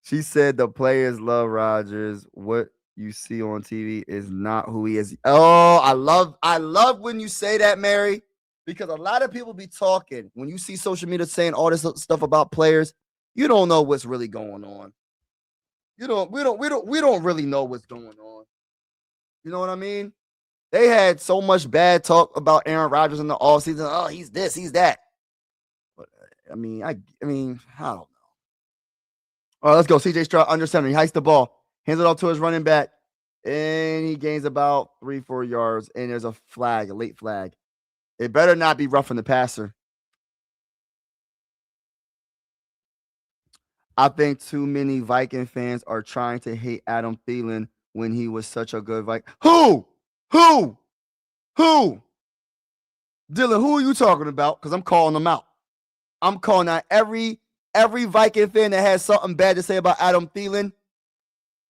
She said the players love Rodgers. What you see on TV is not who he is. Oh, I love when you say that, Mary, because a lot of people be talking. When you see social media saying all this stuff about players, you don't know what's really going on. We don't really know what's going on. You know what I mean? They had so much bad talk about Aaron Rodgers in the offseason. Oh, he's this, he's that. But I mean, I don't know. All right, let's go. CJ Stroud under center. He hikes the ball, hands it off to his running back, and he gains about 3-4 yards. And there's a flag, a late flag. It better not be roughing the passer. I think too many Viking fans are trying to hate Adam Thielen when he was such a good Viking. Who? Dylan, who are you talking about? Because I'm calling them out. I'm calling out every Viking fan that has something bad to say about Adam Thielen.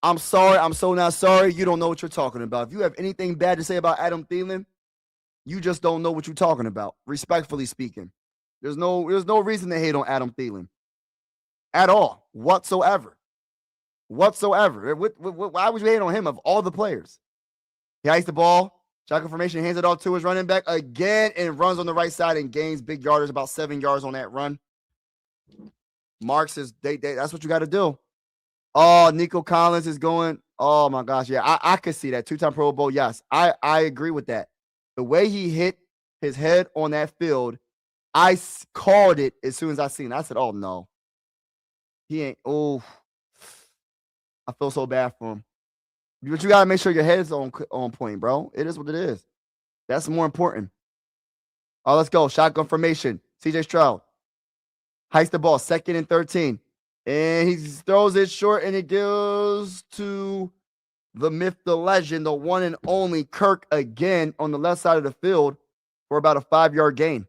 I'm sorry. I'm so not sorry. You don't know what you're talking about. If you have anything bad to say about Adam Thielen, you just don't know what you're talking about. Respectfully speaking, there's no reason to hate on Adam Thielen at all, whatsoever. Why would you hate on him of all the players? He hikes the ball, shotgun formation, hands it off to his running back again, and runs on the right side and gains big yardage, about 7 yards on that run. Marks is that's what you got to do. Oh, Nico Collins is going. Oh my gosh, yeah, I could see that 2-time Pro Bowl. Yes, I agree with that. The way he hit his head on that field, I called it as soon as I seen it. I said, "Oh no, he ain't." Oh, I feel so bad for him. But you gotta make sure your head is on point, bro. It is what it is. That's more important. Oh, let's go. Shotgun formation. CJ Stroud hikes the ball, 2nd and 13. And he throws it short, and it goes to the myth, the legend, the one and only Kirk again on the left side of the field for about a 5-yard gain.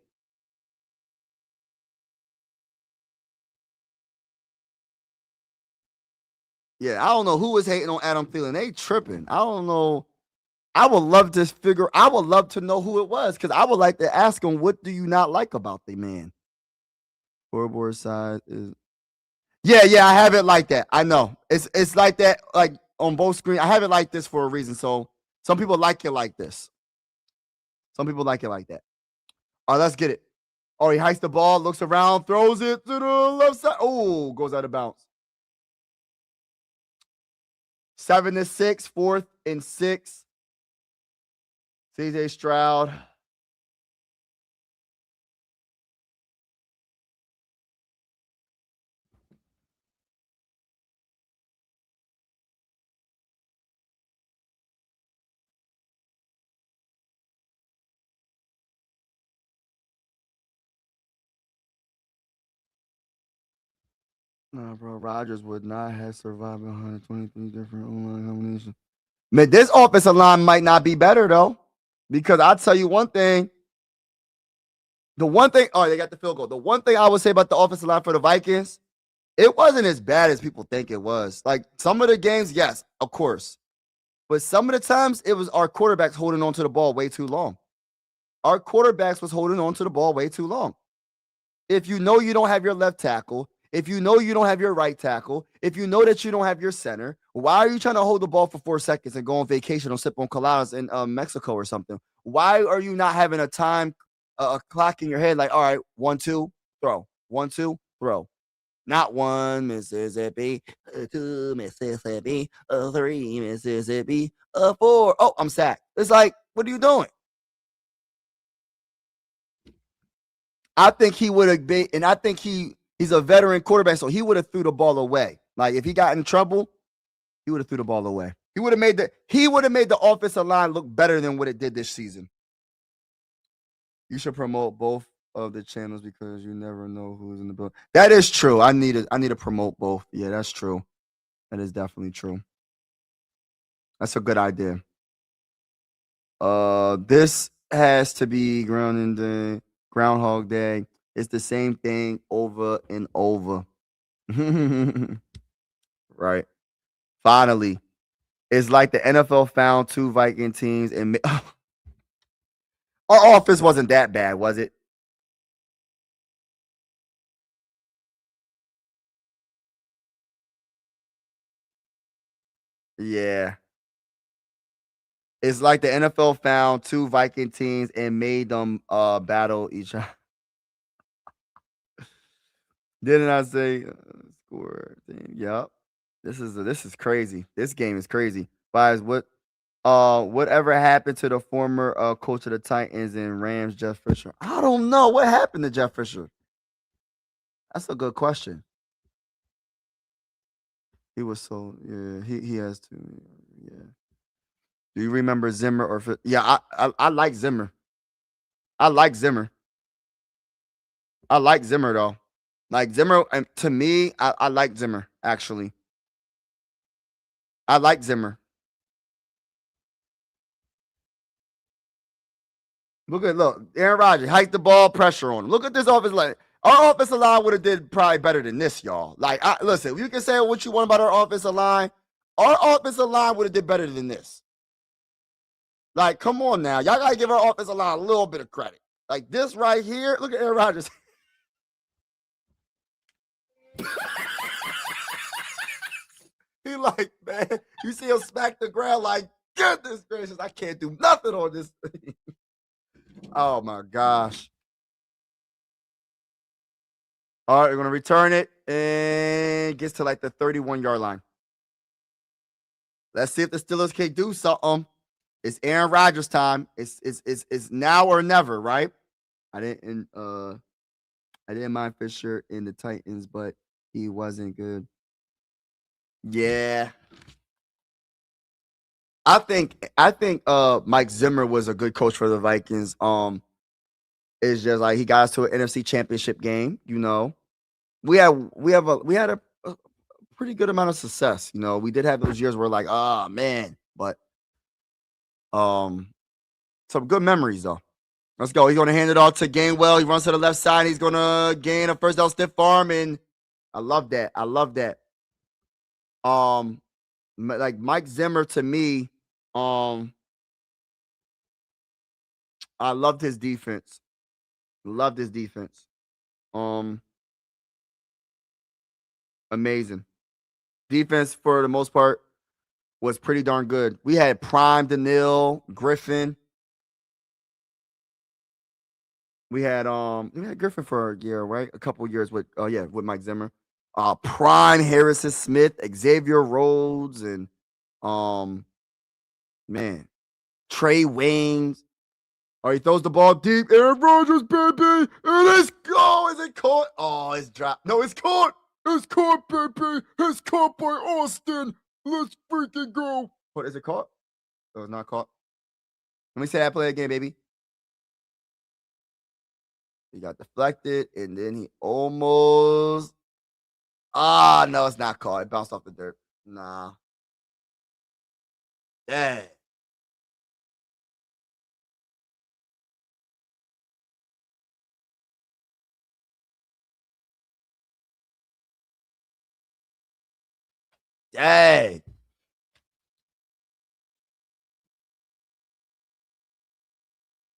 Yeah, I don't know who is hating on Adam Thielen. They tripping. I don't know. I would love to figure. I would love to know who it was because I would like to ask him, "What do you not like about the man?" Scoreboard size is. Yeah, yeah. I have it like that. I know it's like that, like on both screens. I have it like this for a reason. So some people like it like this. Some people like it like that. All right, let's get it. Oh, he hikes the ball, looks around, throws it to the left side. Oh, goes out of bounds. 7-6, 4th and 6. CJ Stroud. Nah, bro, Rodgers would not have survived 123 different online combinations. Man, this offensive line might not be better though, because I'll tell you one thing. The one thing, oh, they got the field goal. The one thing I would say about the offensive line for the Vikings, it wasn't as bad as people think it was. Like some of the games, yes, of course, but some of the times it was our quarterbacks holding on to the ball way too long. Our quarterbacks was holding on to the ball way too long. If you know you don't have your left tackle, if you know you don't have your right tackle, if you know that you don't have your center, why are you trying to hold the ball for 4 seconds and go on vacation or sip on coladas in Mexico or something? Why are you not having a time, a clock in your head like, all right, 1-2, throw, 1-2, throw. Not 1 Mississippi, 2 Mississippi, 3 Mississippi, 4. Oh, I'm sacked. It's like, what are you doing? I think he would have been, and I think he's a veteran quarterback, so he would have threw the ball away. Like if he got in trouble, he would have threw the ball away. He would have made the offensive line look better than what it did this season. You should promote both of the channels because you never know who's in the building. That is true. I need to promote both. Yeah, that's true. That is definitely true. That's a good idea. This has to be Groundhog Day. It's the same thing over and over. Right. Finally, it's like the NFL found 2 Viking teams and our offense wasn't that bad, was it? Yeah. It's like the NFL found 2 Viking teams and made them battle each other. Didn't I say score thing? Yep. This is crazy. This game is crazy. Guys, whatever happened to the former coach of the Titans and Rams, Jeff Fisher? I don't know. What happened to Jeff Fisher? That's a good question. He was so yeah. He has to yeah. Do you remember Zimmer or yeah? I like Zimmer. I like Zimmer. I like Zimmer though. Like Zimmer, and to me, I like Zimmer actually. I like Zimmer. Look, Aaron Rodgers hike the ball, pressure on him. Look at this offensive line. Our offensive line would have did probably better than this, y'all. Like, listen, you can say what you want about our offensive line. Our offensive line would have did better than this. Like, come on now, y'all gotta give our offensive line a little bit of credit. Like this right here. Look at Aaron Rodgers. He like, man, you see him smack the ground like, goodness gracious, I can't do nothing on this thing. Oh my gosh. All right, we're gonna return it and gets to like the 31-yard line. Let's see if the Steelers can do something. It's Aaron Rodgers time. It's now or never, right? I didn't uh I didn't mind Fisher in the Titans, but he wasn't good. Yeah. I think Mike Zimmer was a good coach for the Vikings. It's just like he got us to an NFC championship game, you know. We had a pretty good amount of success. You know, we did have those years where like, oh man, but um some good memories though. Let's go. He's gonna hand it off to Gainwell. He runs to the left side. He's gonna gain a first down stiff arm, and I love that. I love that. Like Mike Zimmer to me, um, I loved his defense. Loved his defense. Um, Amazing. Defense for the most part was pretty darn good. We had Prime, Daniil, Griffin. We had Griffin for a year, right? A couple years with with Mike Zimmer. Prime Harrison Smith, Xavier Rhodes, and um man, Trey Waynes. Oh, he throws the ball deep. Aaron Rodgers, baby. And let's go. Is it caught? Oh, it's dropped. No, it's caught. It's caught, baby. It's caught by Austin. Let's freaking go. What is it caught? Oh, it's not caught. Let me say that play again, baby. He got deflected, and then he almost. Ah, no, it's not caught. It bounced off the dirt. Nah. Dang. Dang.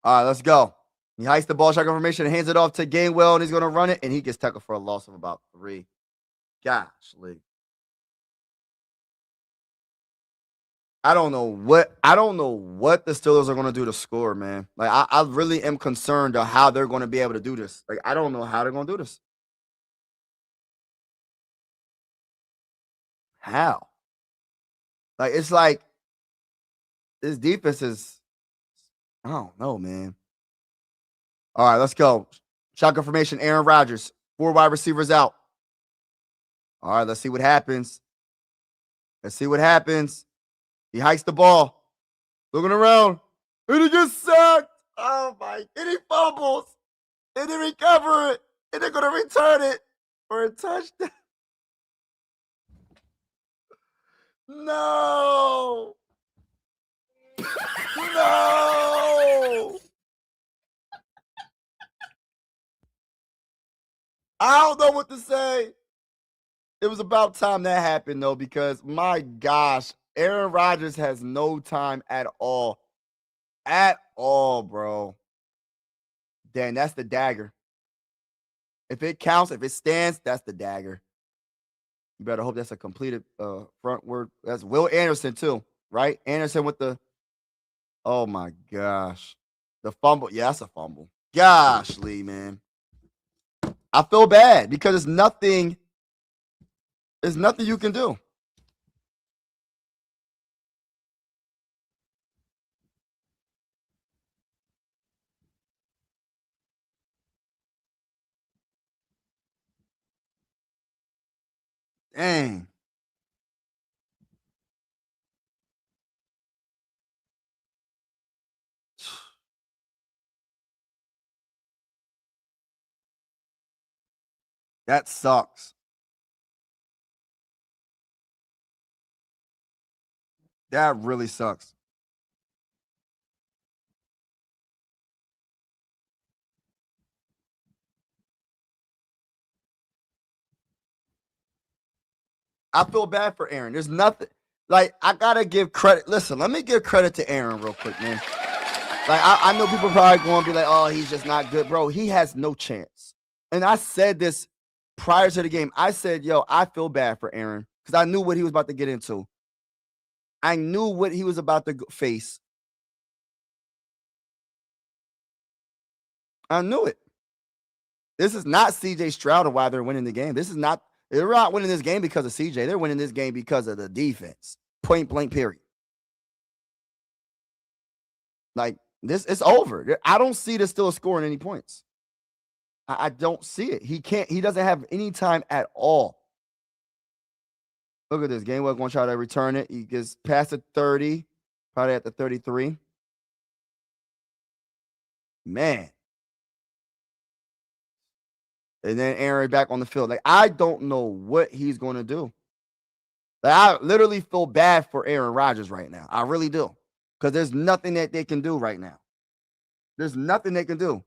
All right, let's go. He hikes the ball, shotgun formation, and hands it off to Gainwell, and he's going to run it, and he gets tackled for a loss of about 3. Gosh, Lee. I don't know what the Steelers are going to do to score, man. Like I really am concerned of how they're going to be able to do this. Like I don't know how they're going to do this. How? It's like this defense is. I don't know, man. All right, let's go. Shotgun formation. Aaron Rodgers, 4 wide receivers out. All right, let's see what happens. Let's see what happens. He hikes the ball, looking around, and he gets sacked. Oh my! And he fumbles, and they recover it, and they're gonna return it for a touchdown. No, no. I don't know what to say. It was about time that happened though, because my gosh, Aaron Rodgers has no time at all. At all, bro. Dang, that's the dagger. If it counts, if it stands, that's the dagger. You better hope that's a completed frontward. That's Will Anderson too, right? Anderson with the. Oh my gosh, the fumble. Yeah, that's a fumble. Gosh, Lee, man, I feel bad because it's nothing. There's nothing you can do. Dang, that sucks. That really sucks. I feel bad for Aaron. There's nothing. Like I gotta give credit. Listen, let me give credit to Aaron real quick, man. Like I know people probably going to be like, "Oh, he's just not good, bro." He has no chance. And I said this prior to the game. I said, "Yo, I feel bad for Aaron because I knew what he was about to get into. I knew what he was about to face. I knew it. This is not CJ Stroud or why they're winning the game. This is not. They're not winning this game because of CJ. They're winning this game because of the defense. Point blank. Period. Like this, it's over. I don't see this still scoring any points. I don't see it. He can't. He doesn't have any time at all. Look at this. Gainwell going to try to return it. He gets past the 30, probably at the 33. Man. And then Aaron back on the field. Like, I don't know what he's going to do. Like, I literally feel bad for Aaron Rodgers right now. I really do. Because there's nothing that they can do right now. There's nothing they can do.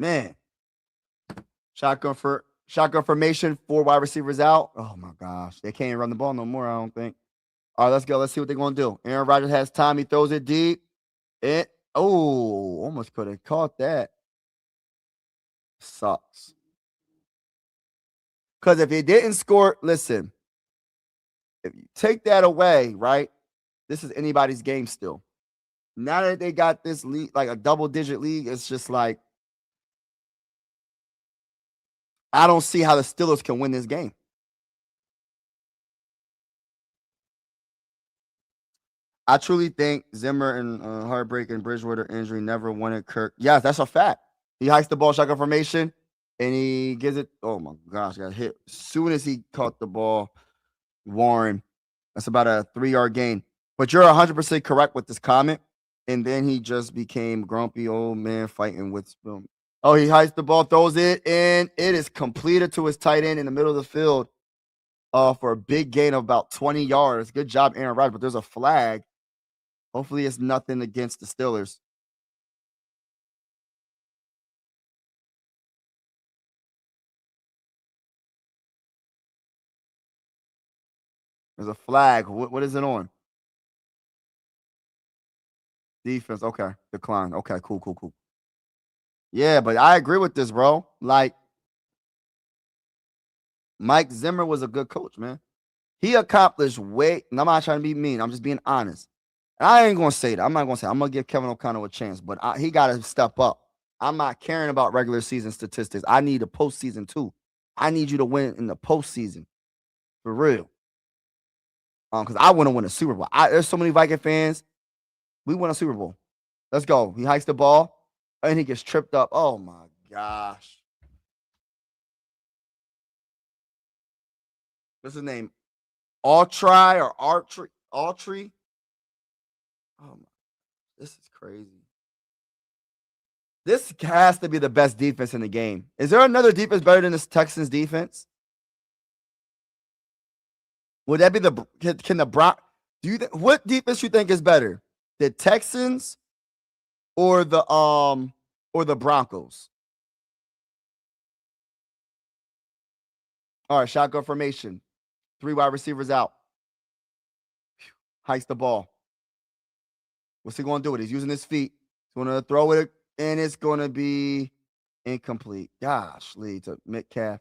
Man, shotgun formation, 4 wide receivers out. Oh my gosh, they can't run the ball no more. I don't think. All right, let's go. Let's see what they're gonna do. Aaron Rodgers has time. He throws it deep. Almost could have caught that. Sucks. Because if he didn't score, listen, if you take that away, right? This is anybody's game still. Now that they got this league, like a double-digit league, it's just like I don't see how the Steelers can win this game. I truly think Zimmer and heartbreak and Bridgewater injury never wanted Kirk. Yes, that's a fact. He hikes the ball, shotgun formation, and he gives it. Oh my gosh, got hit as soon as he caught the ball. Warren, that's about a 3-yard gain. But you're 100% correct with this comment. And then he just became grumpy old man fighting with. Oh, he hikes the ball, throws it, and it is completed to his tight end in the middle of the field for a big gain of about 20 yards. Good job, Aaron Rodgers. But there's a flag. Hopefully, it's nothing against the Steelers. There's a flag. What is it on? Defense. Okay. Decline. Okay. Cool. Yeah, but I agree with this, bro. Like, Mike Zimmer was a good coach, man. He accomplished way. And I'm not trying to be mean. I'm just being honest. And I ain't gonna say that. I'm not gonna say. I'm gonna give Kevin O'Connell a chance, but he got to step up. I'm not caring about regular season statistics. I need a postseason too. I need you to win in the postseason, for real. Because I want to win a Super Bowl. There's so many Viking fans. We win a Super Bowl. Let's go. He hikes the ball and he gets tripped up. Oh my gosh. What's his name? Autry or Artry? Autry? Oh my, this is crazy. This has to be the best defense in the game. Is there another defense better than this Texans defense? Would that be can the do you what defense you think is better? The Texans or the Broncos? All right, shotgun formation. 3 wide receivers out. Hikes the ball. What's he going to do with it? He's using his feet. He's going to throw it, and it's going to be incomplete. Gosh, lead to Metcalf.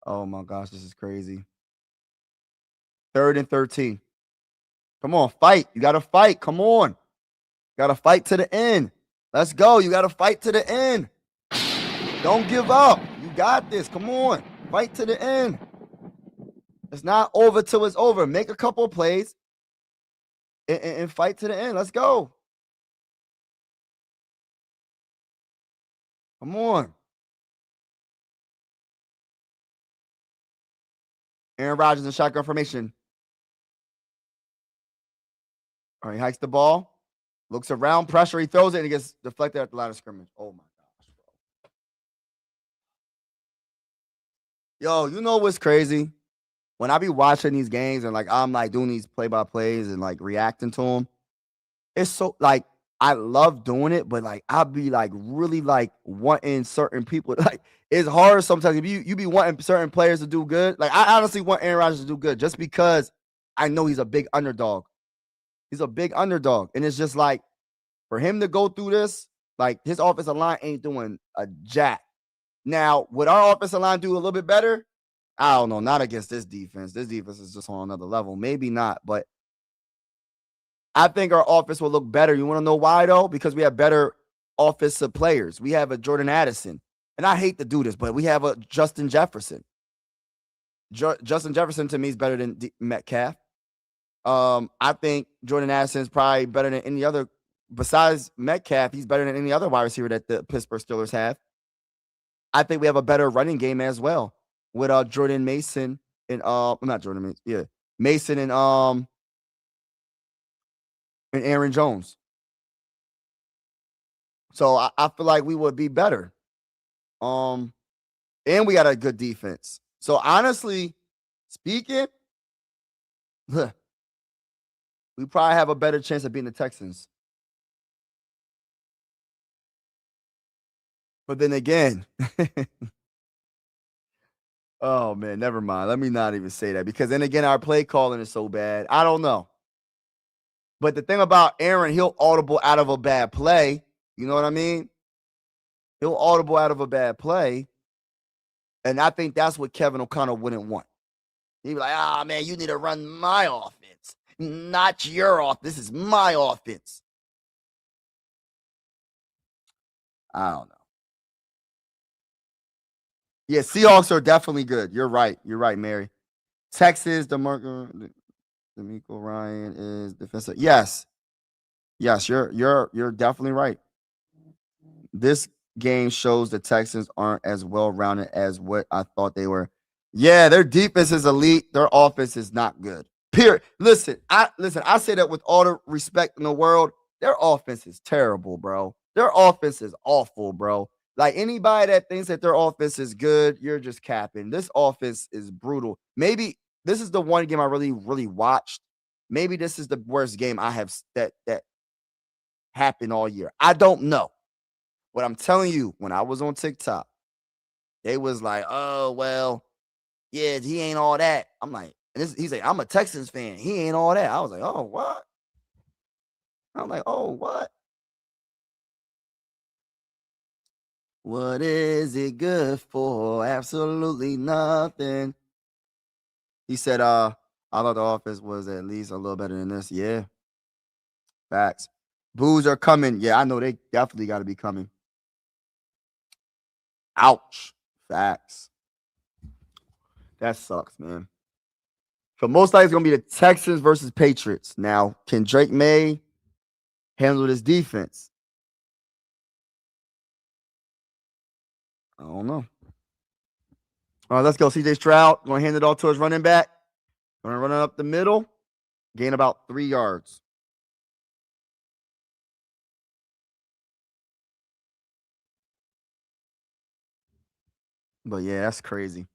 Oh, my gosh, this is crazy. 3rd and 13. Come on, fight. You got to fight. Come on. Got to fight to the end. Let's go. You got to fight to the end. Don't give up. You got this. Come on. Fight to the end. It's not over till it's over. Make a couple of plays and fight to the end. Let's go. Come on. Aaron Rodgers in shotgun formation. All right, he hikes the ball, looks around, pressure, he throws it, and it gets deflected at the line of scrimmage. Oh my gosh, bro. Yo, you know what's crazy? When I be watching these games and like I'm like doing these play-by-plays and like reacting to them, it's so like I love doing it, but like I'll be like really like wanting certain people. Like it's hard sometimes if you be wanting certain players to do good. Like I honestly want Aaron Rodgers to do good just because I know he's a big underdog. He's a big underdog. And it's just like for him to go through this, like his offensive line ain't doing a jack. Now, would our offensive line do a little bit better? I don't know. Not against this defense. This defense is just on another level. Maybe not, but I think our offense will look better. You want to know why, though? Because we have better offensive players. We have a Jordan Addison. And I hate to do this, but we have a Justin Jefferson. Justin Jefferson, to me, is better than Metcalf. I think Jordan Addison is probably better than any other. Besides Metcalf, he's better than any other wide receiver that the Pittsburgh Steelers have. I think we have a better running game as well with Jordan Mason and not Jordan Mason, yeah, Mason and Aaron Jones. So I feel like we would be better. And we got a good defense. So honestly speaking, we probably have a better chance of beating the Texans. But then again, oh man, never mind. Let me not even say that because then again, our play calling is so bad. I don't know. But the thing about Aaron, he'll audible out of a bad play. You know what I mean? He'll audible out of a bad play. And I think that's what Kevin O'Connell wouldn't want. He'd be like, ah, man, you need to run my offense, not your offense. This is my offense. I don't know. Yeah, Seahawks are definitely good. You're right. You're right, Mary. Texas, D'Amico Ryan is defensive. Yes. Yes, you're definitely right. This game shows the Texans aren't as well rounded as what I thought they were. Yeah, their defense is elite. Their offense is not good. Period. I say that with all the respect in the world. Their offense is terrible, bro. Their offense is awful, bro. Like anybody that thinks that their offense is good, you're just capping. This offense is brutal. Maybe this is the one game I really, really watched. Maybe this is the worst game I have that happened all year. I don't know. But I'm telling you, when I was on TikTok, they was like, oh, well, yeah, he ain't all that. I'm like, he's like, I'm a Texans fan. He ain't all that. I was like, oh, what? I'm like, oh, what? What is it good for? Absolutely nothing. He said, I thought the offense was at least a little better than this. Yeah. Facts. Boos are coming. Yeah, I know they definitely got to be coming. Ouch. Facts. That sucks, man. So most likely it's gonna be the Texans versus Patriots. Now, can Drake May handle this defense? I don't know. All right, let's go. CJ Stroud gonna hand it all to his running back. Gonna run it up the middle, gain about 3 yards. But yeah, that's crazy.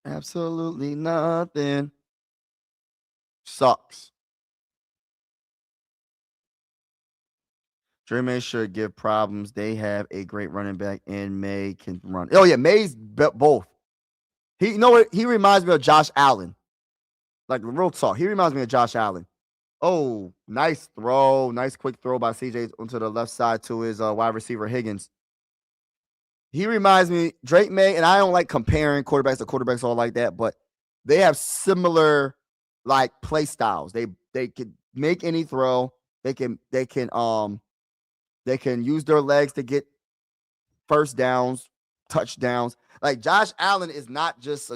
Absolutely nothing. Sucks. Dre May should give problems. They have a great running back, and May can run. Oh yeah, May's both. He, you know what? He reminds me of Josh Allen. Like real talk, he reminds me of Josh Allen. Oh, nice throw. Nice quick throw by CJ onto the left side to his wide receiver Higgins. He reminds me, Drake May, and I don't like comparing quarterbacks to quarterbacks all like that, but they have similar like play styles. They can make any throw. They can use their legs to get first downs, touchdowns. Like Josh Allen is not just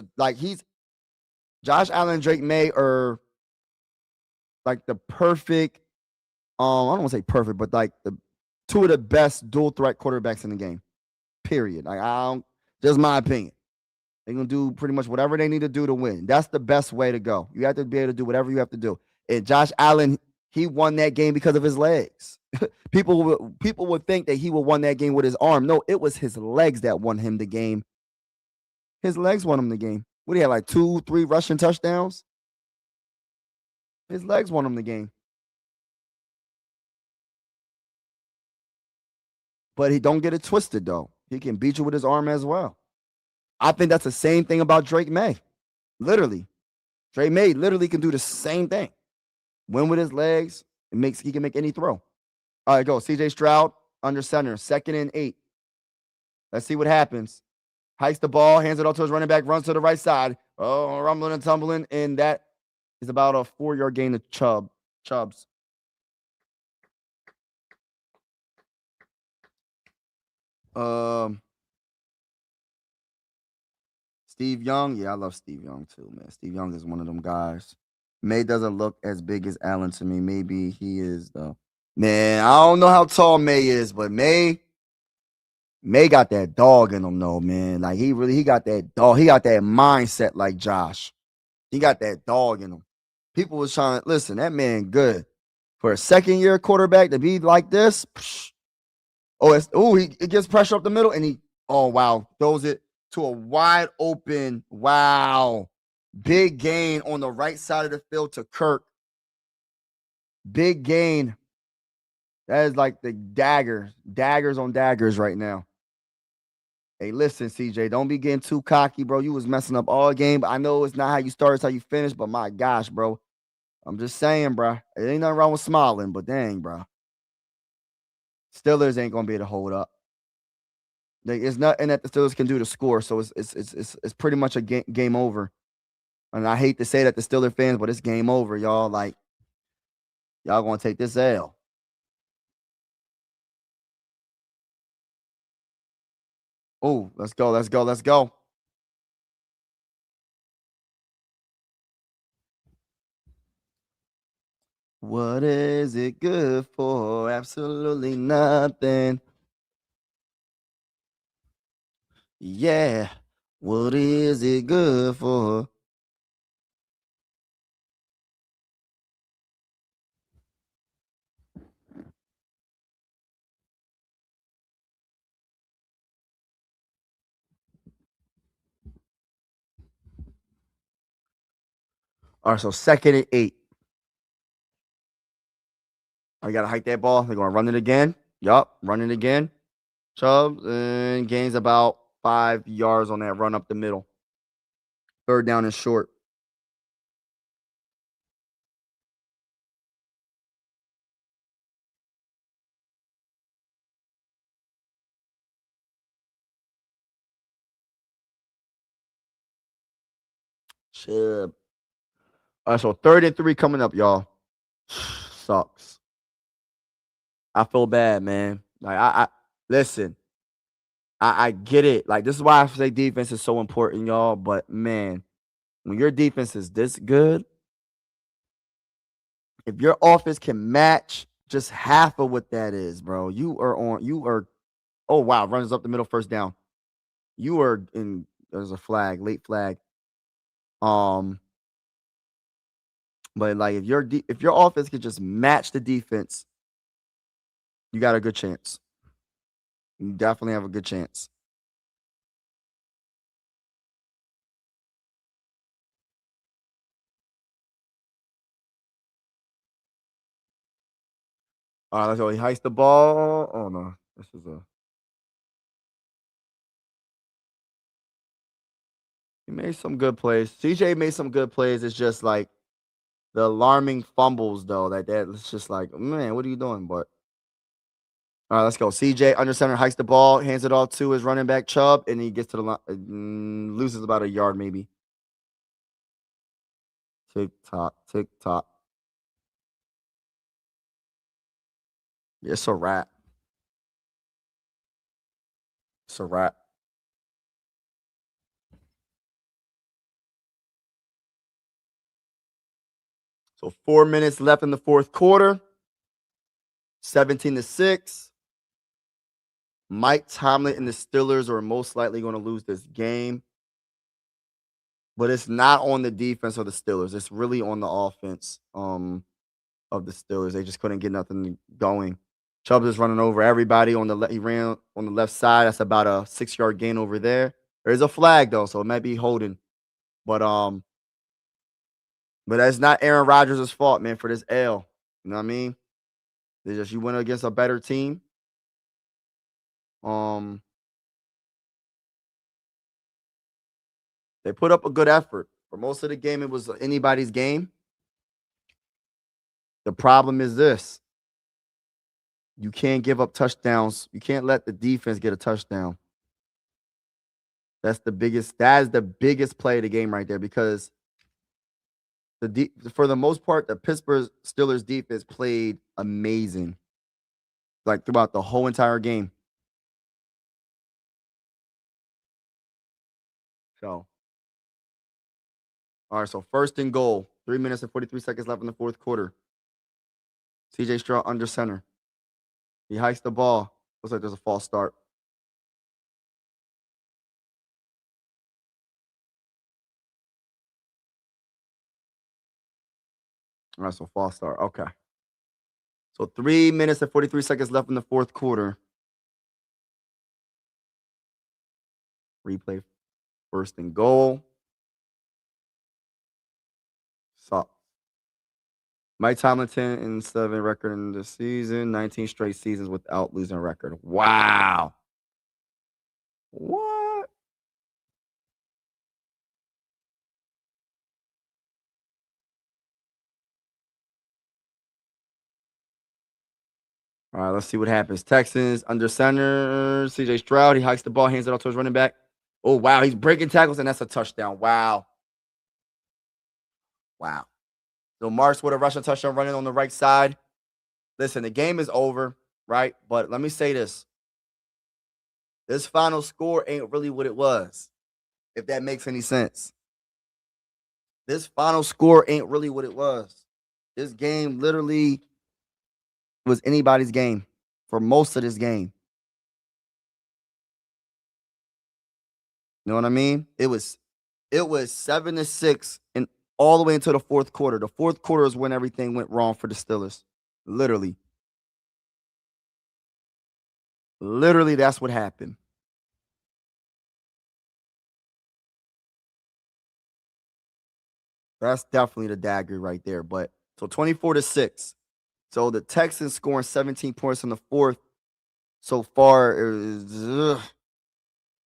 Josh Allen and Drake May are like the perfect I don't want to say perfect, but like the two of the best dual threat quarterbacks in the game. Period. Like I don't, just my opinion. They're gonna do pretty much whatever they need to do to win. That's the best way to go. You have to be able to do whatever you have to do. And Josh Allen, he won that game because of his legs. People would think that he would won that game with his arm. No, it was his legs that won him the game. His legs won him the game. What do you have, like 2, 3 rushing touchdowns? His legs won him the game. But he don't get it twisted though. He can beat you with his arm as well. I think that's the same thing about Drake May. Literally. Drake May literally can do the same thing. Win with his legs. He can make any throw. All right, go. CJ Stroud under center, 2nd and 8. Let's see what happens. Hikes the ball, hands it off to his running back, runs to the right side. Oh, rumbling and tumbling. And that is about a 4-yard gain to Chubbs. Steve Young. Yeah, I love Steve Young too, man. Steve Young is one of them guys. May doesn't look as big as Allen to me. Maybe he is though. Man, I don't know how tall May is, but May got that dog in him though, man. Like he got that dog. He got that mindset like Josh. He got that dog in him. People was trying to listen, that man good. For a 2nd-year quarterback to be like this, he gets pressure up the middle and throws it to a wide open, big gain on the right side of the field to Kirk. Big gain. That is like the daggers on daggers right now. Hey, listen, CJ, don't be getting too cocky, bro. You was messing up all game. I know it's not how you start, it's how you finish, but my gosh, bro. I'm just saying, bro. It ain't nothing wrong with smiling, but dang, bro. Steelers ain't gonna be able to hold up. Like, it's nothing that the Steelers can do to score, so it's pretty much a game over. And I hate to say that to Steeler fans, but it's game over, y'all. Like, y'all gonna take this L. Oh, let's go, let's go, let's go. What is it good for? Absolutely nothing. Yeah. What is it good for? All right, so 2nd and 8. I gotta hike that ball. They're gonna run it again. Yup, run it again. Chubb and gains about 5 yards on that run up the middle. 3rd down and short. Chubb. All right, so 3rd and 3 coming up, y'all. Sucks. I feel bad, man. Like I listen. I get it. Like, this is why I say defense is so important, y'all. But man, when your defense is this good, if your offense can match just half of what that is, bro, you are oh wow, runs up the middle, 1st down. You are in there's a flag, late flag. Um, but like if your offense can just match the defense, you got a good chance. You definitely have a good chance. All right, let's go. He hikes the ball. Oh no, this is a. He made some good plays. CJ made some good plays. It's just like the alarming fumbles though. It's just like, man, what are you doing? But all right, let's go. CJ under center hikes the ball, hands it off to his running back Chubb, and he gets to the line, loses about a yard maybe. Tick tock, tick tock. It's a wrap. It's a wrap. So 4 minutes left in the 4th quarter. 17-6. Mike Tomlin and the Steelers are most likely going to lose this game. But it's not on the defense of the Steelers. It's really on the offense of the Steelers. They just couldn't get nothing going. Chubb is running over everybody on he ran on the left side. That's about a 6-yard gain over there. There's a flag though, so it might be holding. But that's not Aaron Rodgers' fault, man, for this L. You know what I mean? They just you went against a better team. Um, they put up a good effort. For most of the game, it was anybody's game. The problem is this. You can't give up touchdowns. You can't let the defense get a touchdown. That is the biggest play of the game right there because for the most part, the Pittsburgh Steelers defense played amazing. Like throughout the whole entire game. So, all right, so 1st and goal. 3 minutes and 43 seconds left in the 4th quarter. CJ Stroud under center. He hikes the ball. Looks like there's a false start. All right, so false start. Okay. So 3 minutes and 43 seconds left in the 4th quarter. Replay 1st and goal. Suck. Mike Tomlinson in 7 record in the season, 19 straight seasons without losing record. Wow. What? All right, let's see what happens. Texans under center, CJ Stroud. He hikes the ball, hands it off to his running back. Oh, wow. He's breaking tackles, and that's a touchdown. Wow. Wow. So Marks with a rushing touchdown running on the right side. Listen, the game is over, right? But let me say this. This final score ain't really what it was, if that makes any sense. This final score ain't really what it was. This game literally was anybody's game for most of this game. You know what I mean? It was 7-6 and all the way into the fourth quarter. The fourth quarter is when everything went wrong for the Steelers. Literally. Literally, that's what happened. That's definitely the dagger right there. But so 24-6. So the Texans scoring 17 points in the fourth so far is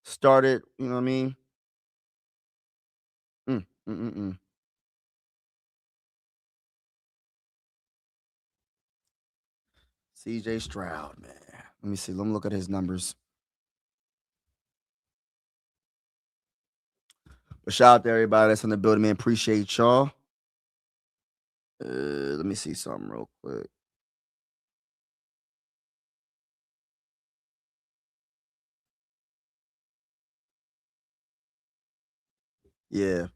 started, you know what I mean? Mm, mm, mm, mm. CJ Stroud, man. Let me see. Let me look at his numbers. But shout out to everybody that's in the building, man. Appreciate y'all. Let me see something real quick. Yeah.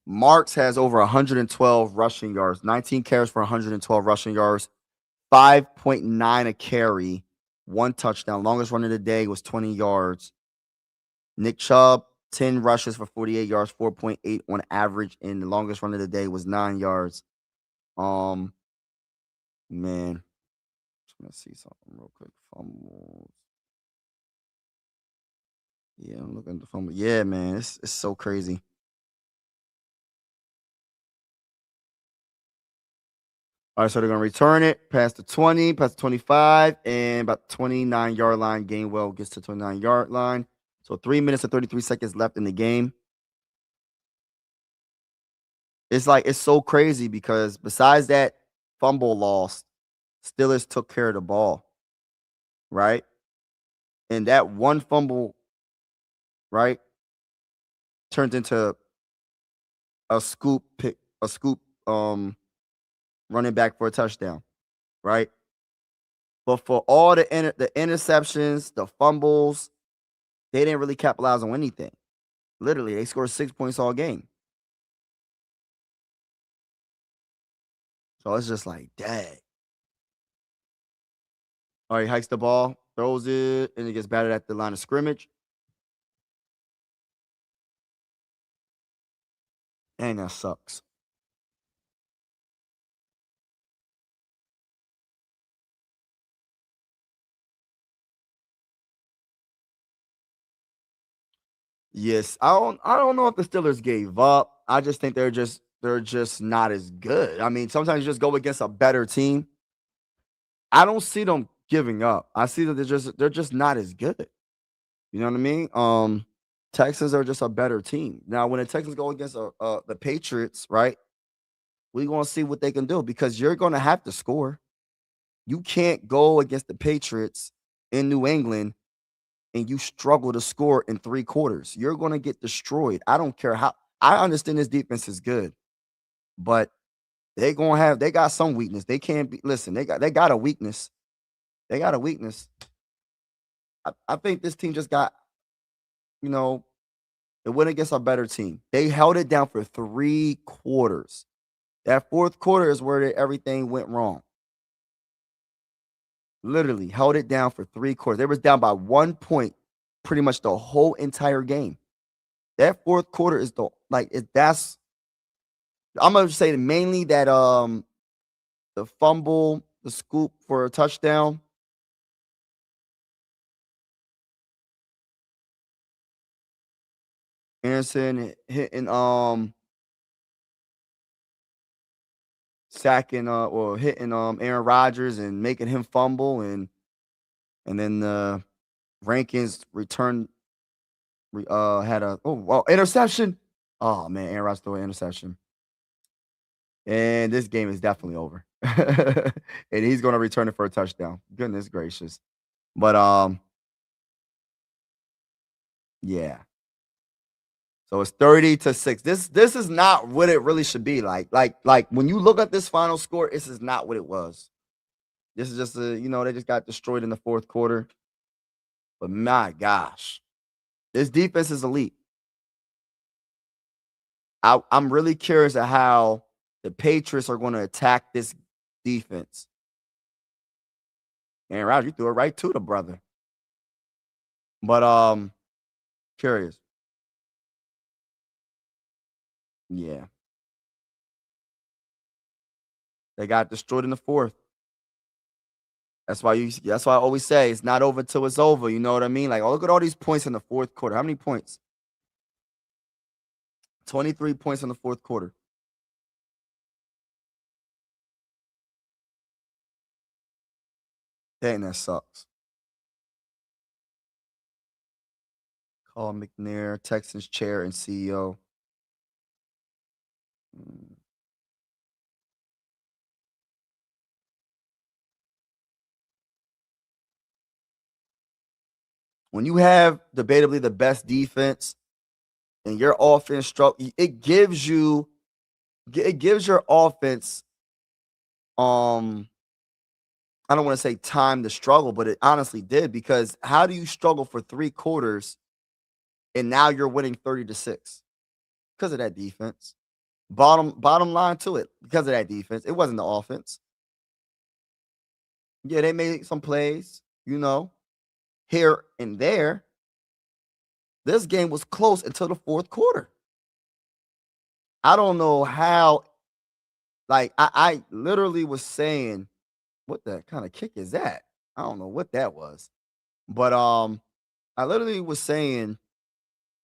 Marks has over 112 rushing yards, 19 carries for 112 rushing yards, 5.9 a carry, one touchdown. Longest run of the day was 20 yards. Nick Chubb, 10 rushes for 48 yards, 4.8 on average, and the longest run of the day was 9 yards. Man, just gonna see something real quick. Fumbles. Yeah, I'm looking at the fumble. Yeah, man, it's so crazy. All right, so they're gonna return it past the 20, past the 25, and about 29-yard line. Gainwell gets to 29-yard line. So 3 minutes and 33 seconds left in the game. It's like it's so crazy because besides that fumble loss, Steelers took care of the ball, right? And that one fumble, right, turned into a scoop pick, a scoop running back for a touchdown, right? But for all the interceptions, the fumbles, they didn't really capitalize on anything. Literally, they scored 6 points all game. So it's just like, dang. All right, hikes the ball, throws it, and it gets batted at the line of scrimmage. And that sucks. Yes, I don't know if the Steelers gave up. I just think they're just not as good. I mean, sometimes you just go against a better team. I don't see them giving up. I see that they're just not as good. You know what I mean? Texans are just a better team. Now, when the Texans go against the Patriots, right? We're gonna see what they can do because you're gonna have to score. You can't go against the Patriots in New England and you struggle to score in 3 quarters. You're gonna get destroyed. I don't care how. I understand this defense is good, but they got some weakness. They can't be. Listen, they got a weakness. They got a weakness. I think this team just got you know it went against a better team. They held it down for 3 quarters. That fourth quarter is where everything went wrong. Literally held it down for 3 quarters. They was down by 1 point pretty much the whole entire game. That fourth quarter is that's I'm gonna say mainly that the fumble, the scoop for a touchdown. Anderson hitting sacking or hitting Aaron Rodgers and making him fumble, and then the Rankins had a interception. Oh man, Aaron Rodgers threw an interception. And this game is definitely over. And he's going to return it for a touchdown. Goodness gracious. But yeah. So it's 30-6. This is not what it really should be like. Like when you look at this final score, this is not what it was. This is just they just got destroyed in the fourth quarter. But my gosh, this defense is elite. I'm really curious at how the Patriots are going to attack this defense. Aaron Rodgers, you threw it right to the brother. But curious. Yeah. They got destroyed in the fourth. That's why I always say it's not over till it's over. You know what I mean? Like, oh, look at all these points in the fourth quarter. How many points? 23 points in the fourth quarter. Dang, that sucks. Call McNair, Texans chair and CEO. Mm. When you have debatably the best defense and your offense it gives your offense I don't want to say time to struggle, but it honestly did, because how do you struggle for 3 quarters and now you're winning 30-6? Because of that defense. Bottom line to it, because of that defense. It wasn't the offense. Yeah, they made some plays, here and there. This game was close until the fourth quarter. I don't know how. Like, I literally was saying, what the kind of kick is that? I don't know what that was. But I literally was saying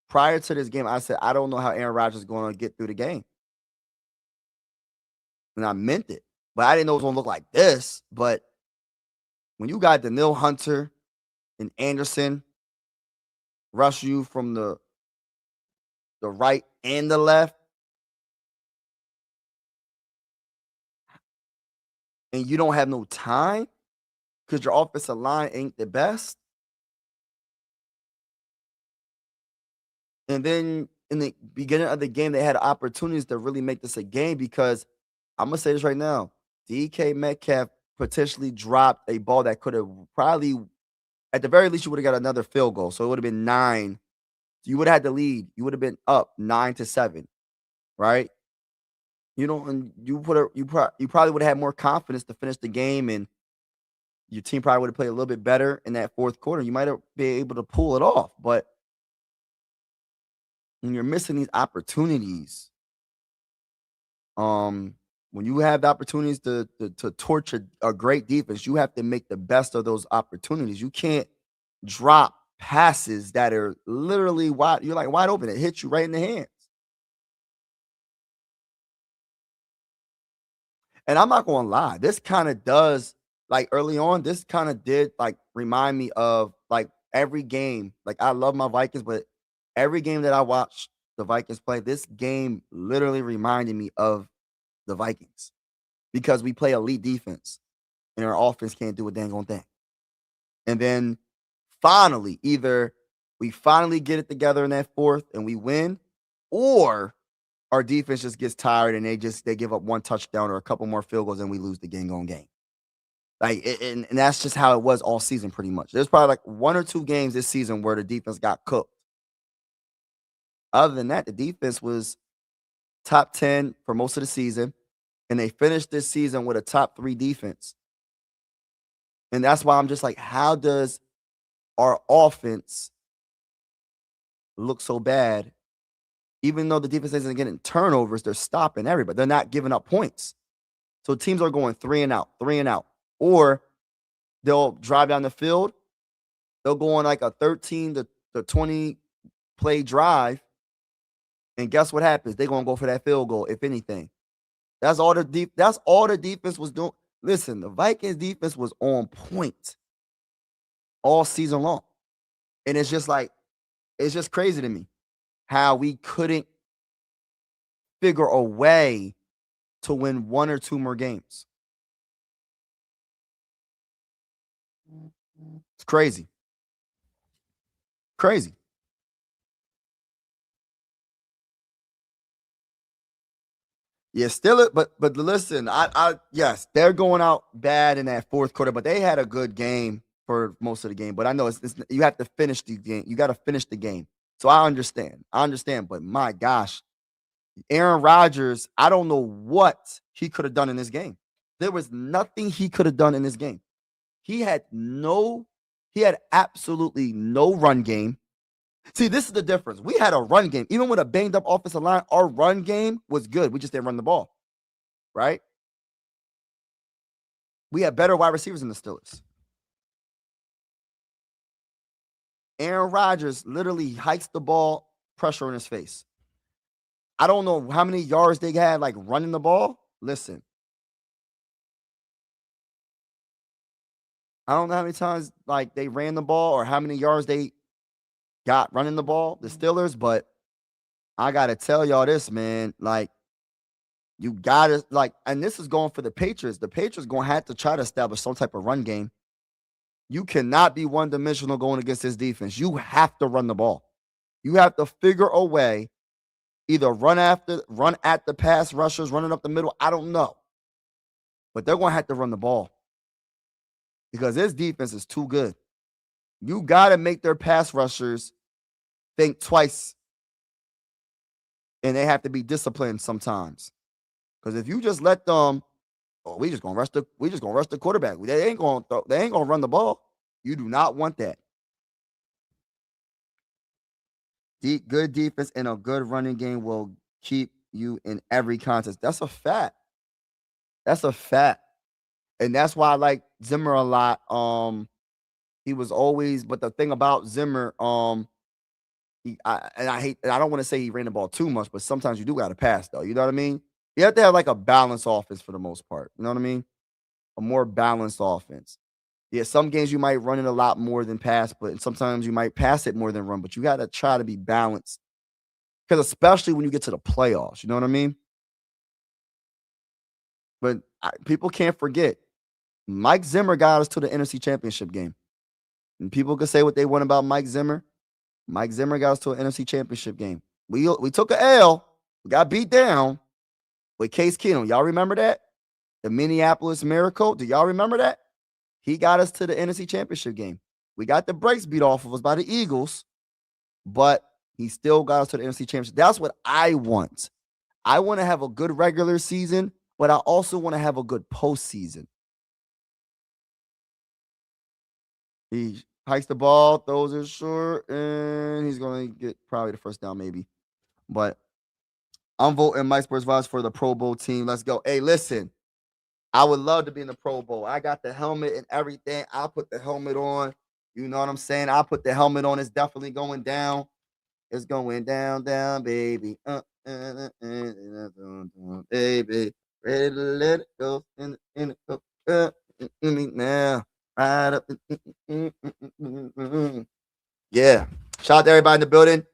prior to this game, I said, I don't know how Aaron Rodgers is going to get through the game. And I meant it. But I didn't know it was going to look like this. But when you got Danielle Hunter and Anderson rush you from the right and the left, and you don't have no time because your offensive line ain't the best. And then in the beginning of the game, they had opportunities to really make this a game, because I'm going to say this right now. DK Metcalf potentially dropped a ball that could have probably, at the very least, you would have got another field goal. So it would have been 9. You would have had the lead. You would have been up 9-7, right? And you probably would have had more confidence to finish the game, and your team probably would have played a little bit better in that fourth quarter. You might have been able to pull it off, but when you're missing these opportunities, when you have the opportunities to torch a great defense, you have to make the best of those opportunities. You can't drop passes that are literally wide. You're like wide open. It hits you right in the hands. And I'm not gonna lie, this kind of does, like, early on, this kind of did, like, remind me of, like, every game. Like, I love my Vikings, but every game that I watched the Vikings play, this game literally reminded me of the Vikings, because we play elite defense and our offense can't do a dang on thing. And then finally, either we finally get it together in that fourth and we win, or our defense just gets tired and they give up one touchdown or a couple more field goals and we lose the game. Like, and that's just how it was all season pretty much. There's probably like 1 or 2 games this season where the defense got cooked. Other than that, the defense was top 10 for most of the season, and they finished this season with a top 3 defense. And that's why I'm just like, how does our offense look so bad? Even though the defense isn't getting turnovers, they're stopping everybody. They're not giving up points. So teams are going 3 and out, 3 and out. Or they'll drive down the field. They'll go on like a 13 to 20 play drive. And guess what happens? They're going to go for that field goal, if anything. That's all the defense was doing. Listen, the Vikings defense was on point all season long. And it's just like, it's just crazy to me how we couldn't figure a way to win one or two more games. It's crazy. Crazy. Yeah, still it, but listen, I yes, they're going out bad in that fourth quarter, but they had a good game for most of the game. But I know it's you have to finish the game. You got to finish the game. So I understand. I understand. But my gosh, Aaron Rodgers, I don't know what he could have done in this game. There was nothing he could have done in this game. He had no, he had absolutely no run game. See, this is the difference. We had a run game. Even with a banged up offensive line, our run game was good. We just didn't run the ball, right? We had better wide receivers than the Steelers. Aaron Rodgers literally hikes the ball, pressure in his face. I don't know how many yards they had like running the ball. Listen, I don't know how many times like they ran the ball or how many yards they got running the ball, the Steelers, but I gotta tell y'all this, man. Like, you gotta like, and this is going for the Patriots. The Patriots gonna have to try to establish some type of run game. You cannot be one-dimensional going against this defense. You have to run the ball. You have to figure a way, either run at the pass rushers, running up the middle. I don't know. But they're gonna have to run the ball because this defense is too good. You gotta make their pass rushers think twice, and they have to be disciplined sometimes. Because if you just let them, oh, we just gonna rush the quarterback. They ain't gonna run the ball. You do not want that. Good defense and a good running game will keep you in every contest. That's a fact. That's a fact. And that's why I like Zimmer a lot. He was always, but the thing about Zimmer, I don't want to say he ran the ball too much, but sometimes you do got to pass though. You know what I mean? You have to have like a balanced offense for the most part. You know what I mean? A more balanced offense. Yeah, some games you might run it a lot more than pass, but sometimes you might pass it more than run. But you got to try to be balanced because especially when you get to the playoffs, you know what I mean? But people can't forget Mike Zimmer got us to the NFC Championship game, and people could say what they want about Mike Zimmer. Mike Zimmer got us to an NFC Championship game. We took a L, we got beat down with Case Keenum. Y'all remember that? The Minneapolis Miracle. Do y'all remember that? He got us to the NFC Championship game. We got the brakes beat off of us by the Eagles, but he still got us to the NFC Championship. That's what I want. I want to have a good regular season, but I also want to have a good postseason. He hikes the ball, throws it short, and he's going to get probably the first down, maybe. But I'm voting Mike Spurs Vibes for the Pro Bowl team. Let's go. Hey, listen, I would love to be in the Pro Bowl. I got the helmet and everything. I'll put the helmet on. You know what I'm saying? I'll put the helmet on. It's definitely going down. It's going down, down, baby. Baby. Ready to let it go. In me now. Right up. Yeah. Shout out to everybody in the building.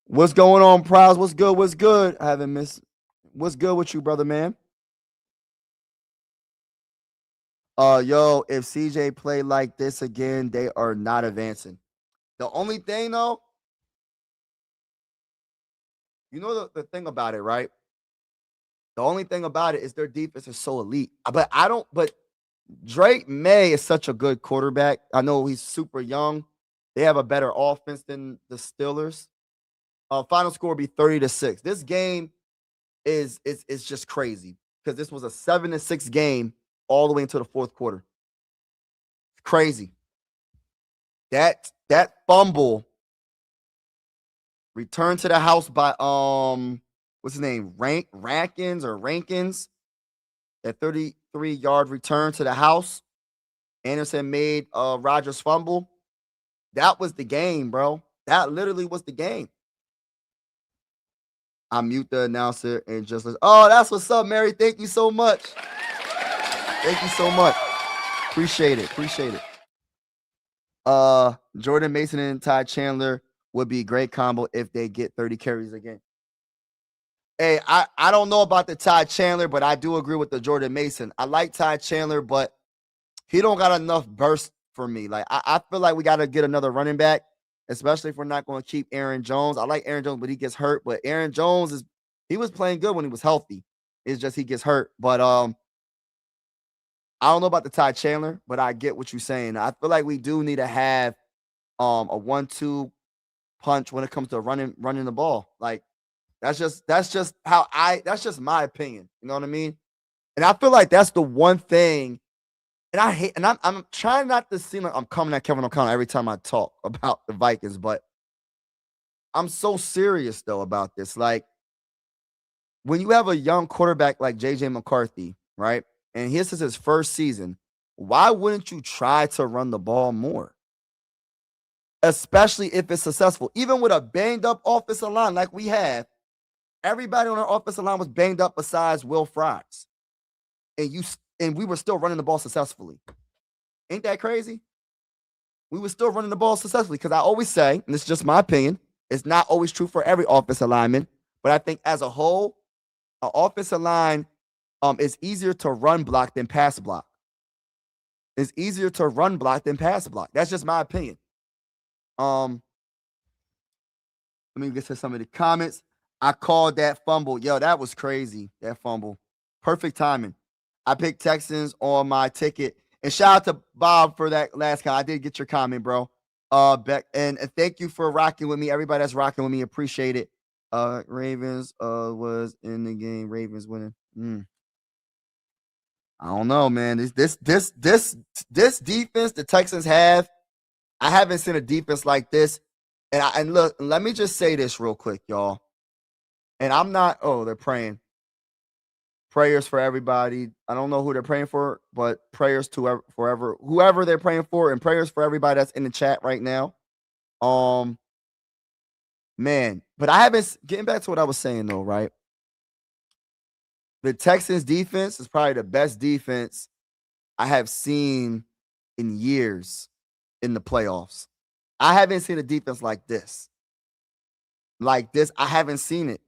What's going on, Prize? What's good? What's good? I haven't missed. What's good with you, brother, man? Yo, if CJ play like this again, they are not advancing. The only thing though, you know the thing about it, right? The only thing about it is their defense is so elite. But Drake May is such a good quarterback. I know he's super young. They have a better offense than the Steelers. Final score will be 30-6. This game is just crazy because this was a 7-6 game all the way into the fourth quarter. Crazy. That fumble returned to the house by what's his name? Rankins. That 33-yard return to the house. Anderson made Rodgers fumble. That was the game, bro. That literally was the game. I mute the announcer and just listen. Oh, that's what's up, Mary. Thank you so much. Thank you so much. Appreciate it. Appreciate it. Jordan Mason and Ty Chandler would be a great combo if they get 30 carries again. Hey, I don't know about the Ty Chandler, but I do agree with the Jordan Mason. I like Ty Chandler, but he don't got enough burst for me. Like I feel like we got to get another running back, especially if we're not going to keep Aaron Jones. I like Aaron Jones, but he gets hurt. But Aaron Jones he was playing good when he was healthy. It's just he gets hurt. But I don't know about the Ty Chandler, but I get what you're saying. I feel like we do need to have a 1-2 punch when it comes to running the ball. Like that's just that's just my opinion. You know what I mean? And I feel like that's the one thing. And I hate, and I'm trying not to seem like I'm coming at Kevin O'Connell every time I talk about the Vikings, but I'm so serious though about this. Like when you have a young quarterback like JJ McCarthy, right? And this is his first season, why wouldn't you try to run the ball more? Especially if it's successful. Even with a banged up offensive line like we have, everybody on our offensive line was banged up besides Will Fries. And we were still running the ball successfully. Ain't that crazy? We were still running the ball successfully because I always say, and this is just my opinion, it's not always true for every offensive lineman, but I think as a whole, an offensive line is easier to run block than pass block. It's easier to run block than pass block. That's just my opinion. Let me get to some of the comments. I called that fumble. Yo, that was crazy. That fumble. Perfect timing. I picked Texans on my ticket. And shout out to Bob for that last comment. I did get your comment, bro. Beck, and thank you for rocking with me. Everybody that's rocking with me, appreciate it. Ravens was in the game. Ravens winning. I don't know, man. This defense the Texans have. I haven't seen a defense like this. And look, let me just say this real quick, y'all. And I'm not. Oh, they're praying. Prayers for everybody. I don't know who they're praying for, but prayers to whoever they're praying for, and prayers for everybody that's in the chat right now. Man, but I haven't getting back to what I was saying though, right? The Texans defense is probably the best defense I have seen in years in the playoffs. I haven't seen a defense like this. Like this, I haven't seen it.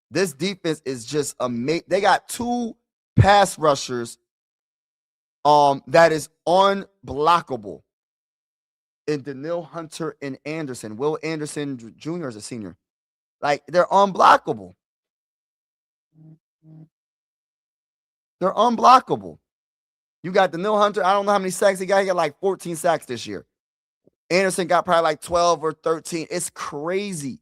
This defense is just amazing. They got two pass rushers that is unblockable in Daniil Hunter and Anderson. Will Anderson Jr. is a senior. Like they're unblockable. They're unblockable. You got Daniil Hunter. I don't know how many sacks he got. He got like 14 sacks this year. Anderson got probably like 12 or 13. It's crazy.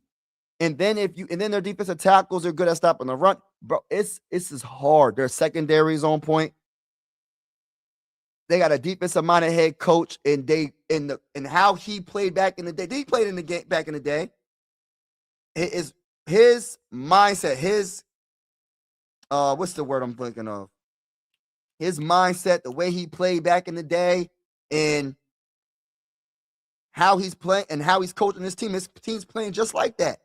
And then their defensive tackles are good at stopping the run. Bro, it's just hard. Their secondary is on point. They got a defensive-minded head coach, and how he played back in the day. He played in the game back in the day. His mindset, what's the word I'm thinking of? His mindset, the way he played back in the day, and how he's playing and how he's coaching his team. His team's playing just like that.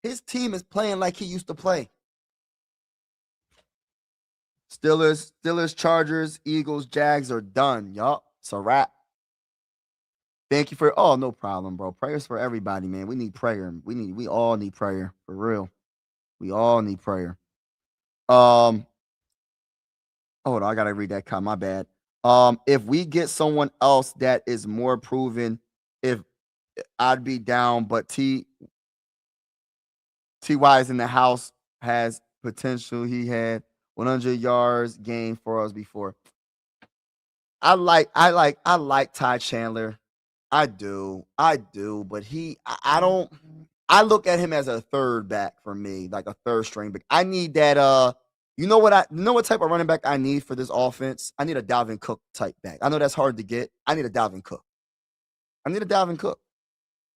His team is playing like he used to play. Steelers, Chargers, Eagles, Jags are done. Yup. It's a wrap. Thank you for no problem, bro. Prayers for everybody, man. We need prayer. We all need prayer. For real. We all need prayer. Hold on, I gotta read that comment. My bad. If we get someone else that is more proven, if I'd be down, but TY is in the house, has potential. He had 100 yards game for us before. I like Ty Chandler. I do, but I don't. I look at him as a third back for me, like a third string back. I need that. You know what type of running back I need for this offense? I need a Dalvin Cook type back. I know that's hard to get. I need a Dalvin Cook.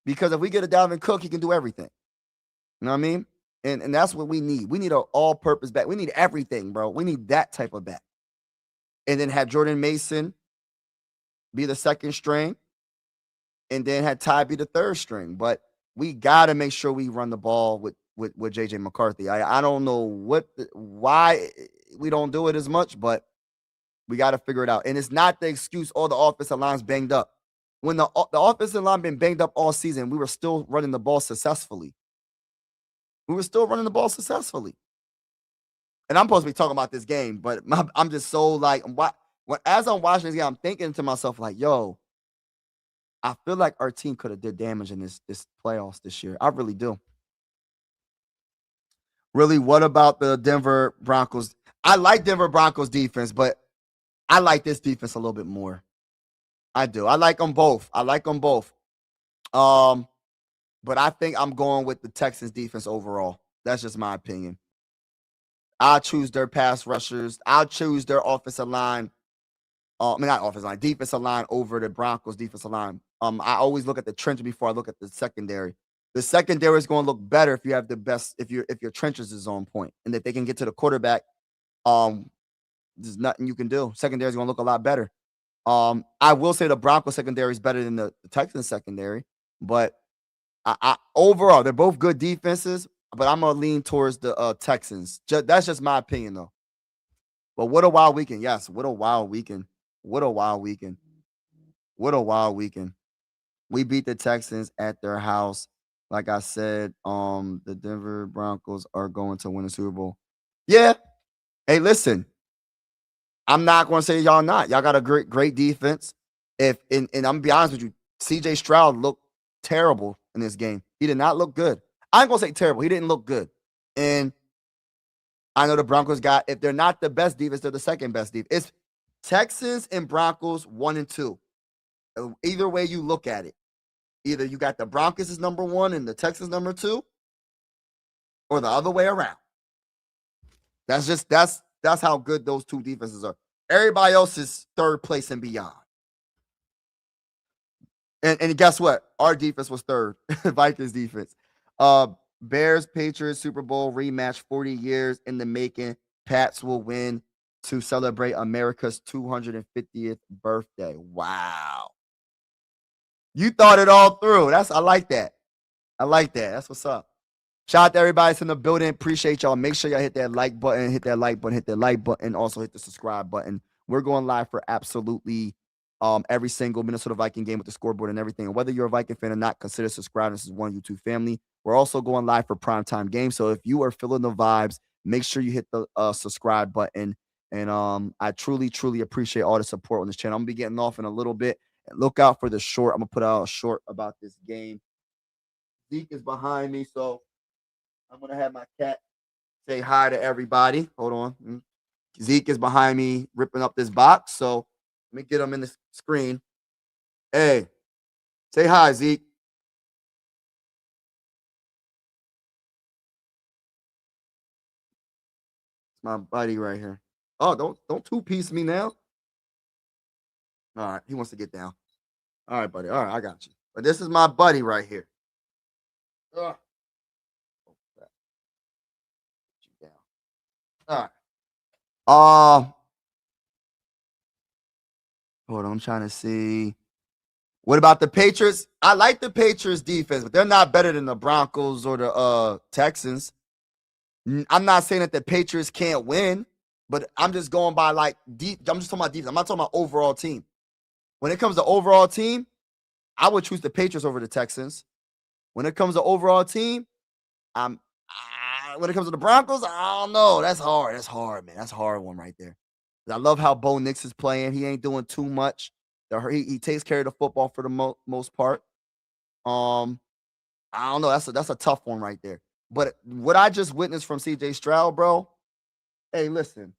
Because if we get a Dalvin Cook, he can do everything. You know what I mean? And that's what we need. We need an all-purpose back. We need everything, bro. We need that type of back. And then have Jordan Mason be the second string, and then have Ty be the third string. But we got to make sure we run the ball with with JJ McCarthy. I don't know why we don't do it as much, but we got to figure it out. And it's not the excuse all the offensive line's banged up. When the offensive line been banged up all season, we were still running the ball successfully. We were still running the ball successfully. And I'm supposed to be talking about this game, but I'm just so like, as I'm watching this game, I'm thinking to myself like, yo, I feel like our team could have did damage in this playoffs this year. I really do. Really, what about the Denver Broncos? I like Denver Broncos defense, but I like this defense a little bit more. I do. I like them both. I like them both. Um, but I think I'm going with the Texans defense overall. That's just my opinion. I'll choose their pass rushers. I'll choose their offensive line. Not offensive line, defensive line over the Broncos defensive line. I always look at the trench before I look at the secondary. The secondary is going to look better if you have the best, if your trenches is on point, and if they can get to the quarterback. Um, there's nothing you can do. Secondary is going to look a lot better. I will say the Broncos secondary is better than the Texans secondary, but overall they're both good defenses. But I'm gonna lean towards the Texans. That's just my opinion, though. But what a wild weekend! Yes, what a wild weekend! What a wild weekend! What a wild weekend! We beat the Texans at their house. Like I said, the Denver Broncos are going to win the Super Bowl. Yeah. Hey, listen, I'm not going to say y'all not. Y'all got a great defense. And I'm gonna be honest with you, CJ Stroud looked terrible in this game. He did not look good. I ain't gonna say terrible. He didn't look good. And I know the Broncos got, if they're not the best defense, they're the second best defense. It's Texans and Broncos 1 and 2. Either way you look at it. Either you got the Broncos as number 1 and the Texans number 2, or the other way around. That's how good those two defenses are. Everybody else is third place and beyond. And guess what? Our defense was third. Vikings defense. Bears Patriots Super Bowl rematch, 40 years in the making. Pats will win to celebrate America's 250th birthday. Wow. You thought it all through. I like that. I like that. That's what's up. Shout out to everybody that's in the building. Appreciate y'all. Make sure y'all hit that like button, hit that like button, hit that like button, also hit the subscribe button. We're going live for absolutely every single Minnesota Viking game with the scoreboard and everything. And whether you're a Viking fan or not, consider subscribing. This is one YouTube family. We're also going live for primetime games. So if you are feeling the vibes, make sure you hit the subscribe button. And I truly, truly appreciate all the support on this channel. I'm gonna be getting off in a little bit. Look out for the short. I'm gonna put out a short about this game. Zeke is behind me, so I'm gonna have my cat say hi to everybody. Hold on. Zeke is behind me ripping up this box. So let me get him in the screen. Hey, say hi, Zeke. It's my buddy right here. Oh, don't two-piece me now. All right, he wants to get down. All right, buddy. All right, I got you. But this is my buddy right here. Ugh. Get you down. All right. Hold on, I'm trying to see. What about the Patriots? I like the Patriots defense, but they're not better than the Broncos or the Texans. I'm not saying that the Patriots can't win, but I'm just going by like deep. I'm just talking about defense. I'm not talking about overall team. When it comes to overall team, I would choose the Patriots over the Texans. When it comes to overall team, when it comes to the Broncos, I don't know. That's hard. That's hard, man. That's a hard one right there. I love how Bo Nix is playing. He ain't doing too much. He takes care of the football for the most part. I don't know. That's a tough one right there. But what I just witnessed from CJ Stroud, bro. Hey, listen.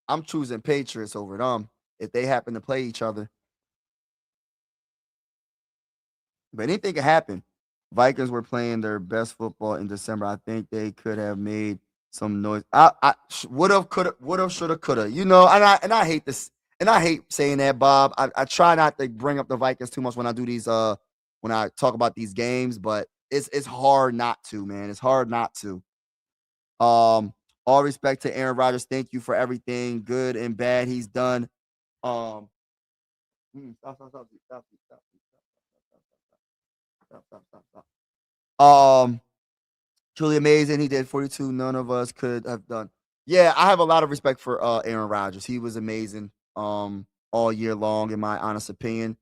I'm choosing Patriots over them if they happen to play each other. But anything can happen. Vikings were playing their best football in December. I think they could have made some noise. I would have, could have, should have, could have. You know, and I hate this, and I hate saying that, Bob. I try not to bring up the Vikings too much when I do these when I talk about these games, but it's hard not to, man. It's hard not to. All respect to Aaron Rodgers. Thank you for everything, good and bad he's done. Stop, stop, stop, stop, stop, stop, stop, stop, stop, stop. Truly amazing. He did 42. None of us could have done. Yeah, I have a lot of respect for Aaron Rodgers. He was amazing all year long, in my honest opinion.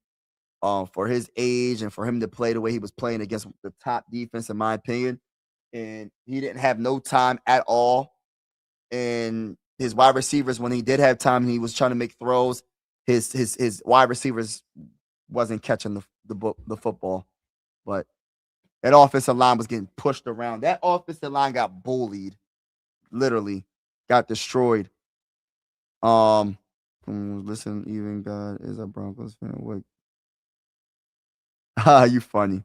For his age and for him to play the way he was playing against the top defense, in my opinion. And he didn't have no time at all. And his wide receivers, when he did have time, he was trying to make throws. His wide receivers wasn't catching the football, but that offensive line was getting pushed around. That offensive line got bullied, literally, got destroyed. Listen, even God is a Broncos fan. What? Ah, you funny.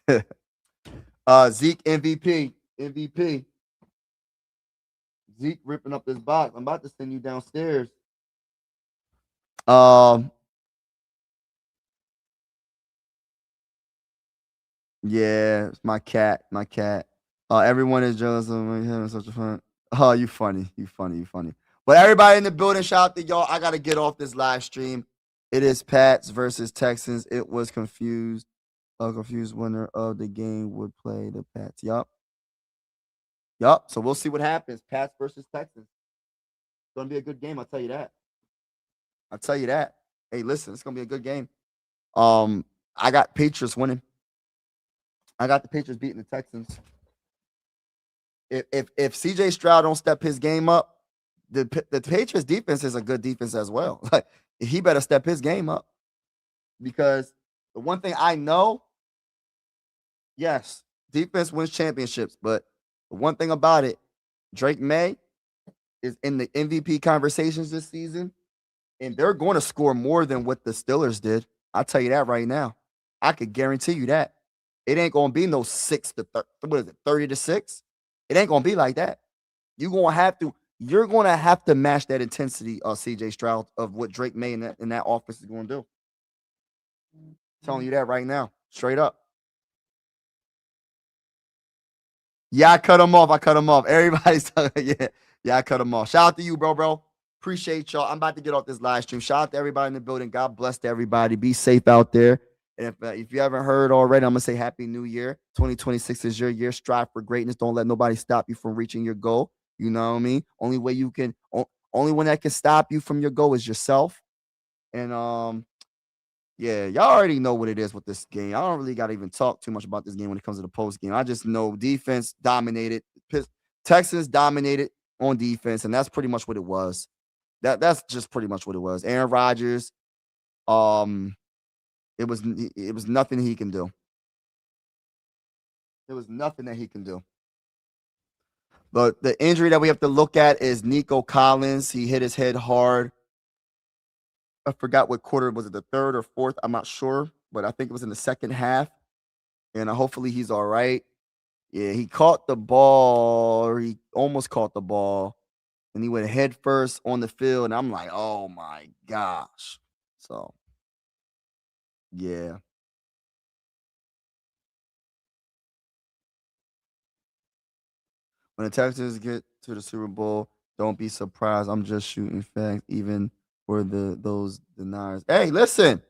Zeke MVP. Zeke ripping up this box. I'm about to send you downstairs. Yeah, it's my cat. My cat. Everyone is jealous of me having such a fun. Oh, you funny. You funny. You funny. But everybody in the building, shout out to y'all. I gotta get off this live stream. It is Pats versus Texans. It was confused. A confused winner of the game would play the Pats. Yup. Yup. So we'll see what happens. Pats versus Texans. It's gonna be a good game. I'll tell you that. I'll tell you that. Hey, listen, it's gonna be a good game. I got Patriots winning. I got the Patriots beating the Texans. If CJ Stroud don't step his game up, the Patriots defense is a good defense as well. Like he better step his game up because the one thing I know, yes, defense wins championships, but the one thing about it, Drake May is in the MVP conversations this season, and they're going to score more than what the Steelers did. I'll tell you that right now. I could guarantee you that. It ain't gonna be no 30-6. It ain't gonna be like that. You're gonna have to match that intensity of CJ Stroud of what Drake May in that offense is gonna do. Telling you that right now, straight up. Yeah, I cut him off. Everybody's telling yeah, I cut him off. Shout out to you, bro. Appreciate y'all. I'm about to get off this live stream. Shout out to everybody in the building. God bless to everybody. Be safe out there. And if you haven't heard already, I'm gonna say Happy New Year. 2026 is your year. Strive for greatness. Don't let nobody stop you from reaching your goal. You know what I mean? Only one that can stop you from your goal is yourself. And yeah, y'all already know what it is with this game. I don't really got to even talk too much about this game when it comes to the post game. I just know defense dominated. Texans dominated on defense, and that's pretty much what it was. That's just pretty much what it was. Aaron Rodgers, it was nothing he can do. There was nothing that he can do. But the injury that we have to look at is Nico Collins. He hit his head hard. I forgot what quarter was it, the third or fourth? I'm not sure, but I think it was in the second half. And hopefully he's all right. Yeah, he caught the ball, or he almost caught the ball, and he went head first on the field. And I'm like, oh my gosh. So, yeah. When the Texans get to the Super Bowl, don't be surprised. I'm just shooting facts, even for those deniers. Hey, listen,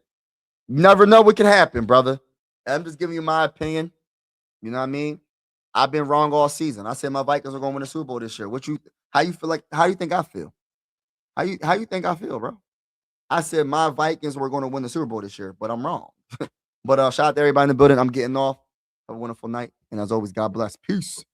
you never know what can happen, brother. I'm just giving you my opinion. You know what I mean? I've been wrong all season. I said my Vikings are going to win the Super Bowl this year. How you feel like? How you think I feel? How you think I feel, bro? I said my Vikings were going to win the Super Bowl this year, but I'm wrong. But shout out to everybody in the building. I'm getting off. Have a wonderful night, and as always, God bless. Peace.